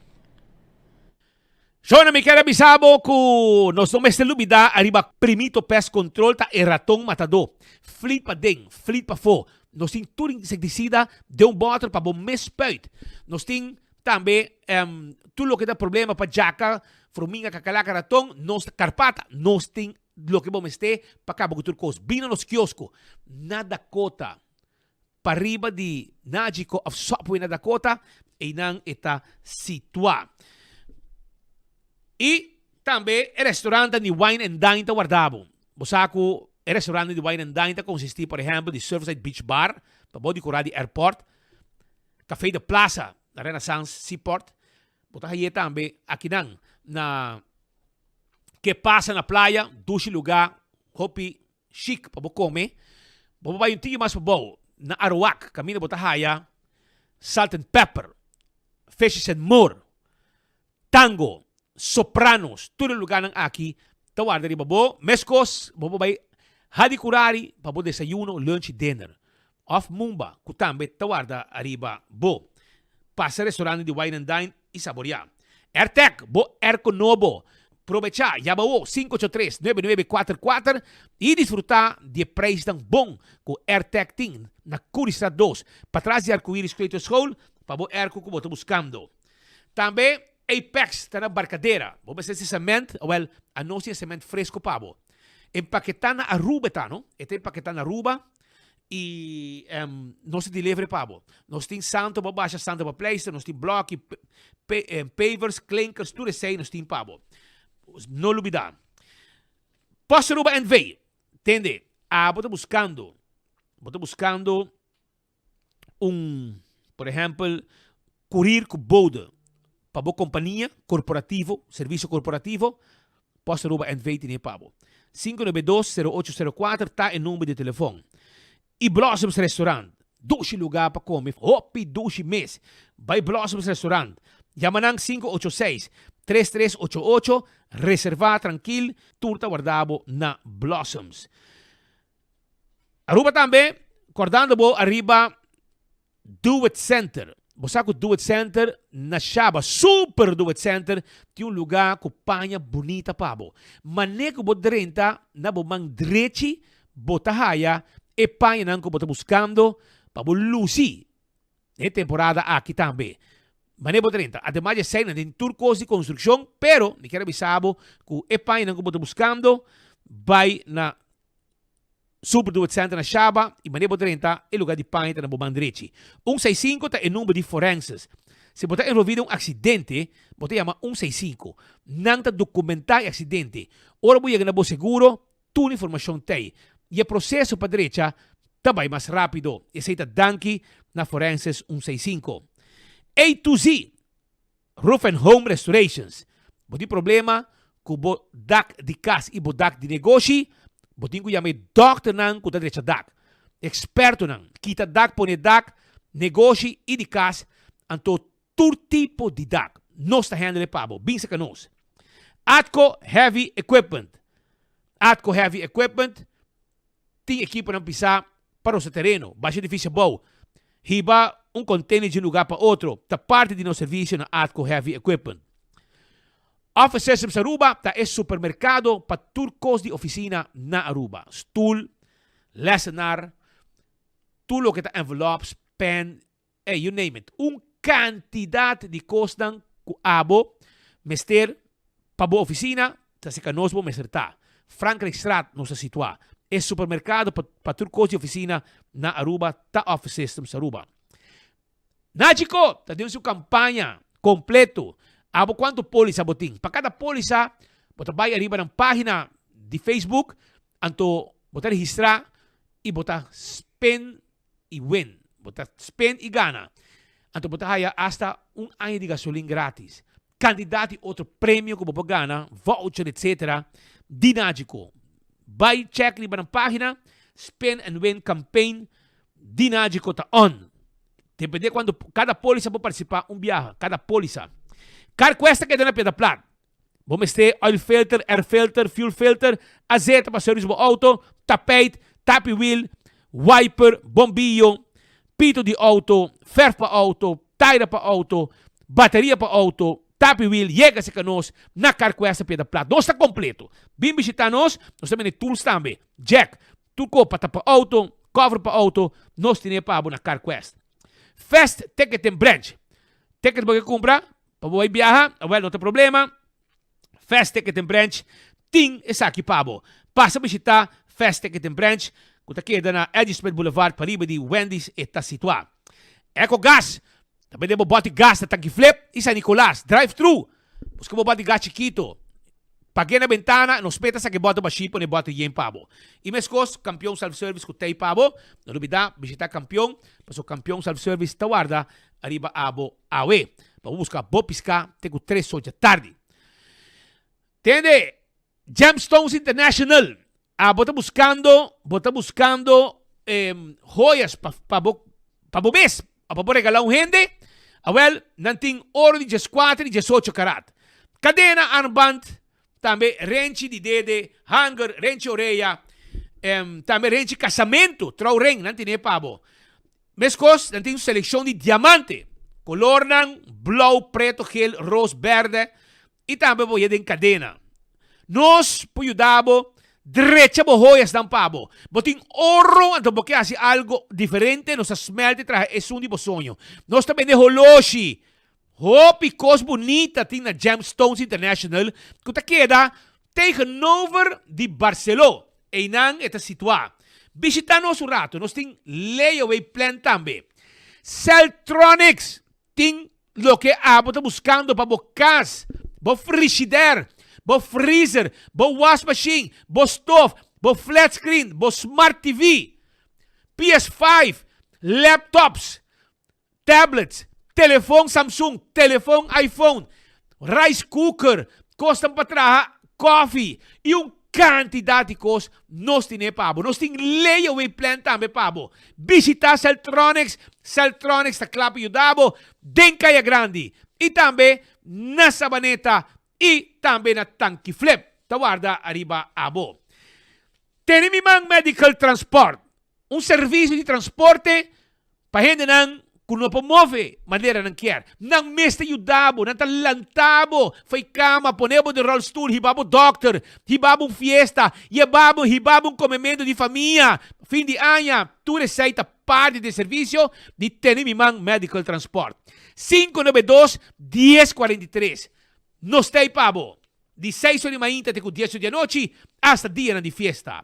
Shona mi kera bisabo ku nos não mestre lubida arriba primito pest control ta ratong matado. Flit pa ding, flit pa fo. Nos ting turing insecticida de water pa bom mespuit. Nos ting tambe tulo que dá problema pa jaca, formiga kakalaka ratong, nos carpata, nos ting lo que bom este pa cabo turcos. Bina nos kiosco. Na Dakota. Pa riba di Najiko of Subway na Dakota, e nang ita situa. E também o restaurante de Wine and Dine ta guardavo. Bosaco, o restaurante de Wine and Dine ta consisti, por exemplo, de Surfside Beach Bar, pa bodi curado de airport, Café de Plaza, na Renaissance Seaport, bota aí também aqui na que passa na praia, dushi lugar, hopi chic pa bo come, bo ba yung tingin mas pa bo, na Arawak, kami na bota haya, Salt and Pepper, Fishes and More, Tango, Sopranos, tudo lugar ng aqui, tawar dari babo, meskos, babo bay, hadi kurari, babo desayuno, lunch, dinner. Off Mumba, kutambe, tawar da arriba, bo. Pasa restaurante de Wine and Dine y saborear. Airtech, bo Airco Novo. Provecha, yabao 583-9944 e disfrutar de preço tão bom com Airtech Team na Curistad 2. Para trás de Arco-Íris Creative School, para bo Airco que você buscando. Também Apex está na barcadeira. Vamos ver se cimento, ou a nossa cimento fresco pabo. Empaquetar na Aruba, tá, não? Este empaquetar na Aruba e nós delivery pabo. Nós temos santo para baixa, santo para place, nós temos bloco, pavers, clinkers, tudo isso aí nós temos pabo. no olvidar. Posso Aruba NV, entende? Bota buscando por exemplo, curir com boda para boa companhia, corporativo, serviço corporativo, Posso Aruba NV tem pabo. 592-0804 tá em número de telefone. E Blossoms Restaurant, 12 lugar para comer, hopi 12 mês. Vai Blossoms Restaurant, Yamanang 586-3388, reservar tranquilo, turta guardado na Blossoms. Aruba também, acordando bo arriba Do It Center. Você com Do It Center na Shaba, super Do It Center, tem lugar com panha bonita pabo. Maneco bo drenta na bo mandrechi, bota haya, e panha não que bota buscando, pabo luci. É temporada aqui também. Maneco bo drenta, además de ser em turcos de construção, pero, me quero avisar que e panha não que bota buscando, vai na Super Do It Center na Shaba e Maneco 30 é lugar de panha na Bobandrechi. 165 é o número de forenses. Se você envolvido em um acidente, você chama 165. Não documentar o acidente. Ora você chega na seguro, toda a informação tem. E o processo para a direita também mais rápido. E aceita danke na forenses 165. A to Z, Roof and Home Restorations. Você tem problema com o dak de casa e o dak de negócio, botinho que chama doctor nang kuda direita dak. Experto nang kita dak pone dak, negócio e de casa, anto todo tipo de dak. Nós está handle pabo, bem se canos. Atco Heavy Equipment. Atco Heavy Equipment tem equipo não pisar para o seu terreno, baixa difícil bom. Riba container de um lugar para outro, tá parte de nosso serviço na Atco Heavy Equipment. Office Systems Aruba é supermercado para turcos de oficina na Aruba. Stoel, lessenaar, tudo que tá envelopes, pen, you name it. Quantidade de costas que abo, mester, para boa oficina, tá se canosbo mesterta. Frankrijkstraat não se situa. É supermercado para turcos de oficina na Aruba, tá Office Systems Aruba. Nático, tá dando sua campanha completo. Abo quanto polícia botin? Para cada polícia, você vai arriba na página de Facebook, anto você registrar e botar spend e win. Botar spend e gana. Anto você haya hasta ano de gasolina grátis. Candidato e outro prêmio que você gana, voucher, etc. Dinágico. Vai check arriba na página, spend and win campaign, dinágico tá on. Depende quando cada polícia vai participar viaje, cada polícia. CarQuest que é na Pedra Plat. Vamos ter oil filter, air filter, fuel filter, azeite para serviço do auto, tapete, tapi wheel, wiper, bombillo, pito de auto, ferro para auto, tire para auto, bateria para auto, tapi wheel, chega-se conosco na CarQuest Pedra Plat. Nós está completo. Vem visitar nós temos tools também. Jack, tudo para tapar auto, cover para auto, nós temos para na CarQuest. Fast Ticket and Branch. Ticket para comprar. Para você viajar, não tem problema. Fast Ticket and Branch, tem essa aqui, pabo. Passa a visitar Fast Ticket and Branch, que está aqui na Edismet Boulevard, para riba de Wendy's, e está situado. Eco Gas, também temos bote gás na tanque flip, e San Nicolás, drive-thru. Buscamos bote gás chiquito. Paguei na ventana, nos peta sa que bota baixo, ne bota yen pabo. E mescos, campeão self-service que tem pabo, não olvidar, visitar campeão, mas o campeão self-service está guarda, arriba abo awe. Para buscar bo piscar, tenho 3 horas da tarde. Entende? Gemstones International. Bota buscando joias para bobês, para regalar gente. Não tem ouro de 14 e 18 carat. Cadena, armband, também rente de dede, hanger, rente orelha, também rente casamento, trau ring, não tem pabo. Mescos, não tem seleção de diamante. Color ng blauw, preto, geel, roos, verde. E também vou ir em cadena. Nós pudamos derecha bohoias ng pabo. Boting oro, então porque assim algo diferente, nos smelte traje é um de sonho. Nós também de holoshi. Picos bonita tem na Gemstones International. Que tá queda tegenover de Barcelona. E nang está situado. Visita nos um rato. Nós tem layaway plan também. Celtronics. Tem lo que abo está buscando para bo casa, bo frigider, bo freezer, bo wash machine, bo stove, bo flat screen, bo smart TV, PS5, laptops, tablets, telephone Samsung, telephone iPhone, rice cooker, costam patraha, coffee, e quantidade de coisas nós temos, pabo. Nós temos layaway plan também, pabo. Visitar Celtronics está claro para ajudar, den Caia Grande. E também na Sabaneta e também na Tanque Flip. Tawarda arriba abo. Tenimimang Medical Transport. Serviço de transporte para gente não kung napamove, maneira não quer. Nang meste yudabo, nang talantabo, foi cama, ponebo de roll stool, hibabo doctor, hibabo fiesta, hibabo comimento de família, fim de ano, tu receita parte de serviço de Tenimimang Medical Transport. 592-1043. Nos tei pabo, de 6 de manhã até 10 de noite, hasta dia de fiesta.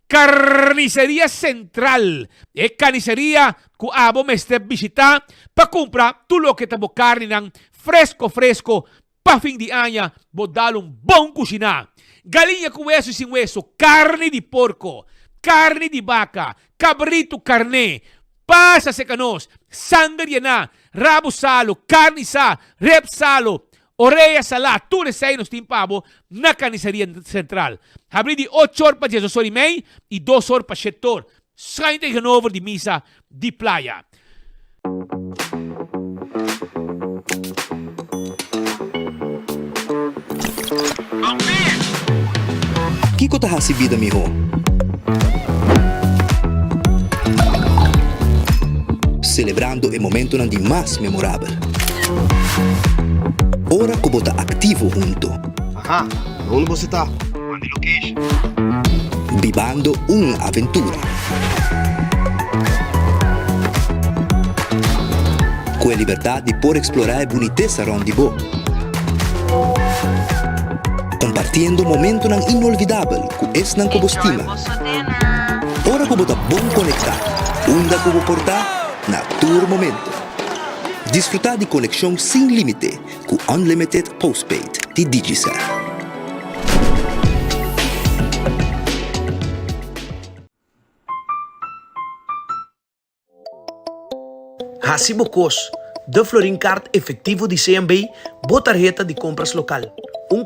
Carniceria Central. É carniceria que abo me este visitar para comprar tudo o que tabo carne ng fresco para fim de ano, vou dar bom cozinhar. Galinha com hueso e sem hueso, carne de porco, carne de vaca, cabrito carne, pasa secanos, sangue na, rabo salo, carne sa, rep salo, orelha salá, tudo isso aí nos tem pabo na carniceria central. Abri de 8 horas para 10 horas e meia e 2 horas para 7 horas. Saem de Hanover de missa de playa. Kiko ta hasibida miho. Celebrando o momento de mais memorável. Ora que bota ativo junto. Ajá, onde você tá? On the location. Vivando uma aventura. Com a liberdade de poder explorar a boniteza onde vou. Compartindo momento inolvidável com esse não que você estima. Ora que bota bom conectar. Onde que vou portar? Na tour momento. Desfrutar de conexão sem limite com Unlimited Postpaid de Digicel. Hacibocos, de Florin Card efetivo de CMB, tarjeta de compras local.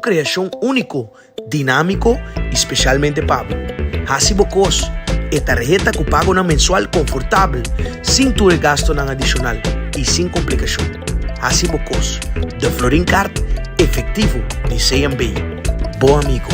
Criação único, dinâmico, especialmente pago. Hacibocos, tarjeta que pago na mensual confortável, sem ter gasto adicional e sem complicação. Hacibocos, de Florin Card efetivo de CMB. Bom amigo.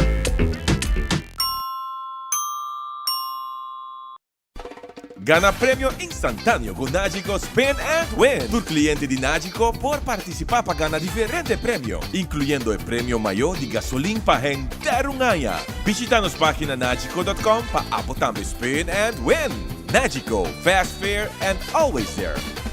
Gana premio instantâneo com Nagico Spin and Win. Tu cliente de Nagico por participar para ganhar diferente prêmio, incluindo o prêmio maior de gasolina para render um ano. Visita nos página nagico.com para apotar Spin and Win. Nagico, fast, fair and always there.